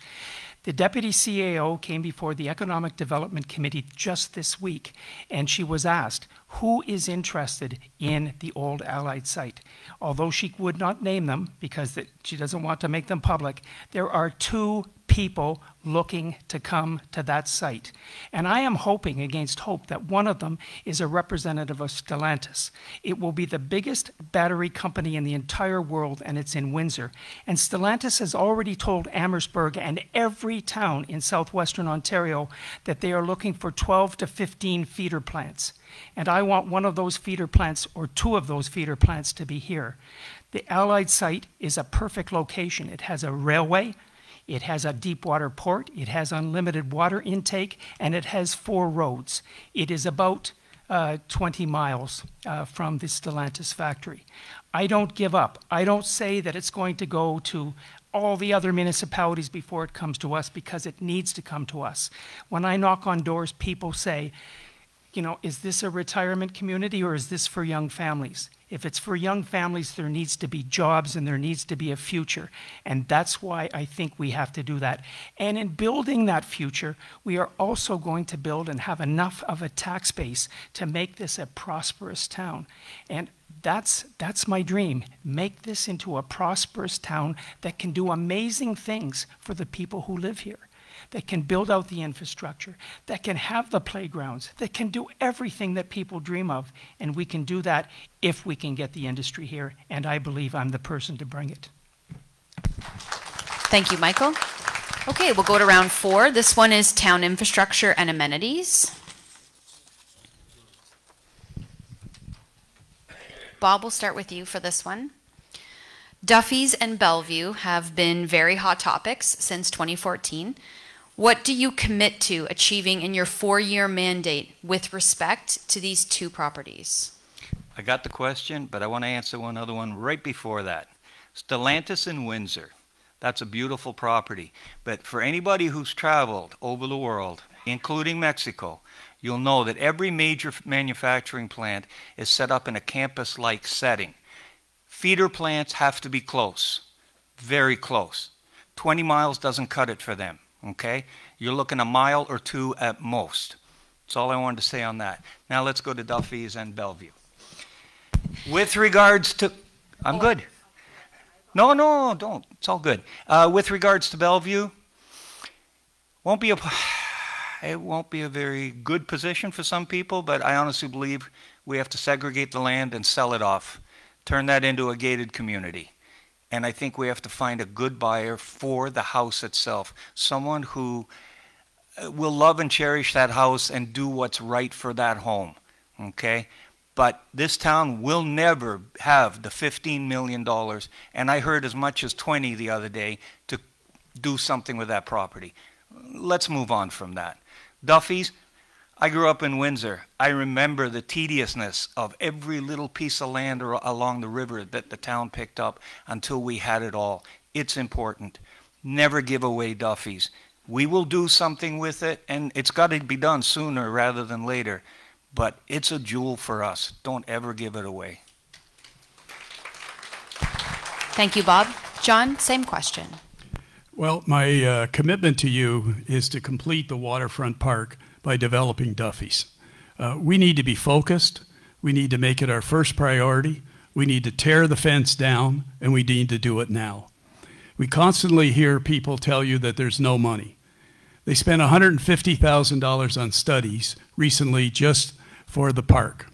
J: The deputy CAO came before the Economic Development Committee just this week, and she was asked, who is interested in the old Allied site? Although she would not name them because she doesn't want to make them public, there are 2 people looking to come to that site. And I am hoping against hope that one of them is a representative of Stellantis. It will be the biggest battery company in the entire world, and it's in Windsor. And Stellantis has already told Emmetsburg and every town in southwestern Ontario that they are looking for 12 to 15 feeder plants. And I want one of those feeder plants, or 2 of those feeder plants, to be here. The Allied site is a perfect location. It has a railway, it has a deep water port, it has unlimited water intake, and it has 4 roads. It is about 20 miles from the Stellantis factory. I don't give up. I don't say that it's going to go to all the other municipalities before it comes to us, because it needs to come to us. When I knock on doors, people say, you know, is this a retirement community or is this for young families? If it's for young families, there needs to be jobs and there needs to be a future. And that's why I think we have to do that. And in building that future, we are also going to build and have enough of a tax base to make this a prosperous town. And that's my dream. Make this into a prosperous town that can do amazing things for the people who live here, that can build out the infrastructure, that can have the playgrounds, that can do everything that people dream of. And we can do that if we can get the industry here. And I believe I'm the person to bring it.
B: Thank you, Michael. Okay, we'll go to round 4. This one is town infrastructure and amenities. Bob, we'll start with you for this one. Duffy's and Bellevue have been very hot topics since 2014. What do you commit to achieving in your 4-year mandate with respect to these 2 properties?
L: I got the question, but I want to answer one other one right before that. Stellantis in Windsor. That's a beautiful property. But for anybody who's traveled over the world, including Mexico, you'll know that every major manufacturing plant is set up in a campus-like setting. Feeder plants have to be close, very close. 20 miles doesn't cut it for them, okay? You're looking a mile or 2 at most. That's all I wanted to say on that. Now let's go to Duffy's and Bellevue. With regards to, I'm good. No, don't. It's all good. With regards to Bellevue, it won't be a very good position for some people, but I honestly believe we have to segregate the land and sell it off, turn that into a gated community. And I think we have to find a good buyer for the house itself, someone who will love and cherish that house and do what's right for that home, okay? But this town will never have the $15 million, and I heard as much as 20 the other day, to do something with that property. Let's move on from that. Duffy's, I grew up in Windsor. I remember the tediousness of every little piece of land along the river that the town picked up until we had it all. It's important. Never give away Duffy's. We will do something with it, and it's got to be done sooner rather than later. But it's a jewel for us. Don't ever give it away.
B: Thank you, Bob. John, same question.
I: Well, my commitment to you is to complete the waterfront park by developing Duffy's. We need to be focused. We need to make it our first priority. We need to tear the fence down, and we need to do it now. We constantly hear people tell you that there's no money. They spent $150,000 on studies recently just for the park.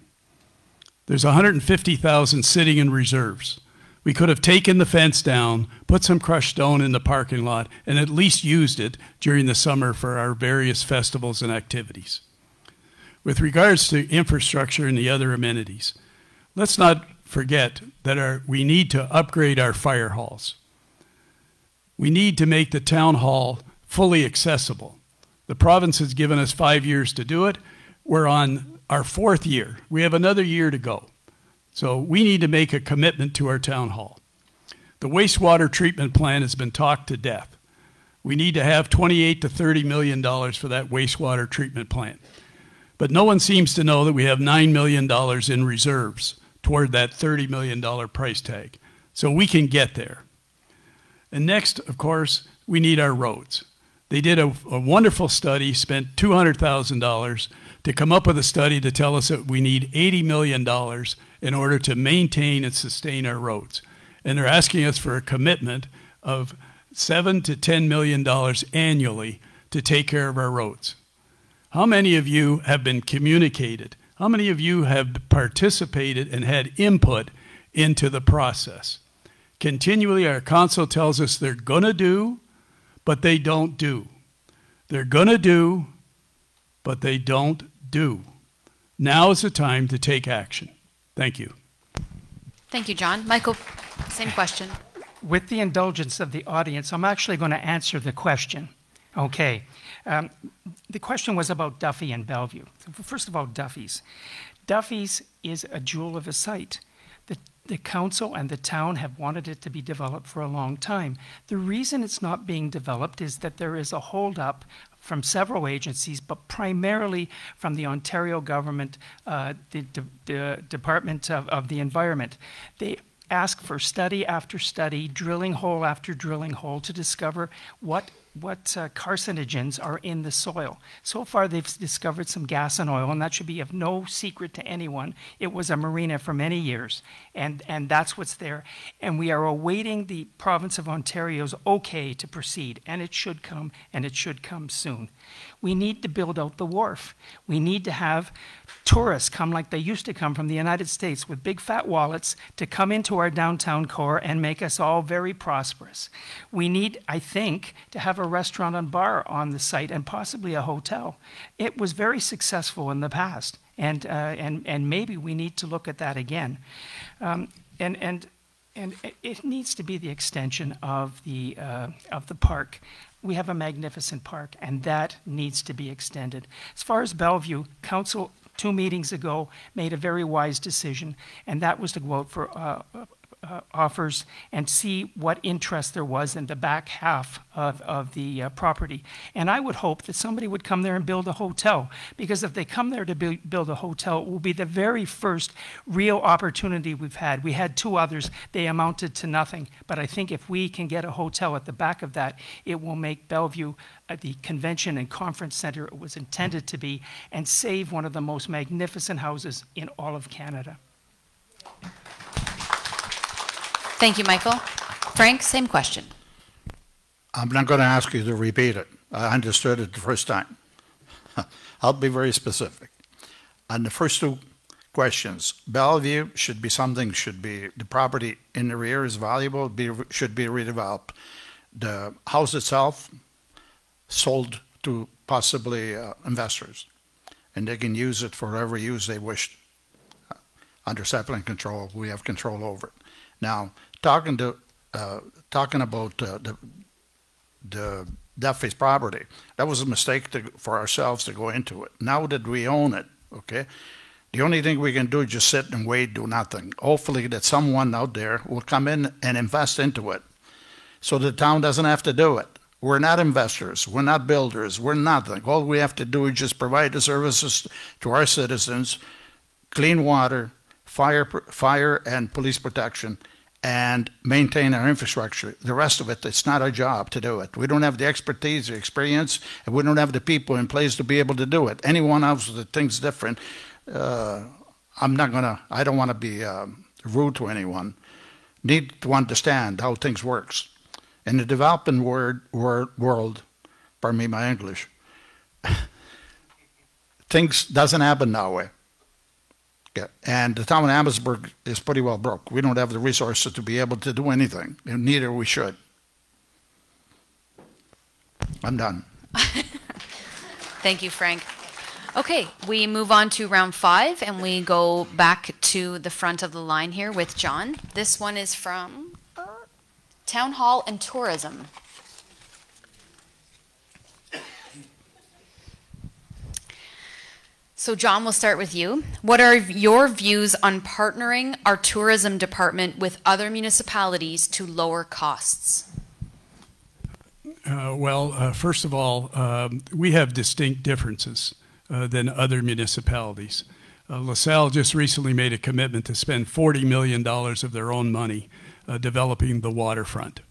I: There's $150,000 sitting in reserves. We could have taken the fence down, put some crushed stone in the parking lot, and at least used it during the summer for our various festivals and activities. With regards to infrastructure and the other amenities, let's not forget that we need to upgrade our fire halls. We need to make the town hall fully accessible. The province has given us 5 years to do it. We're on our 4th year. We have another year to go. So we need to make a commitment to our town hall. The wastewater treatment plant has been talked to death. We need to have $28 to $30 million for that wastewater treatment plant. But no one seems to know that we have $9 million in reserves toward that $30 million price tag. So we can get there. And next, of course, we need our roads. They did a wonderful study, spent $200,000 to come up with a study to tell us that we need $80 million in order to maintain and sustain our roads. And they're asking us for a commitment of $7 to $10 million annually to take care of our roads. How many of you have been communicated? How many of you have participated and had input into the process? Continually, our council tells us they're going to do, but they don't do. They're going to do, but they don't do. Now is the time to take action. Thank you.
B: Thank you, John. Michael, same question.
J: With the indulgence of the audience, I'm actually going to answer the question. Okay. The question was about Duffy and Bellevue. First of all, Duffy's. Duffy's is a jewel of a site. The council and the town have wanted it to be developed for a long time. The reason it's not being developed is that there is a holdup from several agencies, but primarily from the Ontario government, the Department of the Environment. They ask for study after study, drilling hole after drilling hole to discover what carcinogens are in the soil. So far, they've discovered some gas and oil, and that should be of no secret to anyone. It was a marina for many years, and that's what's there. And we are awaiting the province of Ontario's okay to proceed, and it should come, and it should come soon. We need to build out the wharf. We need to have tourists come like they used to come from the United States with big fat wallets to come into our downtown core and make us all very prosperous. We need, I think, to have a restaurant and bar on the site and possibly a hotel. It was very successful in the past, and maybe we need to look at that again. And it needs to be the extension of the park. We have a magnificent park, and that needs to be extended. As far as Bellevue, Council 2 meetings ago made a very wise decision, and that was to go out for offers and see what interest there was in the back half of the property. And I would hope that somebody would come there and build a hotel, because if they come there to build a hotel, it will be the very first real opportunity we've had. We had 2 others. They amounted to nothing. But I think if we can get a hotel at the back of that, it will make Bellevue the convention and conference center it was intended to be, and save one of the most magnificent houses in all of Canada.
B: Thank you, Michael. Frank, same question.
K: I'm not going to ask you to repeat it. I understood it the first time. I'll be very specific. On the first 2 questions, Bellevue should be the property in the rear is valuable, should be redeveloped. The house itself sold to possibly investors, and they can use it for whatever use they wish. Under settlement control, we have control over it. Now, talking about the Duffy's property, that was a mistake for ourselves to go into it. Now that we own it, okay, the only thing we can do is just sit and wait, do nothing. Hopefully that someone out there will come in and invest into it, so the town doesn't have to do it. We're not investors, we're not builders, we're nothing. All we have to do is just provide the services to our citizens, clean water, fire and police protection, and maintain our infrastructure. The rest of it, it's not our job to do it. We don't have the expertise, the experience, and we don't have the people in place to be able to do it. Anyone else that thinks different, I don't want to be rude to anyone. Need to understand how things works. In the developing world, pardon me my English, things doesn't happen that way. Yeah. And the town of Emmetsburg is pretty well broke. We don't have the resources to be able to do anything, and neither we should. I'm done.
B: Thank you, Frank. Okay, we move on to round 5, and we go back to the front of the line here with John. This one is from Town Hall and Tourism. So John, we'll start with you. What are your views on partnering our tourism department with other municipalities to lower costs?
I: First of all, we have distinct differences than other municipalities. LaSalle just recently made a commitment to spend $40 million of their own money developing the waterfront.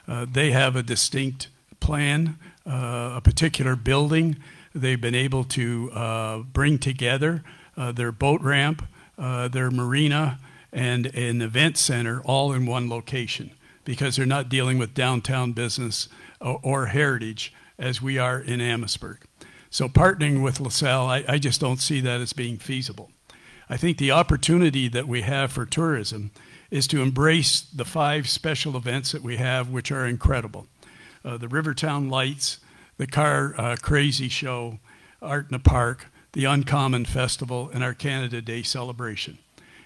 I: They have a distinct plan, a particular building. They've been able to bring together their boat ramp, their marina, and an event center all in one location, because they're not dealing with downtown business or heritage as we are in Emmetsburg. So partnering with LaSalle, I just don't see that as being feasible. I think the opportunity that we have for tourism is to embrace the 5 special events that we have, which are incredible. The Rivertown Lights, the Car Crazy Show, Art in the Park, the Uncommon Festival, and our Canada Day celebration.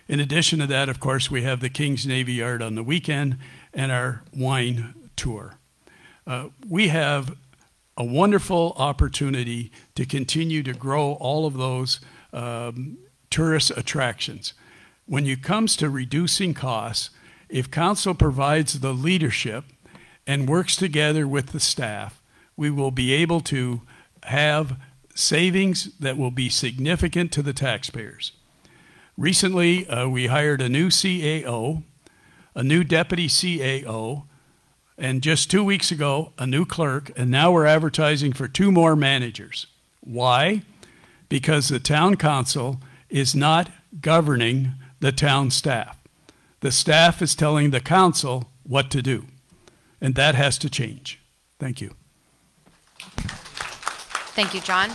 I: In addition to that, of course, we have the King's Navy Yard on the weekend and our wine tour. We have a wonderful opportunity to continue to grow all of those tourist attractions. When it comes to reducing costs, if council provides the leadership and works together with the staff, we will be able to have savings that will be significant to the taxpayers. Recently, we hired a new CAO, a new deputy CAO, and just 2 weeks ago, a new clerk, and now we're advertising for 2 more managers. Why? Because the town council is not governing the town staff. The staff is telling the council what to do, and that has to change. Thank you.
B: Thank you, John.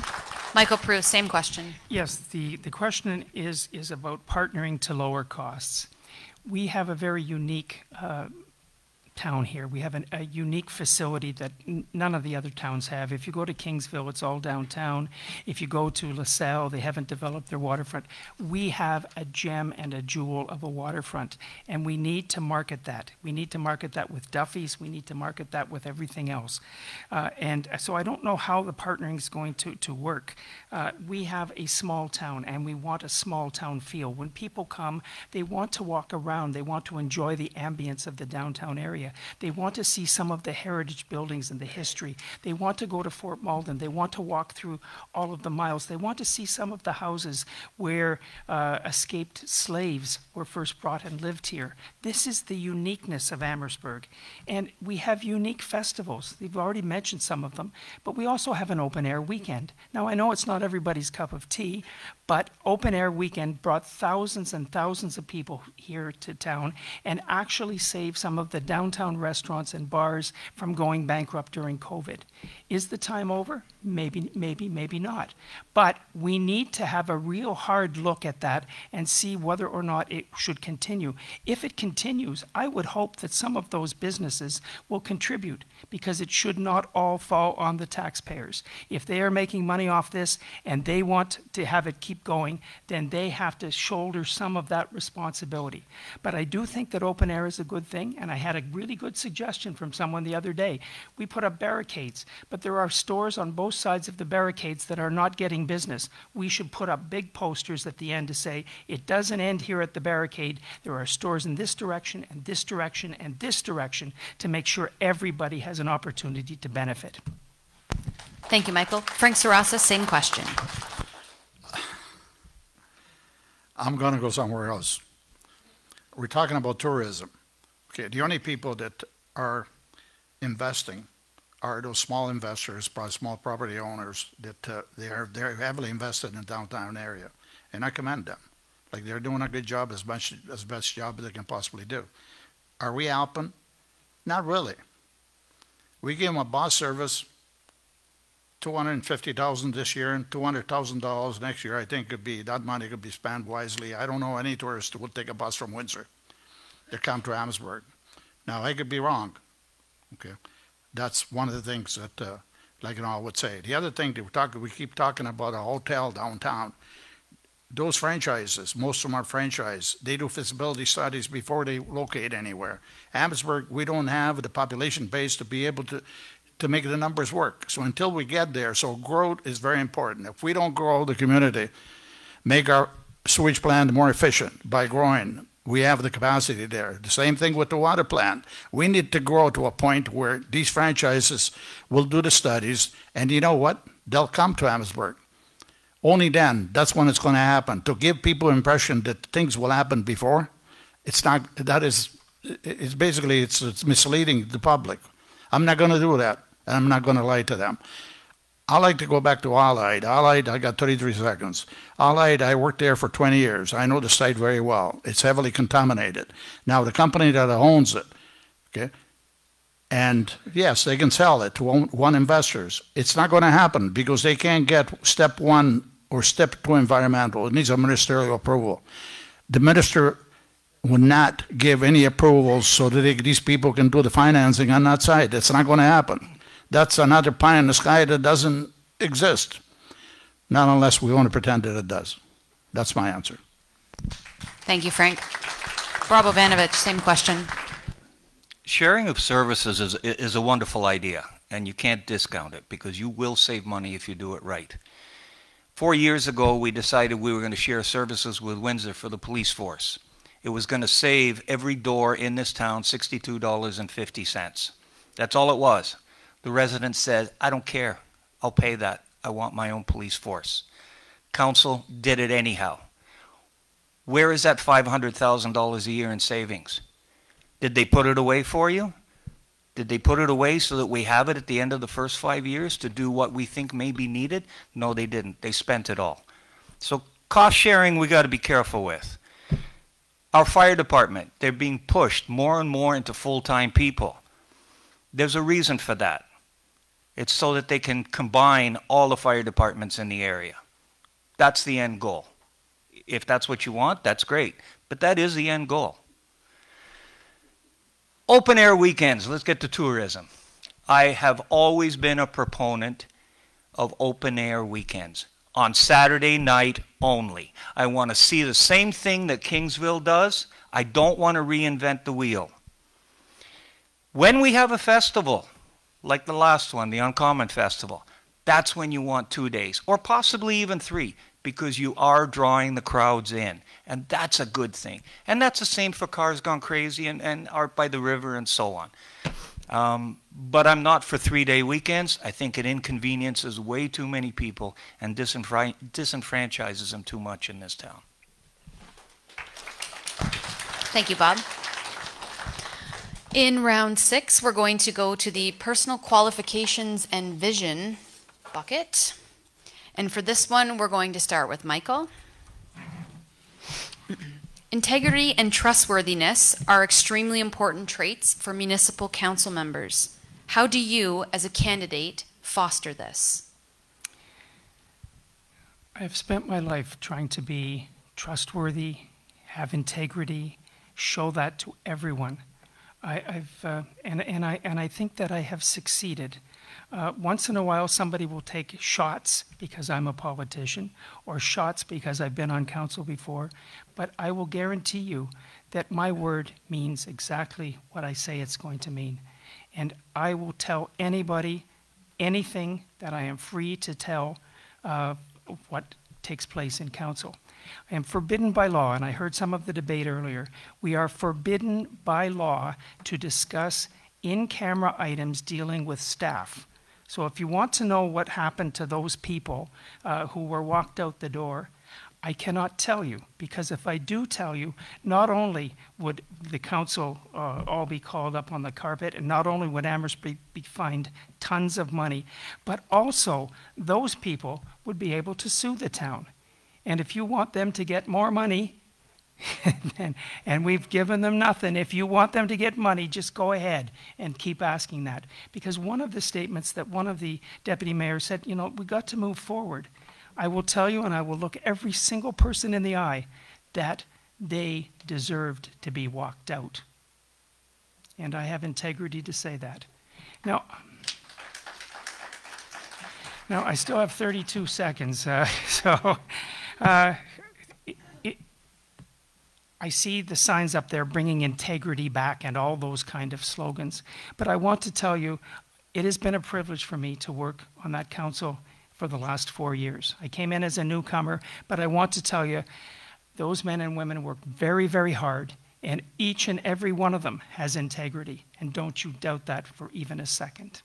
B: Michael Prue, same question.
J: Yes, the question is about partnering to lower costs. We have a very unique town here. We have a unique facility that none of the other towns have. If you go to Kingsville, it's all downtown. If you go to LaSalle, they haven't developed their waterfront. We have a gem and a jewel of a waterfront, and we need to market that. We need to market that with Duffy's. We need to market that with everything else. And so I don't know how the partnering is going to work. We have a small town, and we want a small town feel. When people come, they want to walk around. They want to enjoy the ambience of the downtown area. They want to see some of the heritage buildings and the history. They want to go to Fort Malden. They want to walk through all of the miles. They want to see some of the houses where escaped slaves were first brought and lived here. This is the uniqueness of Emmetsburg. And we have unique festivals. You've already mentioned some of them, but we also have an open air weekend. Now, I know it's not everybody's cup of tea, but open air weekend brought thousands and thousands of people here to town and actually saved some of the downtown restaurants and bars from going bankrupt during COVID. Is the time over? Maybe, maybe not. But we need to have a real hard look at that and see whether or not it should continue. If it continues, I would hope that some of those businesses will contribute, because it should not all fall on the taxpayers. If they are making money off this and they want to have it keep going, then they have to shoulder some of that responsibility. But I do think that open air is a good thing, and I had a really good suggestion from someone the other day. We put up barricades, but there are stores on both sides of the barricades that are not getting business. We should put up big posters at the end to say, it doesn't end here at the barricade. There are stores in this direction and this direction and this direction to make sure everybody has an opportunity to benefit.
B: Thank you, Michael. Frank Serranza, same question.
K: I'm going to go somewhere else. We're talking about tourism. Okay, the only people that are investing are those small investors, small property owners that they're heavily invested in the downtown area, and I commend them. Like, they're doing a good job, as best job they can possibly do. Are we helping? Not really. We give them a bus service, $250,000 this year and $200,000 next year. I think that money could be spent wisely. I don't know any tourist who would take a bus from Windsor to come to Emmetsburg. Now, I could be wrong. Okay, that's one of the things that, I would say. The other thing that we keep talking about a hotel downtown. Those franchises, most of them are franchise. They do feasibility studies before they locate anywhere. Emmetsburg, we don't have the population base to be able to make the numbers work. So until we get there, so growth is very important. If we don't grow the community, make our sewage plant more efficient by growing, we have the capacity there. The same thing with the water plant. We need to grow to a point where these franchises will do the studies, and you know what? They'll come to Emmetsburg. Only then, that's when it's going to happen. To give people the impression that things will happen before, it's not, it's basically, it's misleading the public. I'm not going to do that, and I'm not going to lie to them. I like to go back to Allied. Allied, I got 33 seconds. Allied, I worked there for 20 years. I know the site very well. It's heavily contaminated. Now, the company that owns it, okay, and yes, they can sell it to one investors. It's not going to happen because they can't get step 1 or step 2 environmental. It needs a ministerial approval. The minister would not give any approvals so that these people can do the financing on that site. It's not going to happen. That's another pie in the sky that doesn't exist. Not unless we want to pretend that it does. That's my answer.
B: Thank you, Frank. Rob Ovanovich, same question.
L: Sharing of services is a wonderful idea, and you can't discount it because you will save money if you do it right. 4 years ago, we decided we were going to share services with Windsor for the police force. It was going to save every door in this town $62.50. That's all it was. The resident said, I don't care. I'll pay that. I want my own police force. Council did it anyhow. Where is that $500,000 a year in savings? Did they put it away for you? Did they put it away so that we have it at the end of the first 5 years to do what we think may be needed? No, they didn't. They spent it all. So cost sharing we got to be careful with. Our fire department, they're being pushed more and more into full-time people. There's a reason for that. It's so that they can combine all the fire departments in the area. That's the end goal. If that's what you want, that's great. But that is the end goal. Open air weekends. Let's get to tourism. I have always been a proponent of open air weekends. On Saturday night only. I want to see the same thing that Kingsville does. I don't want to reinvent the wheel. When we have a festival, like the last one, the Uncommon Festival, that's when you want 2 days, or possibly even 3, because you are drawing the crowds in. And that's a good thing. And that's the same for Cars Gone Crazy and Art by the River and so on. But I'm not for 3-day weekends. I think it inconveniences way too many people and disenfranchises them too much in this town.
B: Thank you, Bob. In round 6, we're going to go to the personal qualifications and vision bucket. And for this one, we're going to start with Michael. Integrity and trustworthiness are extremely important traits for municipal council members. How do you, as a candidate, foster this?
J: I've spent my life trying to be trustworthy, have integrity, show that to everyone. I think that I have succeeded. Once in a while, somebody will take shots because I'm a politician, or shots because I've been on council before, but I will guarantee you that my word means exactly what I say it's going to mean. And I will tell anybody anything that I am free to tell what takes place in council. I am forbidden by law, and I heard some of the debate earlier, we are forbidden by law to discuss in-camera items dealing with staff. So if you want to know what happened to those people who were walked out the door, I cannot tell you, because if I do tell you, not only would the council all be called up on the carpet, and not only would Amherst be fined tons of money, but also those people would be able to sue the town. And if you want them to get more money, and we've given them nothing, if you want them to get money, just go ahead and keep asking that. Because one of the statements that one of the deputy mayors said, you know, we got to move forward. I will tell you, and I will look every single person in the eye, that they deserved to be walked out. And I have integrity to say that. Now I still have 32 seconds, I see the signs up there bringing integrity back and all those kind of slogans. But I want to tell you, it has been a privilege for me to work on that council for the last 4 years. I came in as a newcomer, but I want to tell you, those men and women work very, very hard, and each and every one of them has integrity. And don't you doubt that for even a second.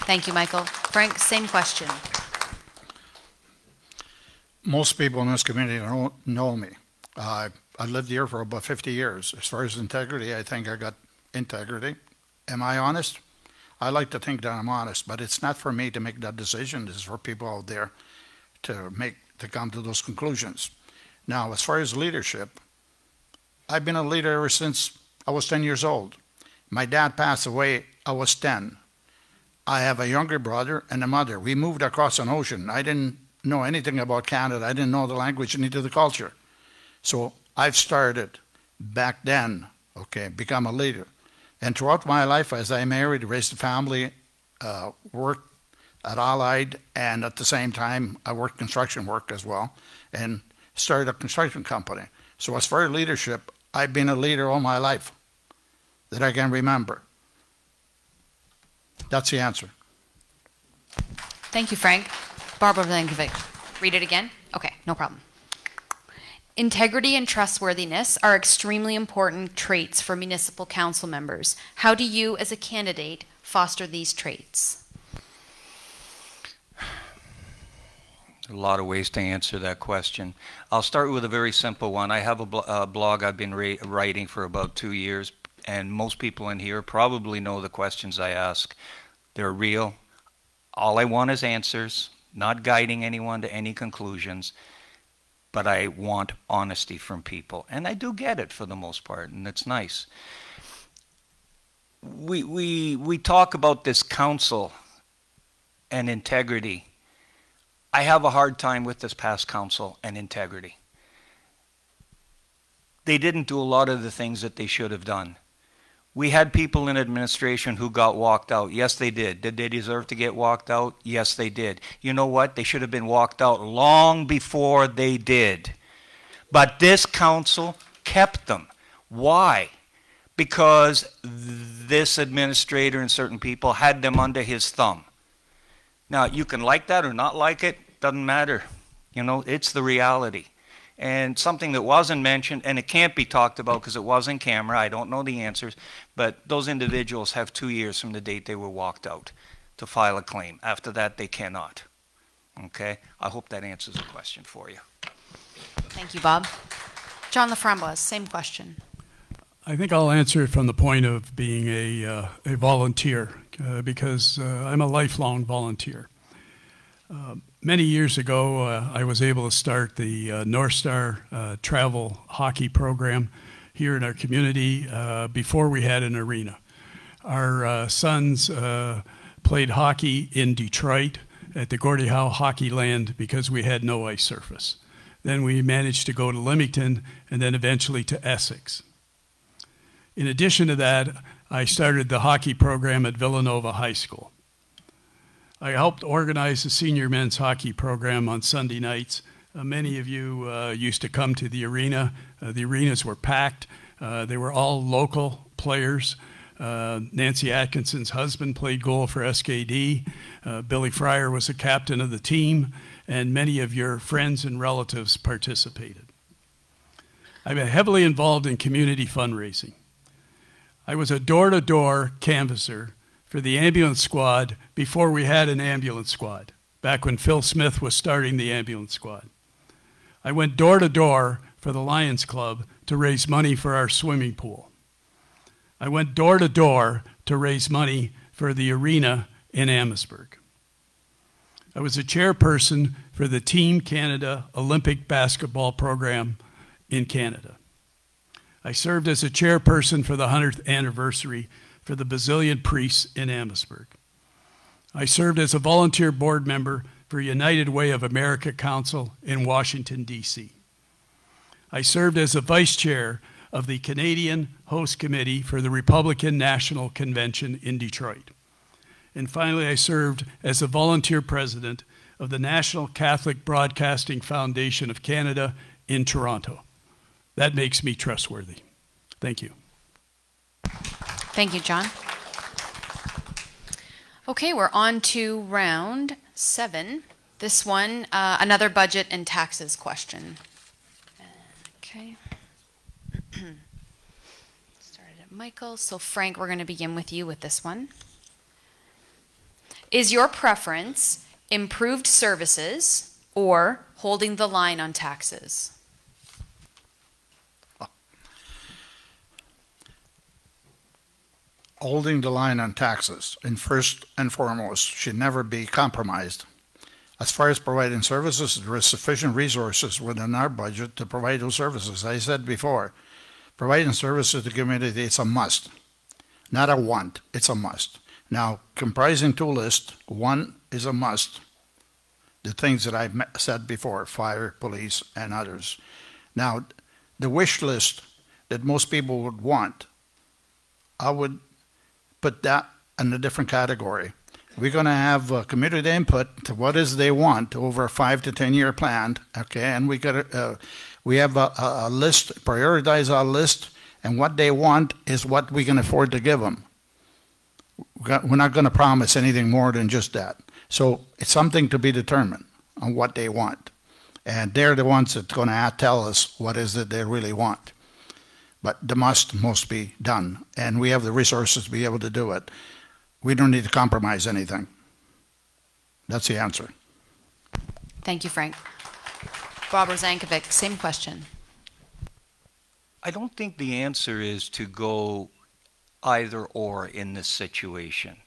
B: Thank you, Michael. Frank, same question.
K: Most people in this community don't know me. I lived here for about 50 years. As far as integrity, I think I got integrity. Am I honest? I like to think that I'm honest, but it's not for me to make that decision. It's for people out there to come to those conclusions. Now, as far as leadership, I've been a leader ever since I was 10 years old. My dad passed away, I was 10. I have a younger brother and a mother. We moved across an ocean. I didn't know anything about Canada. I didn't know the language, neither the culture. So I've started back then, become a leader. And throughout my life, as I married, raised a family, worked at Allied, and at the same time, I worked construction work as well, and started a construction company. So as far as leadership, I've been a leader all my life that I can remember. That's the answer.
B: Thank you, Frank. Barbara Vlankovic. Read it again? Okay, no problem. Integrity and trustworthiness are extremely important traits for municipal council members. How do you, as a candidate, foster these traits?
L: A lot of ways to answer that question. I'll start with a very simple one. I have a blog I've been writing for about 2 years, and most people in here probably know the questions I ask. They're real. All I want is answers, not guiding anyone to any conclusions, but I want honesty from people. And I do get it for the most part, and it's nice. We talk about this council and integrity. I have a hard time with this past council and integrity. They didn't do a lot of the things that they should have done. We had people in administration who got walked out. Yes, they did. Did they deserve to get walked out? Yes, they did. You know what? They should have been walked out long before they did. But this council kept them. Why? Because this administrator and certain people had them under his thumb. Now, you can like that or not like it, doesn't matter. You know, it's the reality. And something that wasn't mentioned, and it can't be talked about because it was in camera, I don't know the answers, but those individuals have 2 years from the date they were walked out to file a claim. After that, they cannot. Okay? I hope that answers the question for you.
B: Thank you, Bob. John LaFramboise, same question.
I: I think I'll answer it from the point of being a volunteer because I'm a lifelong volunteer. Many years ago, I was able to start the North Star travel hockey program here in our community before we had an arena. Our sons played hockey in Detroit at the Gordie Howe Hockey Land because we had no ice surface. Then we managed to go to Leamington and then eventually to Essex. In addition to that, I started the hockey program at Villanova High School. I helped organize the senior men's hockey program on Sunday nights. Many of you used to come to the arena. The arenas were packed. They were all local players. Nancy Atkinson's husband played goal for SKD. Billy Fryer was the captain of the team, and many of your friends and relatives participated. I've been heavily involved in community fundraising. I was a door-to-door canvasser for the ambulance squad before we had an ambulance squad, back when Phil Smith was starting the ambulance squad. I went door to door for the Lions Club to raise money for our swimming pool. I went door to door to raise money for the arena in Emmetsburg. I was a chairperson for the Team Canada Olympic basketball program in Canada. I served as a chairperson for the 100th anniversary for the Basilian Priests in Emmetsburg. I served as a volunteer board member for United Way of America Council in Washington, D.C. I served as a vice chair of the Canadian Host Committee for the Republican National Convention in Detroit. And finally, I served as a volunteer president of the National Catholic Broadcasting Foundation of Canada in Toronto. That makes me trustworthy. Thank you.
B: Thank you, John. Okay, we're on to round 7. This one, another budget and taxes question. Okay. Started at Michael. So Frank, we're going to begin with you with this one. Is your preference improved services or holding the line on taxes?
K: Holding the line on taxes, and first and foremost, should never be compromised. As far as providing services, there is sufficient resources within our budget to provide those services. I said before, providing services to the community, it's a must. Not a want, it's a must. Now, comprising 2 lists, 1 is a must. The things that I've said before, fire, police, and others. Now, the wish list that most people would want, I would put that in a different category. We're going to have community input to what is they want over a 5 to 10 year plan, okay? And we have a list, prioritize our list, and what they want is what we can afford to give them. We're not going to promise anything more than just that. So it's something to be determined on what they want. And they're the ones that's going to tell us what is it they really want. But the must be done. And we have the resources to be able to do it. We don't need to compromise anything. That's the answer.
B: Thank you, Frank. Bob Rozankovic, same question.
L: I don't think the answer is to go either or in this situation.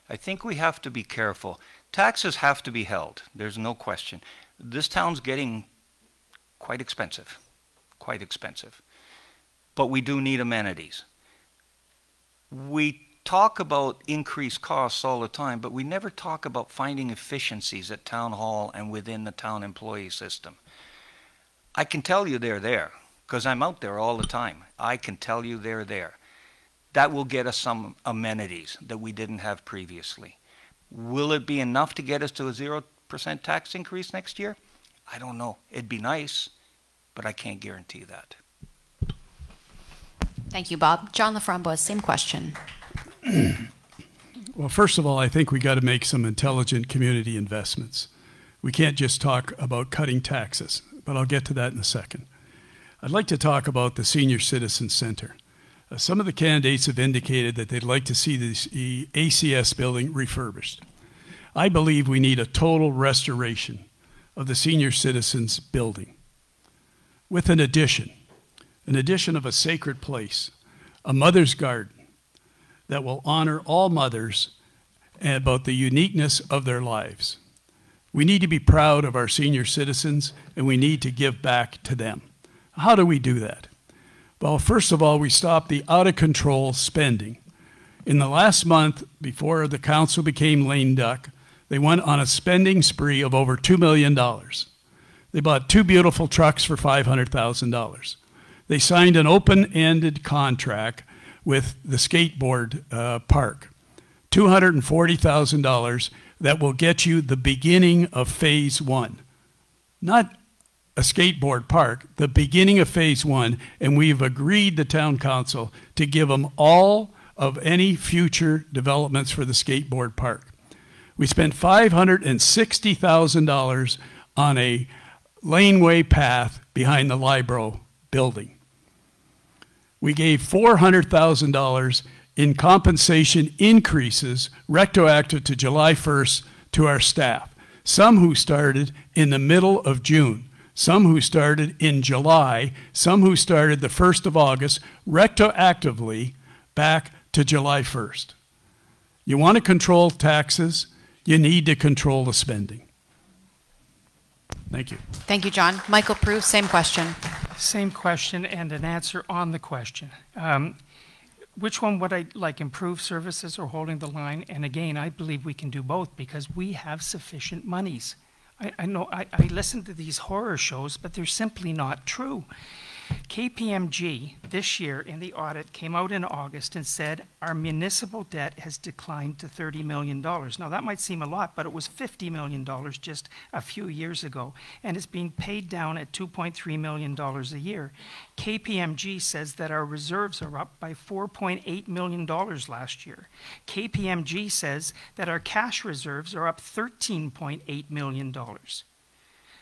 L: I think we have to be careful. Taxes have to be held. There's no question. This town's getting quite expensive, quite expensive. But we do need amenities. We talk about increased costs all the time, but we never talk about finding efficiencies at town hall and within the town employee system. I can tell you they're there, because I'm out there all the time. I can tell you they're there. That will get us some amenities that we didn't have previously. Will it be enough to get us to a 0% tax increase next year? I don't know. It'd be nice, but I can't guarantee that.
B: Thank you, Bob. John LaFramboise, same question.
I: Well, first of all, I think we got to make some intelligent community investments. We can't just talk about cutting taxes, but I'll get to that in a second. I'd like to talk about the Senior Citizen Center. Some of the candidates have indicated that they'd like to see the ACS building refurbished. I believe we need a total restoration of the Senior Citizens building with an addition of a sacred place, a mother's garden that will honor all mothers and about the uniqueness of their lives. We need to be proud of our senior citizens, and we need to give back to them. How do we do that? Well, first of all, we stop the out-of-control spending. In the last month, before the council became lame duck, they went on a spending spree of over $2 million. They bought 2 beautiful trucks for $500,000. They signed an open-ended contract with the skateboard park, $240,000 that will get you the beginning of phase 1. Not a skateboard park, the beginning of phase 1, and we've agreed, the town council, to give them all of any future developments for the skateboard park. We spent $560,000 on a laneway path behind the Libro building. We gave $400,000 in compensation increases retroactive to July 1st to our staff, some who started in the middle of June, some who started in July, some who started the 1st of August, retroactively back to July 1st. You want to control taxes, you need to control the spending. Thank you.
B: Thank you, John. Michael Prue, same question.
J: Same question and an answer on the question. Which one would I like, improve services or holding the line? And again, I believe we can do both because we have sufficient monies. I know I listen to these horror shows, but they're simply not true. KPMG this year in the audit came out in August and said our municipal debt has declined to $30 million. Now that might seem a lot, but it was $50 million just a few years ago, and it's being paid down at $2.3 million a year. KPMG says that our reserves are up by $4.8 million last year. KPMG says that our cash reserves are up $13.8 million.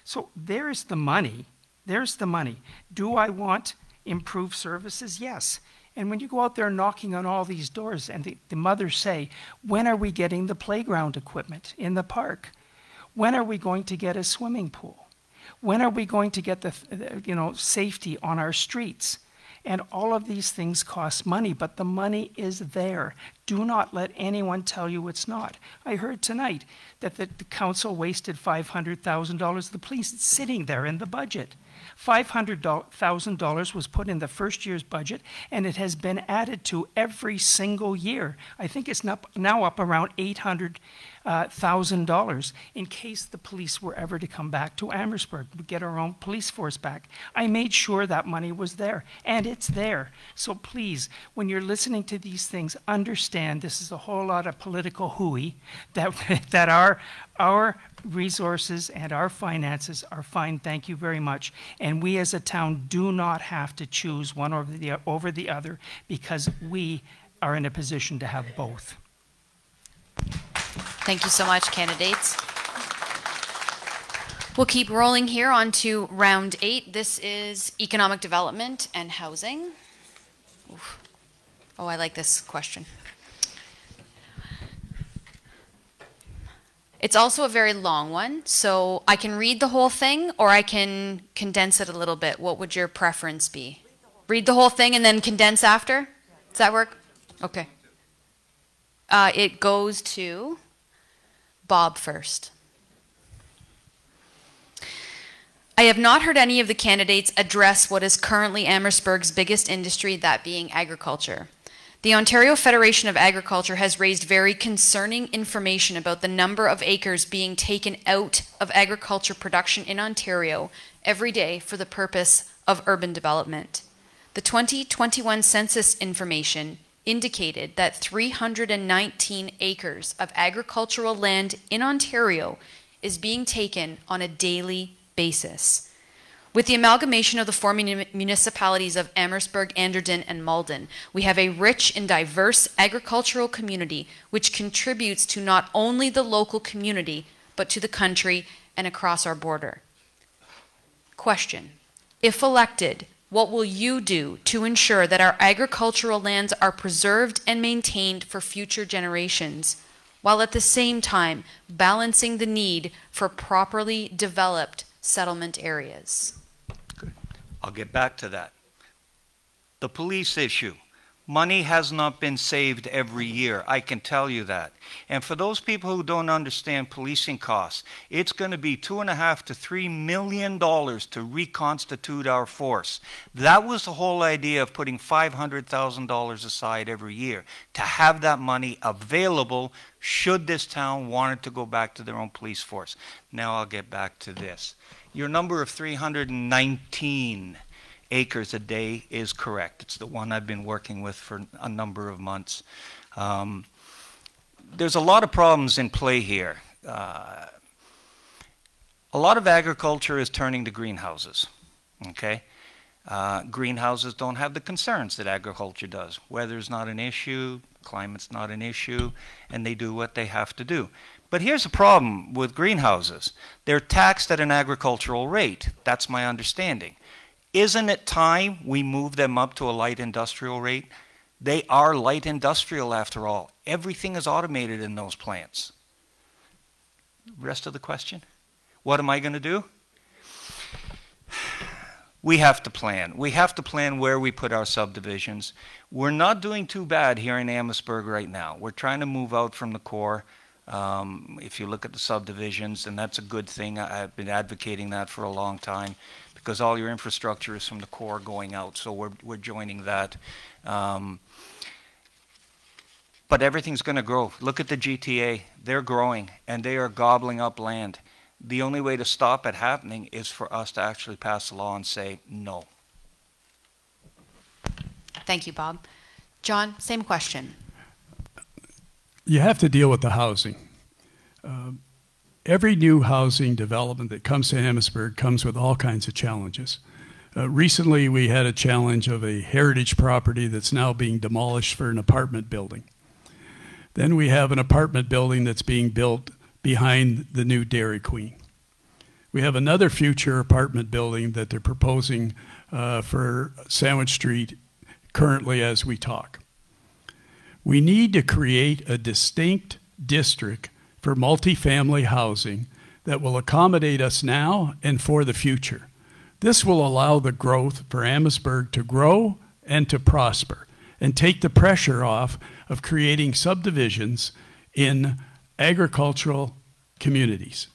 J: So there's the money. There's the money. Do I want improved services? Yes. And when you go out there knocking on all these doors and the mothers say, when are we getting the playground equipment in the park? When are we going to get a swimming pool? When are we going to get the safety on our streets? And all of these things cost money, but the money is there. Do not let anyone tell you it's not. I heard tonight that the council wasted $500,000 of the police. It's sitting there in the budget. $500,000 was put in the first year's budget, and it has been added to every single year. I think it's now up around $800,000 in case the police were ever to come back to Emmetsburg, we get our own police force back. I made sure that money was there, and it's there. So please, when you're listening to these things, understand this is a whole lot of political hooey, that our resources and our finances are fine, thank you very much. And we as a town do not have to choose one over the other because we are in a position to have both.
B: Thank you so much, candidates. We'll keep rolling here on to round 8. This is economic development and housing. Oof. Oh, I like this question. It's also a very long one, so I can read the whole thing or I can condense it a little bit. What would your preference be? Read the whole thing and then condense after? Does that work? Okay. It goes to Bob first. I have not heard any of the candidates address what is currently Amherstburg's biggest industry, that being agriculture. The Ontario Federation of Agriculture has raised very concerning information about the number of acres being taken out of agriculture production in Ontario every day for the purpose of urban development. The 2021 census information indicated that 319 acres of agricultural land in Ontario is being taken on a daily basis. With the amalgamation of the four municipalities of Amherstburg, Anderton, and Malden, we have a rich and diverse agricultural community which contributes to not only the local community, but to the country and across our border. Question: if elected, what will you do to ensure that our agricultural lands are preserved and maintained for future generations, while at the same time balancing the need for properly developed settlement areas?
L: Good. I'll get back to that. The police issue. Money has not been saved every year, I can tell you that. And for those people who don't understand policing costs, it's going to be $2.5 to $3 million to reconstitute our force. That was the whole idea of putting $500,000 aside every year, to have that money available should this town want to go back to their own police force. Now I'll get back to this. Your number of 319 acres a day is correct. It's the one I've been working with for a number of months. There's a lot of problems in play here. A lot of agriculture is turning to greenhouses, okay? Greenhouses don't have the concerns that agriculture does. Weather's not an issue, climate's not an issue, and they do what they have to do. But here's the problem with greenhouses. They're taxed at an agricultural rate. That's my understanding. Isn't it time we move them up to a light industrial rate? They are light industrial after all. Everything is automated in those plants. Rest of the question? What am I going to do? We have to plan. We have to plan where we put our subdivisions. We're not doing too bad here in Emmetsburg right now. We're trying to move out from the core. If you look at the subdivisions, and that's a good thing. I've been advocating that for a long time, because all your infrastructure is from the core going out, so we're joining that. But everything's going to grow. Look at the GTA. They're growing, and they are gobbling up land. The only way to stop it happening is for us to actually pass a law and say no.
B: Thank you, Bob. John, same question.
I: You have to deal with the housing. Every new housing development that comes to Emmetsburg comes with all kinds of challenges. Recently, we had a challenge of a heritage property that's now being demolished for an apartment building. Then we have an apartment building that's being built behind the new Dairy Queen. We have another future apartment building that they're proposing for Sandwich Street currently as we talk. We need to create a distinct district for multifamily housing that will accommodate us now and for the future. This will allow the growth for Emmetsburg to grow and to prosper and take the pressure off of creating subdivisions in agricultural communities.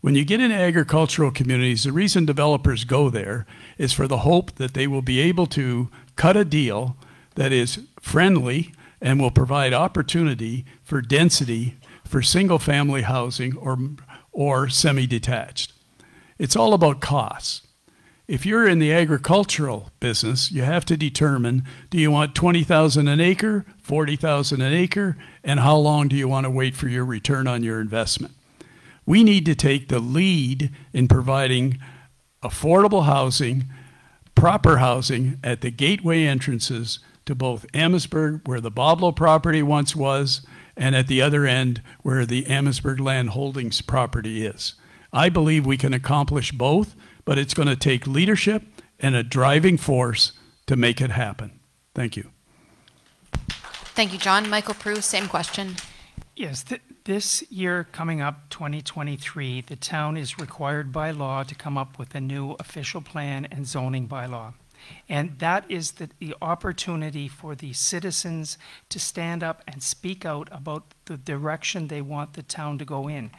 I: When you get into agricultural communities, the reason developers go there is for the hope that they will be able to cut a deal that is friendly and will provide opportunity for density for single-family housing or semi-detached. It's all about costs. If you're in the agricultural business, you have to determine, do you want $20,000 an acre, $40,000 an acre, and how long do you want to wait for your return on your investment? We need to take the lead in providing affordable housing, proper housing at the gateway entrances to both Emmetsburg, where the Boblo property once was, and at the other end where the Emmetsburg Land Holdings property is. I believe we can accomplish both, but it's going to take leadership and a driving force to make it happen. Thank you.
B: Thank you, John. Michael Prue, same question.
J: Yes, This year coming up, 2023, the town is required by law to come up with a new official plan and zoning bylaw. And that is the opportunity for the citizens to stand up and speak out about the direction they want the town to go in.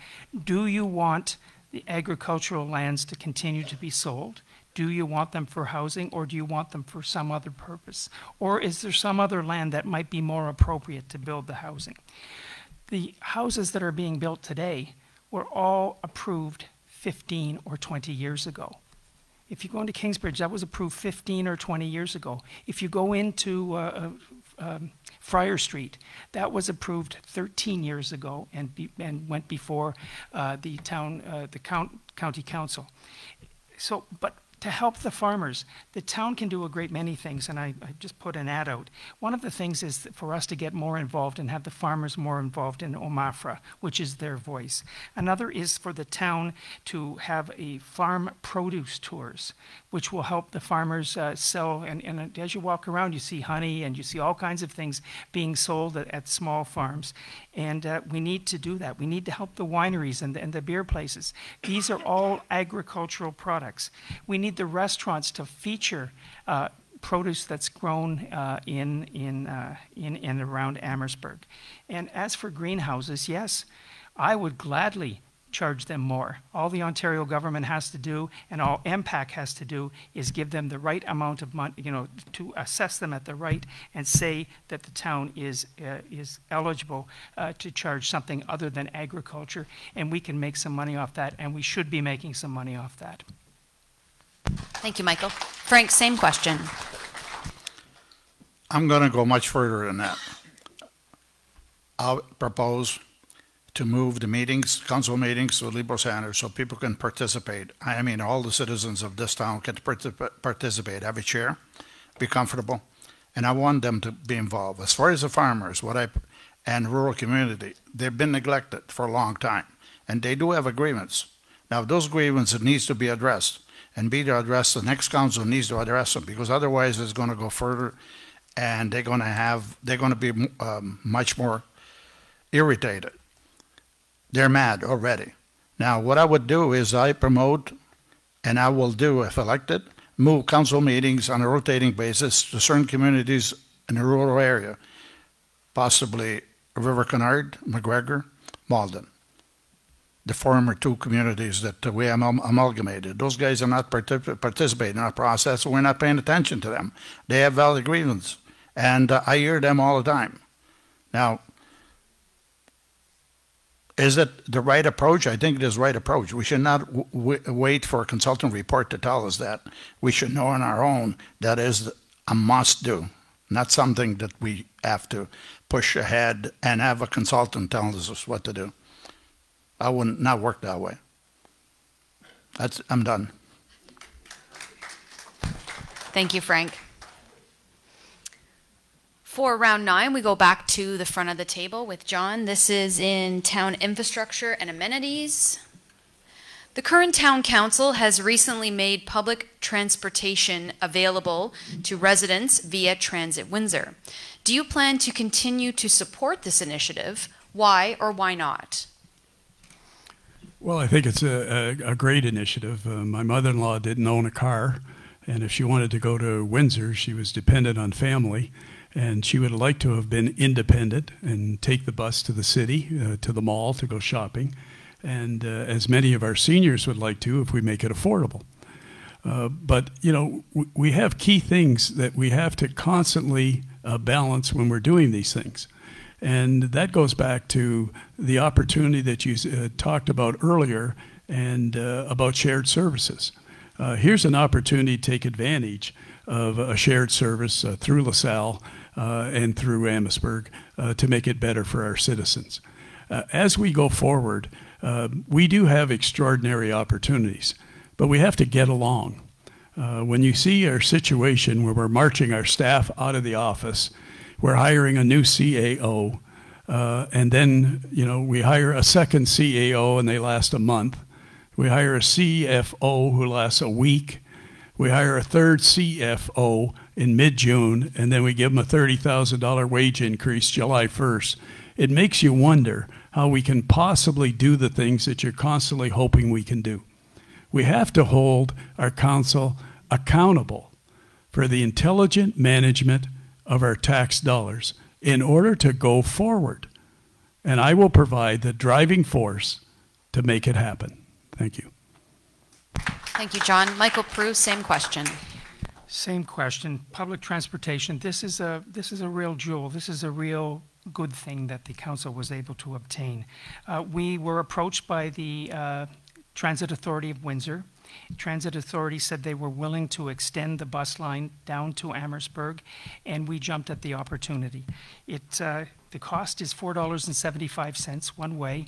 J: Do you want the agricultural lands to continue to be sold? Do you want them for housing, or do you want them for some other purpose? Or is there some other land that might be more appropriate to build the housing? The houses that are being built today were all approved 15 or 20 years ago. If you go into Kingsbridge, that was approved 15 or 20 years ago. If you go into Friar Street, that was approved 13 years ago and went before the county council. So, but to help the farmers, the town can do a great many things, and I just put an ad out. One of the things is for us to get more involved and have the farmers more involved in OMAFRA, which is their voice. Another is for the town to have a farm produce tours, which will help the farmers sell, and as you walk around, you see honey and you see all kinds of things being sold at small farms. And we need to do that. We need to help the wineries and the beer places. These are all agricultural products. We need the restaurants to feature produce that's grown in and around Emmetsburg. And as for greenhouses, yes, I would gladly charge them more. All the Ontario government has to do, and all MPAC has to do, is give them the right amount of money, to assess them at the right and say that the town is eligible to charge something other than agriculture, and we can make some money off that, and we should be making some money off that.
B: Thank you, Michael. Frank, same question.
K: I'm going to go much further than that. I'll propose to move the meetings, council meetings to Liberal Center so people can participate. I mean, all the citizens of this town can participate, have a chair, be comfortable, and I want them to be involved. As far as the farmers, and rural community, they've been neglected for a long time, and they do have agreements. Now, those grievances needs to be addressed, and be addressed. The next council needs to address them, because otherwise it's going to go further, and they're going to be much more irritated. They're mad already. Now, what I would do is I promote, and I will do if elected, move council meetings on a rotating basis to certain communities in the rural area, possibly River Canard, McGregor, Malden. The former two communities that we amalgamated. Those guys are not participating in our process. We're not paying attention to them. They have valid grievances, and I hear them all the time. Now, is it the right approach? I think it is the right approach. We should not wait for a consultant report to tell us that. We should know on our own that is a must-do, not something that we have to push ahead and have a consultant telling us what to do. I wouldn't not work that way. I'm done.
B: Thank you, Frank. For round 9, we go back to the front of the table with John. This is in town infrastructure and amenities. The current town council has recently made public transportation available to residents via Transit Windsor. Do you plan to continue to support this initiative? Why or why not?
I: Well, I think it's a great initiative. My mother-in-law didn't own a car, and if she wanted to go to Windsor, she was dependent on family. And she would like to have been independent and take the bus to the city, to the mall to go shopping. And as many of our seniors would like to if we make it affordable. But, we have key things that we have to constantly balance when we're doing these things. And that goes back to the opportunity that you talked about earlier and about shared services. Here's an opportunity to take advantage of a shared service through LaSalle and through Emmetsburg to make it better for our citizens. As we go forward, we do have extraordinary opportunities, but we have to get along. When you see our situation where we're marching our staff out of the office, we're hiring a new CAO, and then we hire a second CAO and they last a month. We hire a CFO who lasts a week. We hire a third CFO in mid-June, and then we give them a $30,000 wage increase July 1st. It makes you wonder how we can possibly do the things that you're constantly hoping we can do. We have to hold our council accountable for the intelligent management of our tax dollars in order to go forward. And I will provide the driving force to make it happen. Thank you.
B: Thank you, John. Michael Prue, same question.
J: Same question. Public transportation. This is a real jewel. This is a real good thing that the council was able to obtain. We were approached by the Transit Authority of Windsor. Transit Authority said they were willing to extend the bus line down to Emmetsburg, and we jumped at the opportunity. The cost is $4.75 one way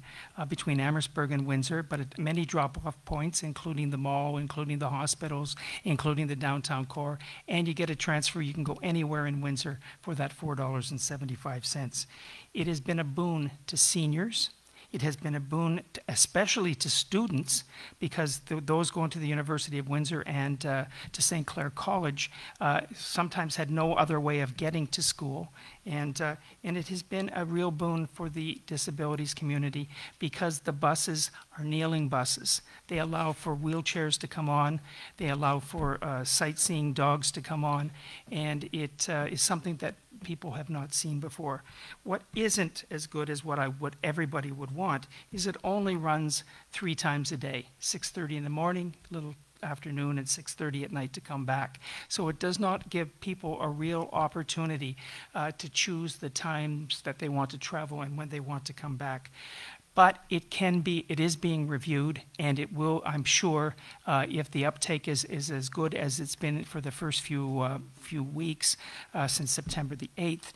J: between Emmetsburg and Windsor, but at many drop-off points, including the mall, including the hospitals, including the downtown core, and you get a transfer. You can go anywhere in Windsor for that $4.75. It has been a boon to seniors. It has been a boon, especially to students, because those going to the University of Windsor and to St. Clair College sometimes had no other way of getting to school. And it has been a real boon for the disabilities community because the buses are kneeling buses. They allow for wheelchairs to come on. They allow for sightseeing dogs to come on. And it is something that people have not seen before. What isn't as good as what everybody would want is it only runs 3 times a day, 6:30 in the morning, little afternoon, and 6:30 at night to come back. So it does not give people a real opportunity to choose the times that they want to travel and when they want to come back. But it is being reviewed, and it will, I'm sure, if the uptake is as good as it's been for the first few weeks since September the 8th,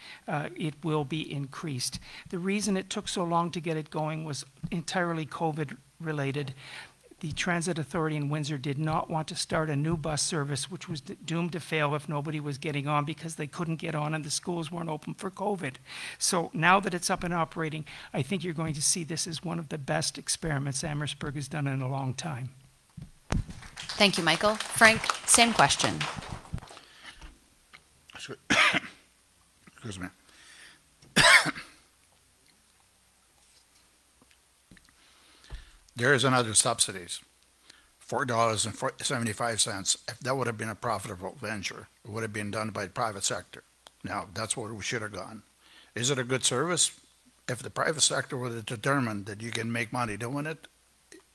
J: it will be increased. The reason it took so long to get it going was entirely COVID related. The Transit Authority in Windsor did not want to start a new bus service, which was doomed to fail if nobody was getting on because they couldn't get on and the schools weren't open for COVID. So now that it's up and operating, I think you're going to see this as one of the best experiments Emmetsburg has done in a long time.
B: Thank you, Michael. Frank, same question.
K: Excuse me. There is another subsidies, $4.75. If that would have been a profitable venture, it would have been done by the private sector. Now, that's where we should have gone. Is it a good service? If the private sector would have determined that you can make money doing it,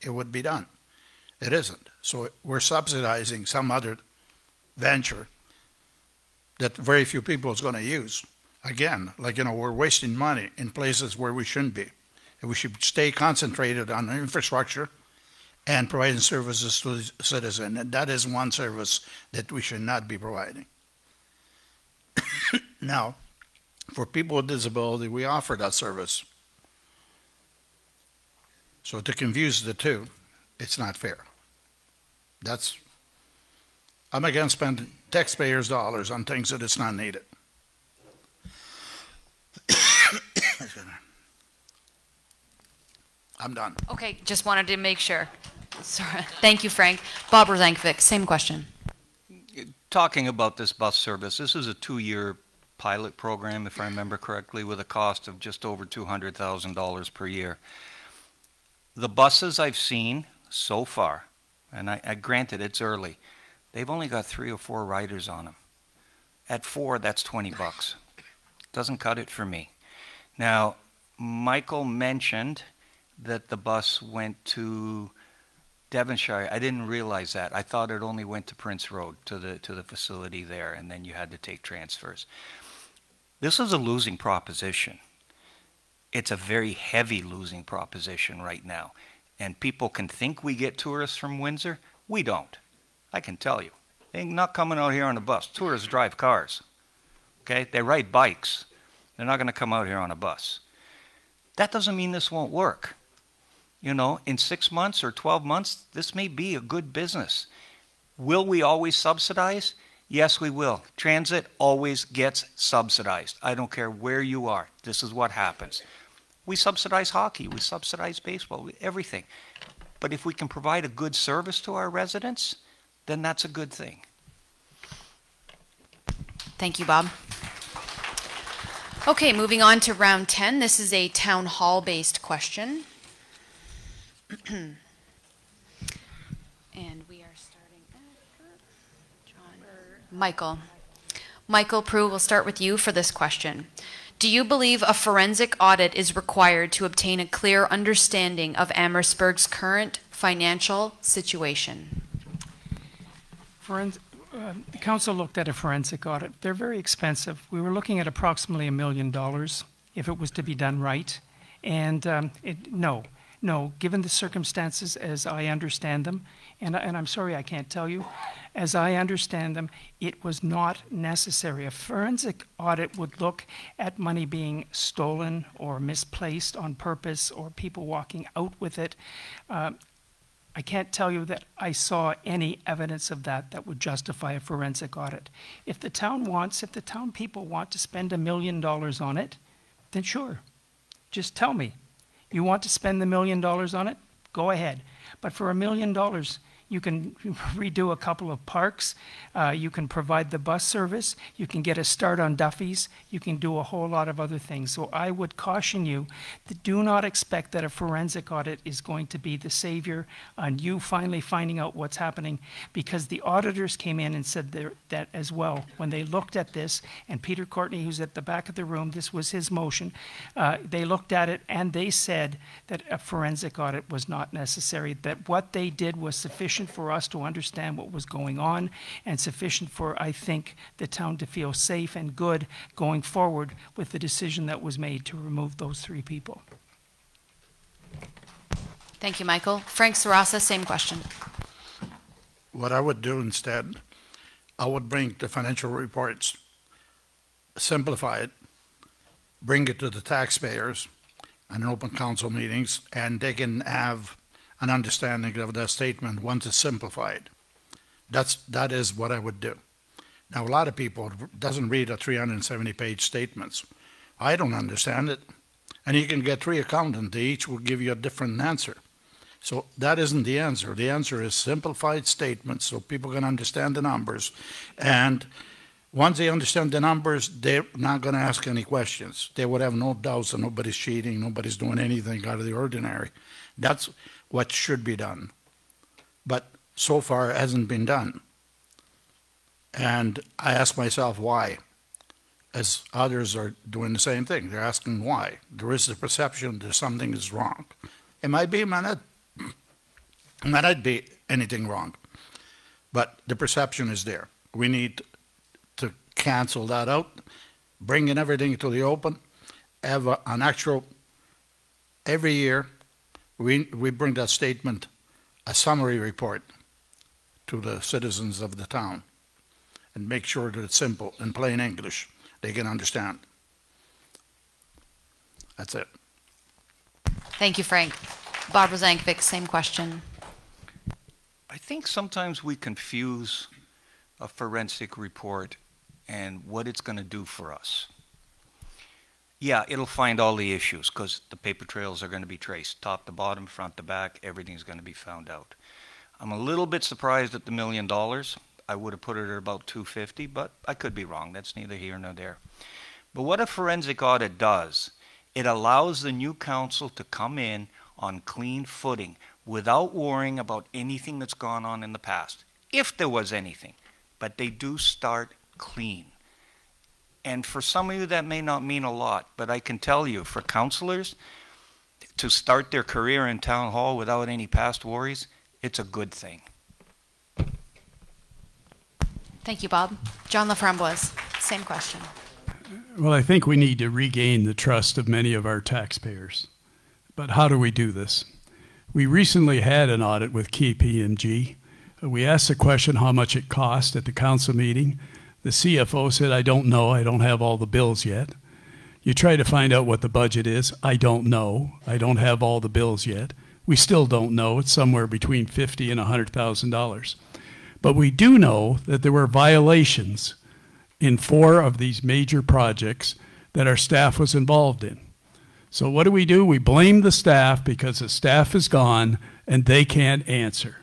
K: it would be done. It isn't. So we're subsidizing some other venture that very few people is going to use. Again, we're wasting money in places where we shouldn't be. We should stay concentrated on infrastructure and providing services to the citizen. And that is one service that we should not be providing. Now, for people with disability, we offer that service. So to confuse the two, it's not fair. I'm against spending taxpayers' dollars on things that it's not needed. I'm done.
B: Okay, just wanted to make sure. Sorry. Thank you, Frank. Bob Rosankovic, same question.
L: Talking about this bus service, this is a 2-year pilot program, if I remember correctly, with a cost of just over $200,000 per year. The buses I've seen so far, and I granted it's early, they've only got 3 or 4 riders on them. At 4, that's $20. Doesn't cut it for me. Now, Michael mentioned that the bus went to Devonshire. I didn't realize that. I thought it only went to Prince Road, to the facility there, and then you had to take transfers. This is a losing proposition. It's a very heavy losing proposition right now. And people can think we get tourists from Windsor. We don't. I can tell you. They're not coming out here on a bus. Tourists drive cars. Okay? They ride bikes. They're not going to come out here on a bus. That doesn't mean this won't work. You know, in 6 months or 12 months, this may be a good business. Will we always subsidize? Yes, we will. Transit always gets subsidized. I don't care where you are. This is what happens. We subsidize hockey. We subsidize baseball. Everything. But if we can provide a good service to our residents, then that's a good thing.
B: Thank you, Bob. Okay, moving on to round 10. This is a town hall-based question. And we are starting at Michael. Michael Prue, we'll start with you for this question. Do you believe a forensic audit is required to obtain a clear understanding of Emmetsburg's current financial situation?
J: The council looked at a forensic audit. They're very expensive. We were looking at approximately $1 million if it was to be done right. And no, given the circumstances as I understand them, and I'm sorry I can't tell you, as I understand them, it was not necessary. A forensic audit would look at money being stolen or misplaced on purpose or people walking out with it. I can't tell you that I saw any evidence of that would justify a forensic audit. If the town people want to spend $1 million on it, then sure, just tell me. You want to spend the $1 million on it? Go ahead. But for $1 million, you can redo a couple of parks, you can provide the bus service, you can get a start on Duffy's, you can do a whole lot of other things. So I would caution you that do not expect that a forensic audit is going to be the savior on you finally finding out what's happening, because the auditors came in and said that as well. When they looked at this, and Peter Courtney, who's at the back of the room, this was his motion, they looked at it and they said that a forensic audit was not necessary, that what they did was sufficient for us to understand what was going on and sufficient for, I think, the town to feel safe and good going forward with the decision that was made to remove those 3 people.
B: Thank you, Michael. Frank Serranza, same question.
K: What I would do instead, I would bring the financial reports, simplify it, bring it to the taxpayers in open council meetings, and they can have an understanding of the statement once it's simplified. That is what I would do. Now, a lot of people doesn't read a 370-page statements. I don't understand it. And you can get 3 accountants, they each will give you a different answer. So that isn't the answer. The answer is simplified statements so people can understand the numbers. And once they understand the numbers, they're not going to ask any questions. They would have no doubts that nobody's cheating, nobody's doing anything out of the ordinary. That's what should be done. But so far it hasn't been done. And I ask myself why, as others are doing the same thing. They're asking why. There is the perception that something is wrong. It might be, it might not be anything wrong. But the perception is there. We need to cancel that out, bring in everything to the open, have an actual, every year, we bring that statement, a summary report to the citizens of the town, and make sure that it's simple in plain English they can understand. That's it.
B: Thank you, Frank. Barbara Zankovic, same question.
L: I think sometimes we confuse a forensic report and what it's going to do for us. Yeah, it'll find all the issues because the paper trails are going to be traced, top to bottom, front to back, everything's going to be found out. I'm a little bit surprised at the $1 million. I would have put it at about $250, but I could be wrong. That's neither here nor there. But what a forensic audit does, it allows the new council to come in on clean footing without worrying about anything that's gone on in the past, if there was anything. But they do start clean. And for some of you, that may not mean a lot, but I can tell you, for councilors, to start their career in town hall without any past worries, it's a good thing.
B: Thank you, Bob. John LaFramboise, same question.
I: Well, I think we need to regain the trust of many of our taxpayers. But how do we do this? We recently had an audit with KPMG. We asked the question how much it cost at the council meeting. The CFO said, I don't know, I don't have all the bills yet. You try to find out what the budget is. I don't know, I don't have all the bills yet. We still don't know, it's somewhere between $50,000 and $100,000. But we do know that there were violations in 4 of these major projects that our staff was involved in. So what do? We blame the staff because the staff is gone and they can't answer.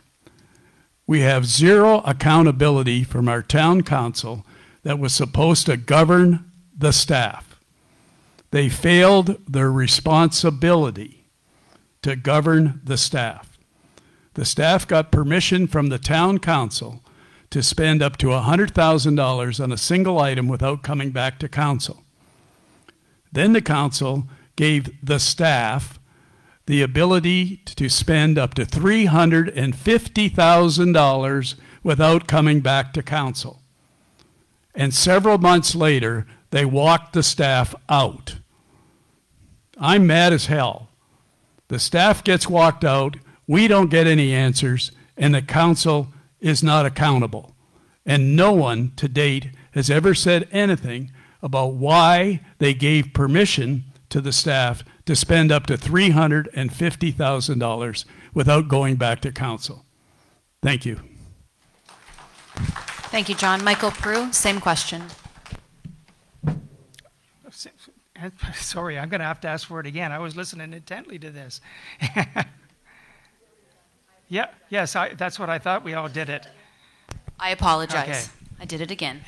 I: We have zero accountability from our town council that was supposed to govern the staff. They failed their responsibility to govern the staff. The staff got permission from the town council to spend up to $100,000 on a single item without coming back to council. Then the council gave the staff the ability to spend up to $350,000 without coming back to council. And several months later, they walked the staff out. I'm mad as hell. The staff gets walked out, we don't get any answers, and the council is not accountable. And no one to date has ever said anything about why they gave permission to the staff to spend up to $350,000 without going back to council. Thank you.
B: Thank you, John. Michael Prue, same question.
J: Sorry, I'm going to have to ask for it again. I was listening intently to this. Yeah, yes, that's what I thought. We all did it.
B: I apologize.
J: Okay.
B: I did it again.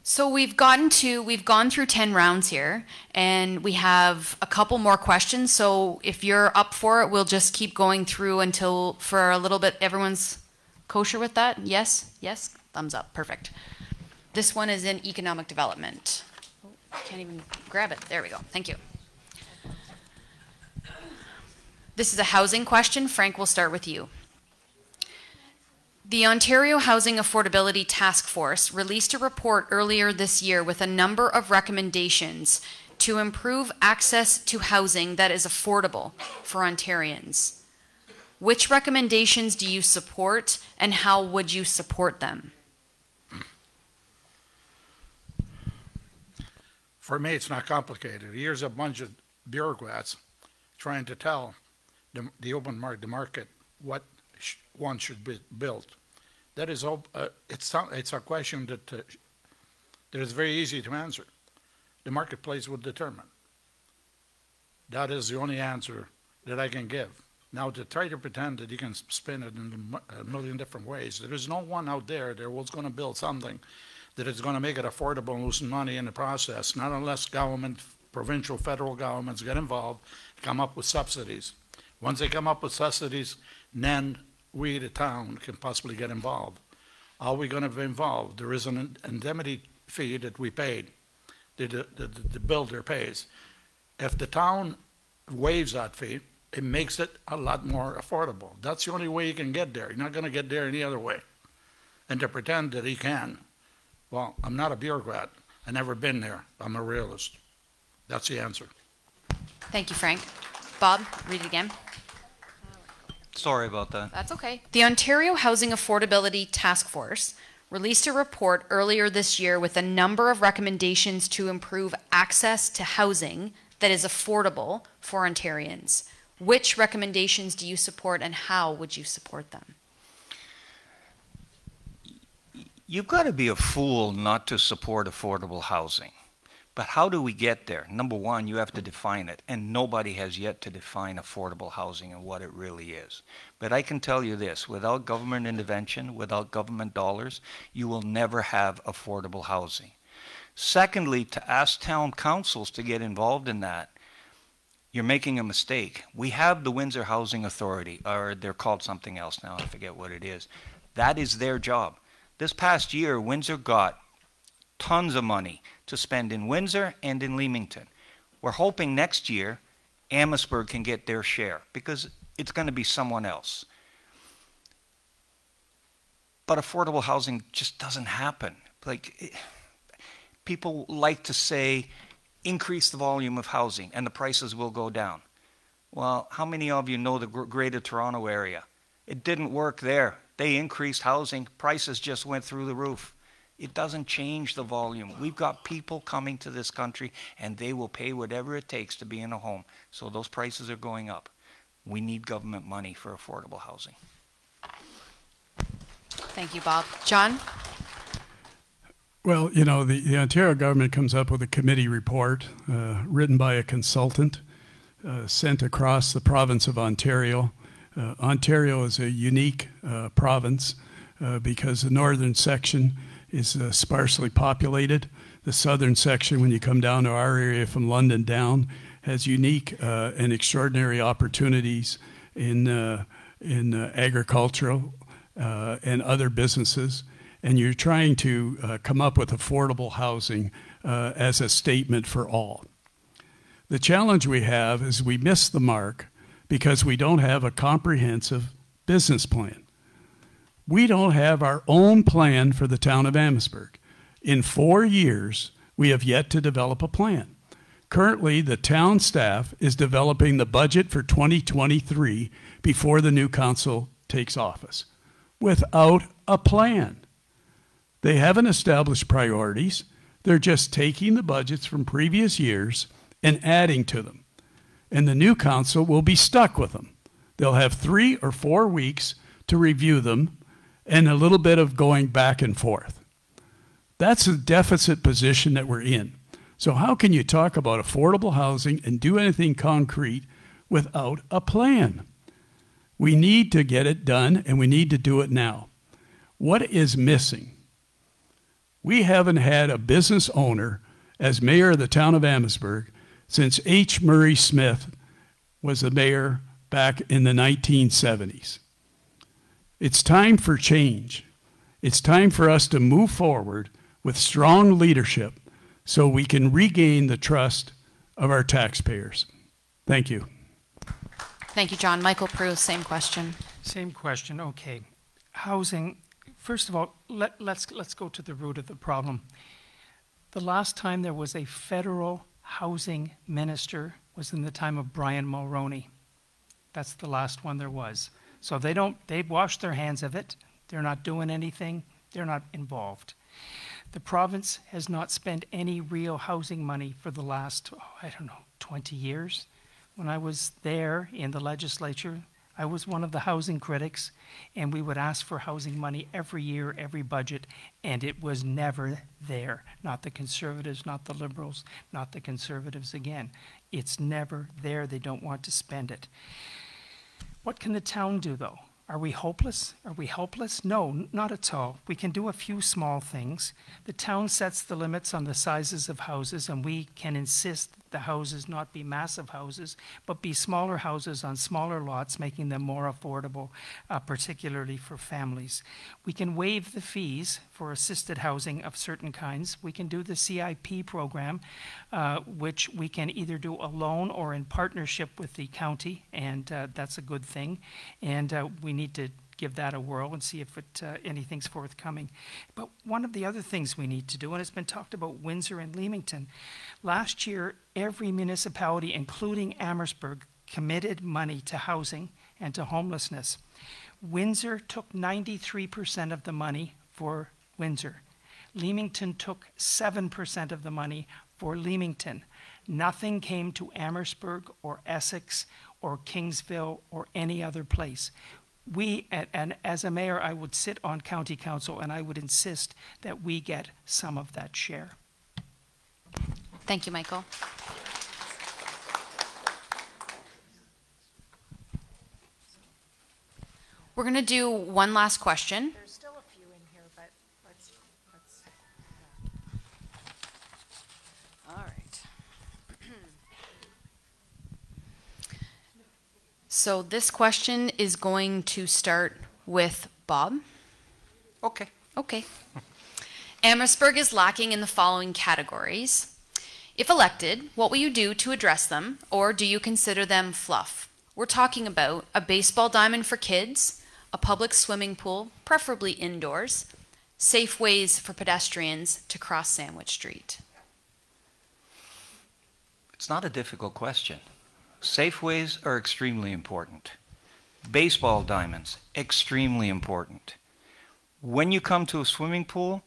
B: So we've gone through 10 rounds here, and we have a couple more questions. So if you're up for it, we'll just keep going through until, for a little bit, everyone's kosher with that? Yes? Yes? Thumbs up. Perfect. This one is in economic development. Oh, I can't even grab it. There we go. Thank you. This is a housing question. Frank, we'll start with you. The Ontario Housing Affordability Task Force released a report earlier this year with a number of recommendations to improve access to housing that is affordable for Ontarians. Which recommendations do you support, and how would you support them?
K: For me, it's not complicated. Here's a bunch of bureaucrats trying to tell the open market, the market, what one should be built. That is, it's a question that is very easy to answer. The marketplace would determine. That is the only answer that I can give. Now, to try to pretend that you can spin it in a million different ways, there is no one out there that was going to build something that is going to make it affordable and losing money in the process, not unless government, provincial, federal governments get involved, come up with subsidies. Once they come up with subsidies, then we, the town, can possibly get involved. Are we going to be involved? There is an indemnity fee that we paid, the builder pays. If the town waives that fee, it makes it a lot more affordable. That's the only way you can get there. You're not going to get there any other way. And to pretend that he can, well, I'm not a bureaucrat. I've never been there. I'm a realist. That's the answer.
B: Thank you, Frank. Bob, read it again.
L: Sorry about that.
B: That's okay. The Ontario Housing Affordability Task Force released a report earlier this year with a number of recommendations to improve access to housing that is affordable for Ontarians. Which recommendations do you support, and how would you support them?
L: You've got to be a fool not to support affordable housing. But how do we get there? Number one, you have to define it, and nobody has yet to define affordable housing and what it really is. But I can tell you this, without government intervention, without government dollars, you will never have affordable housing. Secondly, to ask town councils to get involved in that, you're making a mistake. We have the Windsor Housing Authority, or they're called something else now, I forget what it is. That is their job. This past year, Windsor got tons of money to spend in Windsor and in Leamington. We're hoping next year Emmetsburg can get their share because it's going to be someone else. But affordable housing just doesn't happen. People like to say, increase the volume of housing and the prices will go down. Well, how many of you know the Greater Toronto area? It didn't work there. They increased housing, prices just went through the roof. It doesn't change the volume. We've got people coming to this country and they will pay whatever it takes to be in a home. So those prices are going up. We need government money for affordable housing.
B: Thank you, Bob. John?
I: Well, you know, the Ontario government comes up with a committee report written by a consultant sent across the province of Ontario. Ontario is a unique province because the northern section is sparsely populated. The southern section, when you come down to our area from London down, has unique and extraordinary opportunities in agricultural and other businesses. And you're trying to come up with affordable housing as a statement for all. The challenge we have is we miss the mark because we don't have a comprehensive business plan. We don't have our own plan for the town of Emmetsburg. In 4 years, we have yet to develop a plan. Currently, the town staff is developing the budget for 2023 before the new council takes office, without a plan. They haven't established priorities. They're just taking the budgets from previous years and adding to them. And the new council will be stuck with them. They'll have 3 or 4 weeks to review them and a little bit of going back and forth. That's a deficit position that we're in. So how can you talk about affordable housing and do anything concrete without a plan? We need to get it done, and we need to do it now. What is missing? We haven't had a business owner as mayor of the town of Emmetsburg since H. Murray Smith was the mayor back in the 1970s. It's time for change. It's time for us to move forward with strong leadership so we can regain the trust of our taxpayers. Thank you.
B: Thank you, John. Michael Prue, same question.
J: Same question. Okay. Housing. First of all, let's go to the root of the problem. The last time there was a federal housing minister was in the time of Brian Mulroney. That's the last one there was. So they've washed their hands of it. They're not doing anything. They're not involved. The province has not spent any real housing money for the last, 20 years. When I was there in the legislature, I was one of the housing critics, and we would ask for housing money every year, every budget, and it was never there. Not the Conservatives, not the Liberals, not the Conservatives again. It's never there. They don't want to spend it. What can the town do, though? Are we hopeless? Are we helpless? No, not at all. We can do a few small things. The town sets the limits on the sizes of houses, and we can insist the houses not be massive houses, but be smaller houses on smaller lots, making them more affordable, particularly for families. We can waive the fees for assisted housing of certain kinds. We can do the CIP program, which we can either do alone or in partnership with the county, and that's a good thing. And we need to give that a whirl and see if anything's forthcoming. But one of the other things we need to do, and it's been talked about Windsor and Leamington, last year every municipality, including Amherstburg, committed money to housing and to homelessness. Windsor took 93% of the money for Windsor. Leamington took 7% of the money for Leamington. Nothing came to Amherstburg or Essex or Kingsville or any other place. And as a mayor, I would sit on county council and I would insist that we get some of that share.
B: Thank you, Michael. We're going to do one last question.
G: There's still a few in here, but let's
B: All right. So this question is going to start with Bob.
L: Okay.
B: Okay. Amherstburg is lacking in the following categories. If elected, what will you do to address them, or do you consider them fluff? We're talking about a baseball diamond for kids, a public swimming pool, preferably indoors, safe ways for pedestrians to cross Sandwich Street.
L: It's not a difficult question. Safeways are extremely important. Baseball diamonds, extremely important. When you come to a swimming pool,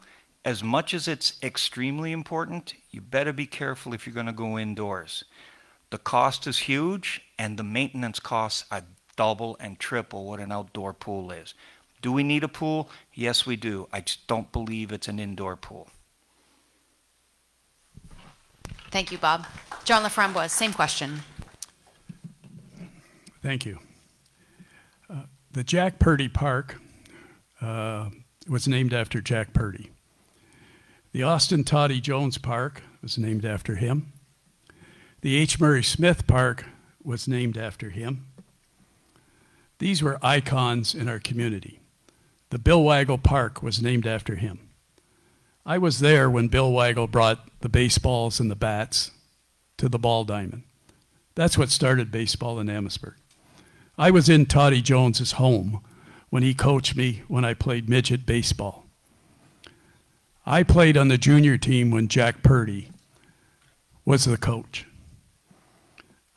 L: as much as it's extremely important, you better be careful if you're going to go indoors. The cost is huge, and the maintenance costs are double and triple what an outdoor pool is. Do we need a pool? Yes, we do. I just don't believe it's an indoor pool.
B: Thank you, Bob. John LaFramboise, same question.
I: Thank you. The Jack Purdy Park was named after Jack Purdy. The Austin Toddy Jones Park was named after him. The H. Murray Smith Park was named after him. These were icons in our community. The Bill Waggle Park was named after him. I was there when Bill Waggle brought the baseballs and the bats to the ball diamond. That's what started baseball in Emmetsburg. I was in Toddy Jones's home when he coached me when I played midget baseball. I played on the junior team when Jack Purdy was the coach.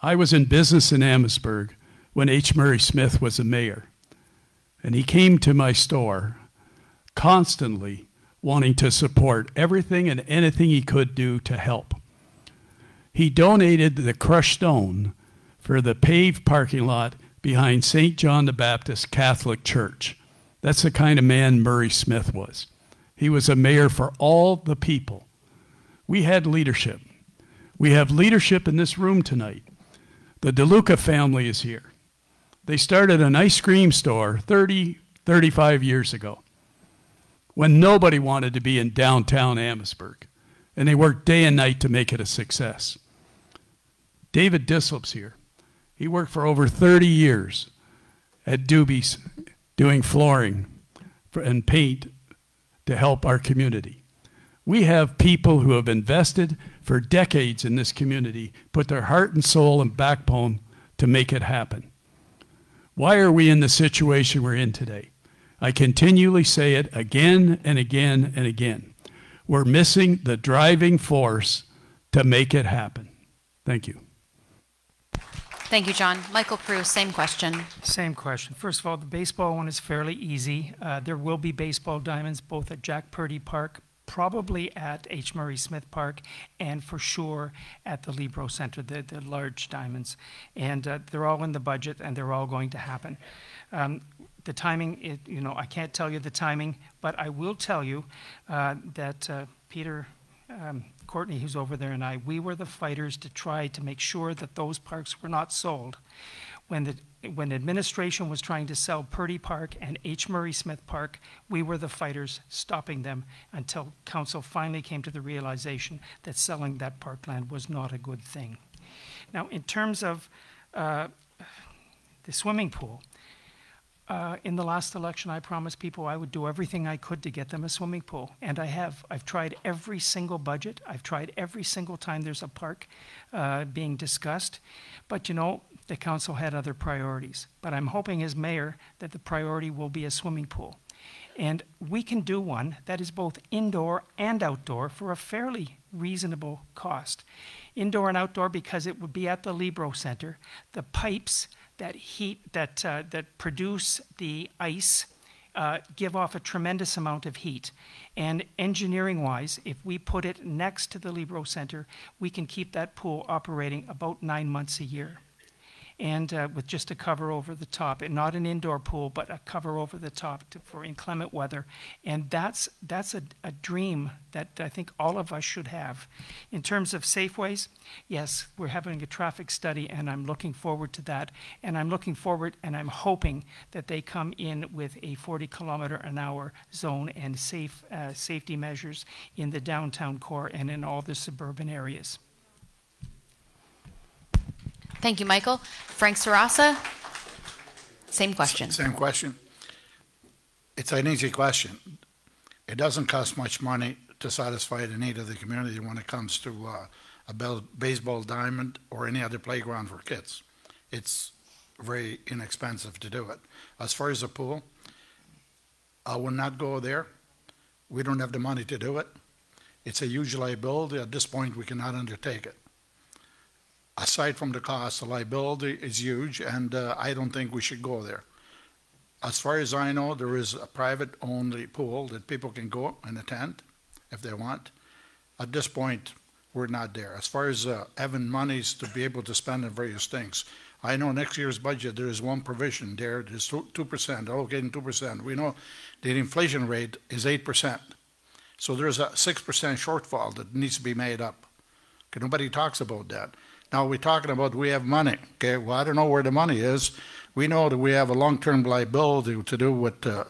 I: I was in business in Emmetsburg when H. Murray Smith was the mayor. And he came to my store constantly wanting to support everything and anything he could do to help. He donated the crushed stone for the paved parking lot behind St. John the Baptist Catholic Church. That's the kind of man Murray Smith was. He was a mayor for all the people. We had leadership. We have leadership in this room tonight. The DeLuca family is here. They started an ice cream store 35 years ago when nobody wanted to be in downtown Emmetsburg, and they worked day and night to make it a success. David Dislip's here. He worked for over 30 years at Doobie's doing flooring and paint to help our community. We have people who have invested for decades in this community, put their heart and soul and backbone to make it happen. Why are we in the situation we're in today? I continually say it again and again and again. We're missing the driving force to make it happen. Thank you.
B: Thank you, John. Michael Prue, same question.
J: Same question. First of all, the baseball one is fairly easy. There will be baseball diamonds both at Jack Purdy Park, probably at H. Murray Smith Park, and for sure at the Libro Center, the large diamonds. And they're all in the budget, and they're all going to happen. The timing, I can't tell you the timing, but I will tell you that Peter Courtney, who's over there, and we were the fighters to try to make sure that those parks were not sold. When administration was trying to sell Purdy Park and H. Murray Smith Park, we were the fighters stopping them until council finally came to the realization that selling that parkland was not a good thing. Now, in terms of the swimming pool, in the last election, I promised people I would do everything I could to get them a swimming pool, and I have. I've tried every single budget. I've tried every single time there's a park being discussed, but the council had other priorities. But I'm hoping as mayor that the priority will be a swimming pool. And we can do one that is both indoor and outdoor for a fairly reasonable cost. Indoor and outdoor because it would be at the Libro Center. The pipes that produce the ice give off a tremendous amount of heat. And engineering-wise, if we put it next to the Libro Center, we can keep that pool operating about 9 months a year. And with just a cover over the top, and not an indoor pool, but a cover over the top for inclement weather. And that's a dream that I think all of us should have. In terms of Safeways, yes, we're having a traffic study, and I'm looking forward to that. And I'm looking forward, and I'm hoping that they come in with a 40-kilometer-an-hour zone and safety measures in the downtown core and in all the suburban areas.
B: Thank you, Michael. Frank Serranza, same question.
K: Same question. It's an easy question. It doesn't cost much money to satisfy the need of the community when it comes to a baseball diamond or any other playground for kids. It's very inexpensive to do it. As far as the pool, I will not go there. We don't have the money to do it. It's a huge liability. At this point, we cannot undertake it. Aside from the cost, the liability is huge, and I don't think we should go there. As far as I know, there is a private-only pool that people can go and attend if they want. At this point, we're not there. As far as having monies to be able to spend on various things, I know next year's budget, there is one provision there. There's 2%, allocating 2%. We know the inflation rate is 8%. So there's a 6% shortfall that needs to be made up. Okay, nobody talks about that. Now we're talking about we have money. Okay, well, I don't know where the money is. We know that we have a long-term liability to do with the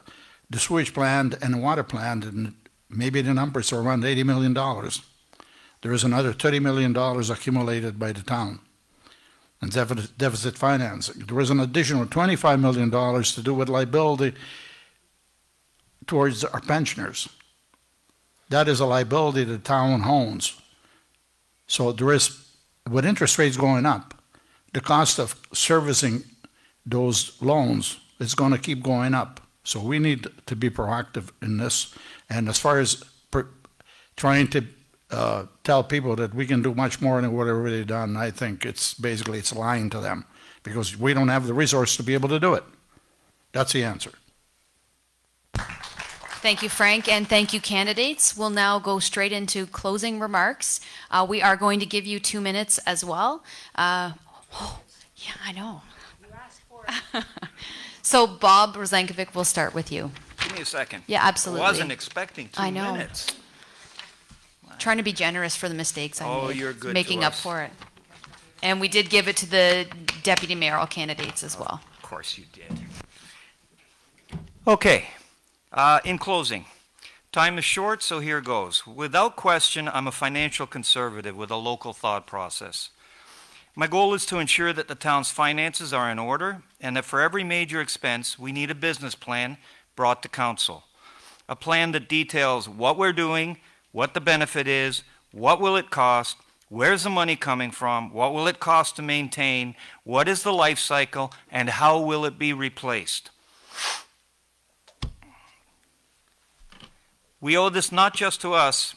K: sewage plant and the water plant, and maybe the numbers are around $80 million. There is another $30 million accumulated by the town in deficit financing. There is an additional $25 million to do with liability towards our pensioners. That is a liability the town owns. So there is, with interest rates going up, the cost of servicing those loans is going to keep going up. So we need to be proactive in this. And as far as trying to tell people that we can do much more than what they've already done, I think it's basically it's lying to them because we don't have the resource to be able to do it. That's the answer.
B: Thank you, Frank, and thank you, candidates. We'll now go straight into closing remarks. We are going to give you 2 minutes as well. Yeah, I know. You asked for it. So, Bob Rosankovic, we'll start with you.
L: Give me a second.
B: Yeah, absolutely.
L: I wasn't expecting 2
B: I know.
L: minutes.
B: Trying to be generous for the mistakes I made.
L: You're good
B: Making
L: to
B: up
L: us.
B: for it. And we did give it to the deputy mayoral candidates as well.
L: Of course you did. Okay. In closing, time is short, so here goes. Without question, I'm a financial conservative with a local thought process. My goal is to ensure that the town's finances are in order and that for every major expense, we need a business plan brought to council. A plan that details what we're doing, what the benefit is, what will it cost, where's the money coming from, what will it cost to maintain, what is the life cycle, and how will it be replaced. We owe this not just to us,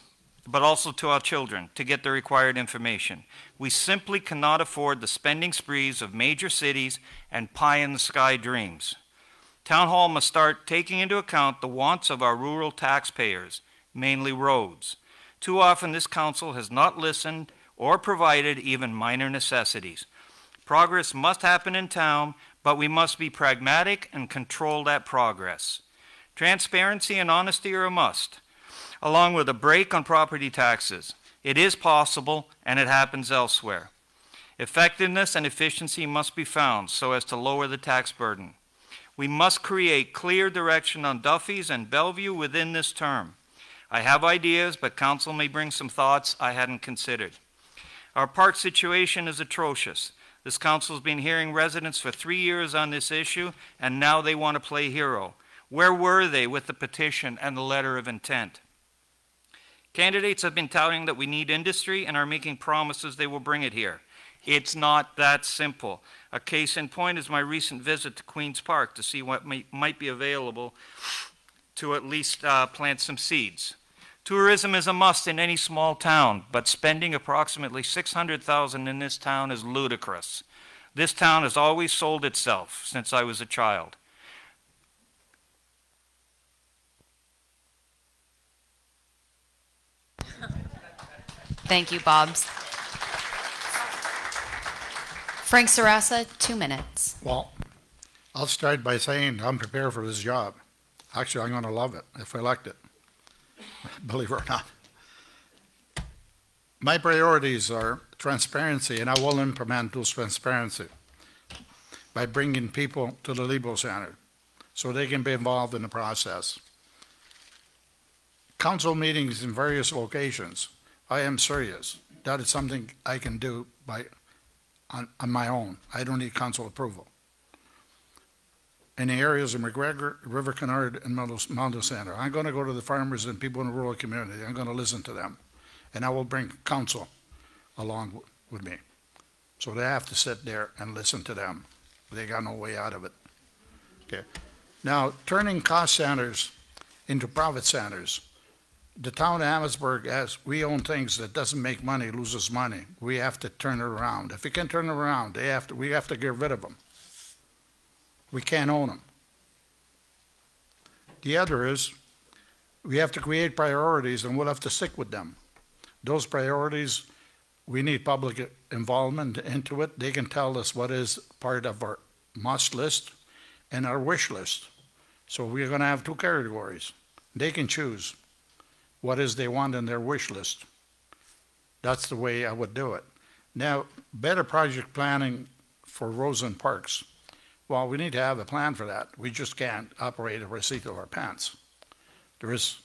L: but also to our children to get the required information. We simply cannot afford the spending sprees of major cities and pie-in-the-sky dreams. Town Hall must start taking into account the wants of our rural taxpayers, mainly roads. Too often this council has not listened or provided even minor necessities. Progress must happen in town, but we must be pragmatic and control that progress. Transparency and honesty are a must, along with a break on property taxes. It is possible, and it happens elsewhere. Effectiveness and efficiency must be found so as to lower the tax burden. We must create clear direction on Duffy's and Bellevue within this term. I have ideas, but council may bring some thoughts I hadn't considered. Our park situation is atrocious. This council's been hearing residents for 3 years on this issue, and now they want to play hero. Where were they with the petition and the letter of intent? Candidates have been touting that we need industry and are making promises they will bring it here. It's not that simple. A case in point is my recent visit to Queen's Park to see what might be available to at least plant some seeds. Tourism is a must in any small town, but spending approximately $600,000 in this town is ludicrous. This town has always sold itself since I was a child.
B: Thank you, Bobs. Frank Serranza, 2 minutes.
K: Well, I'll start by saying I'm prepared for this job. Actually, I'm going to love it if I elect it, believe it or not. My priorities are transparency, and I will implement those transparency by bringing people to the Lebo Center so they can be involved in the process. Council meetings in various locations. I am serious. That is something I can do on my own. I don't need council approval. In the areas of McGregor, River Canard, and Mondo Center, I'm going to go to the farmers and people in the rural community. I'm going to listen to them. And I will bring council along with me. So they have to sit there and listen to them. They got no way out of it. Okay. Now, turning cost centers into profit centers. The town of Emmetsburg, as we own things that doesn't make money, loses money. We have to turn it around. If we can turn it around, we have to get rid of them. We can't own them. The other is we have to create priorities, and we'll have to stick with them. Those priorities, we need public involvement into it. They can tell us what is part of our must list and our wish list. So we're going to have 2 categories. They can choose what is they want in their wish list. That's the way I would do it. Now, better project planning for roads and parks. Well, we need to have a plan for that. We just can't operate a receipt of our pants. There is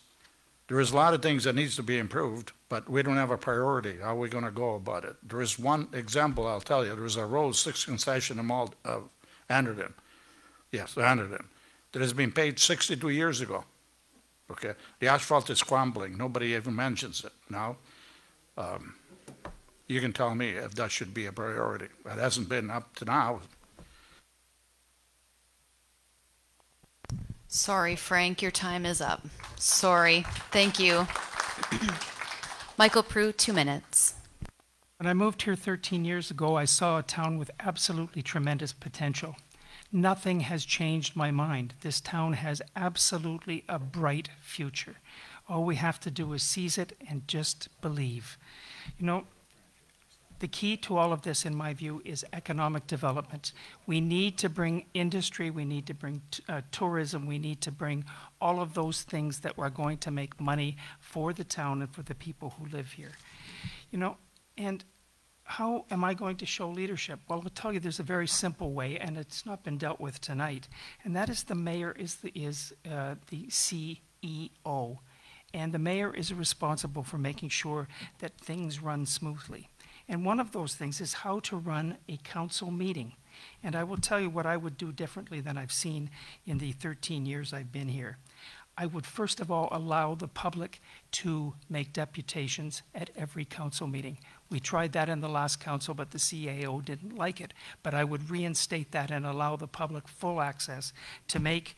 K: There is a lot of things that needs to be improved, but we don't have a priority. How are we going to go about it? There is one example I'll tell you. There was a road, 6th concession in Anderton. Yes, Anderton. That has been paid 62 years ago. Okay, the asphalt is crumbling. Nobody even mentions it now. You can tell me if that should be a priority. It hasn't been up to now.
B: Sorry, Frank, your time is up. Sorry. Thank you. Michael Prue, 2 minutes.
J: When I moved here 13 years ago, I saw a town with absolutely tremendous potential. Nothing has changed my mind. This town has absolutely a bright future. All we have to do is seize it and just believe. You know, the key to all of this, in my view, is economic development. We need to bring industry, we need to bring tourism, we need to bring all of those things that are going to make money for the town and for the people who live here. You know, and how am I going to show leadership? Well, I'll tell you there's a very simple way, and it's not been dealt with tonight, and that is the mayor is the CEO, and the mayor is responsible for making sure that things run smoothly. And one of those things is how to run a council meeting. And I will tell you what I would do differently than I've seen in the 13 years I've been here. I would first of all allow the public to make deputations at every council meeting. We tried that in the last council, but the CAO didn't like it. But I would reinstate that and allow the public full access to make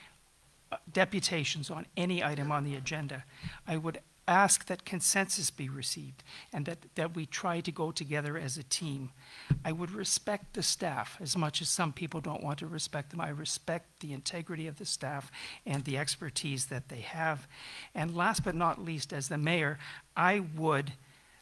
J: deputations on any item on the agenda. I would ask that consensus be received and that we try to go together as a team. I would respect the staff as much as some people don't want to respect them. I respect the integrity of the staff and the expertise that they have. And last but not least, as the mayor, I would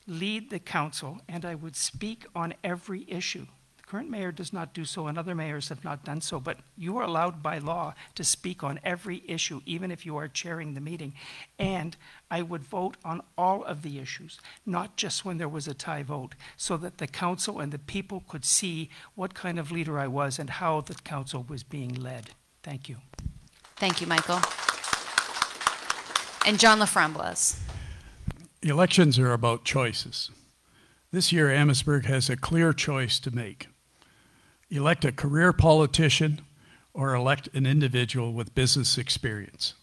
J: lead the council and I would speak on every issue. Current mayor does not do so and other mayors have not done so, but you are allowed by law to speak on every issue, even if you are chairing the meeting. And I would vote on all of the issues, not just when there was a tie vote, so that the council and the people could see what kind of leader I was and how the council was being led. Thank you.
B: Thank you, Michael. And John LaFramboise.
I: Elections are about choices. This year, Emmetsburg has a clear choice to make. Elect a career politician or elect an individual with business experience.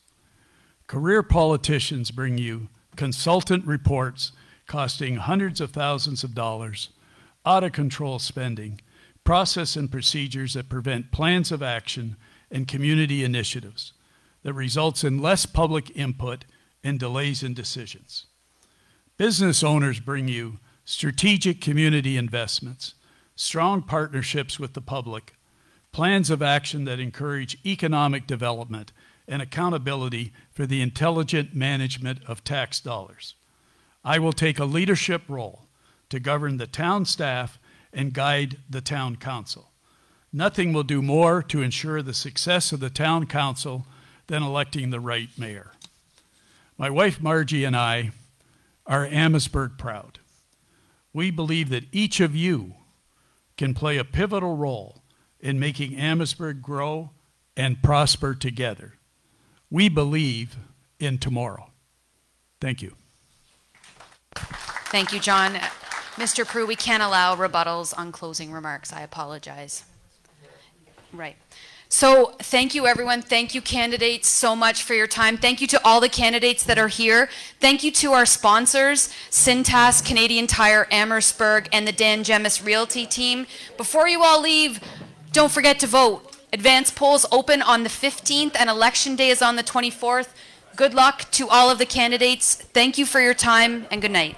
I: Career politicians bring you consultant reports costing hundreds of thousands of dollars, out-of-control spending, process and procedures that prevent plans of action and community initiatives that results in less public input and delays in decisions. Business owners bring you strategic community investments, strong partnerships with the public, plans of action that encourage economic development and accountability for the intelligent management of tax dollars. I will take a leadership role to govern the town staff and guide the town council. Nothing will do more to ensure the success of the town council than electing the right mayor. My wife Margie and I are Emmetsburg proud. We believe that each of you can play a pivotal role in making Emmetsburg grow and prosper together. We believe in tomorrow. Thank you.
B: Thank you, John. Mr. Prue, we can't allow rebuttals on closing remarks. I apologize. Right. So thank you, everyone. Thank you, candidates, so much for your time. Thank you to all the candidates that are here. Thank you to our sponsors, Cintas, Canadian Tire, Emmetsburg, and the Dan Gemis Realty team. Before you all leave, don't forget to vote. Advance polls open on the 15th, and Election Day is on the 24th. Good luck to all of the candidates. Thank you for your time, and good night.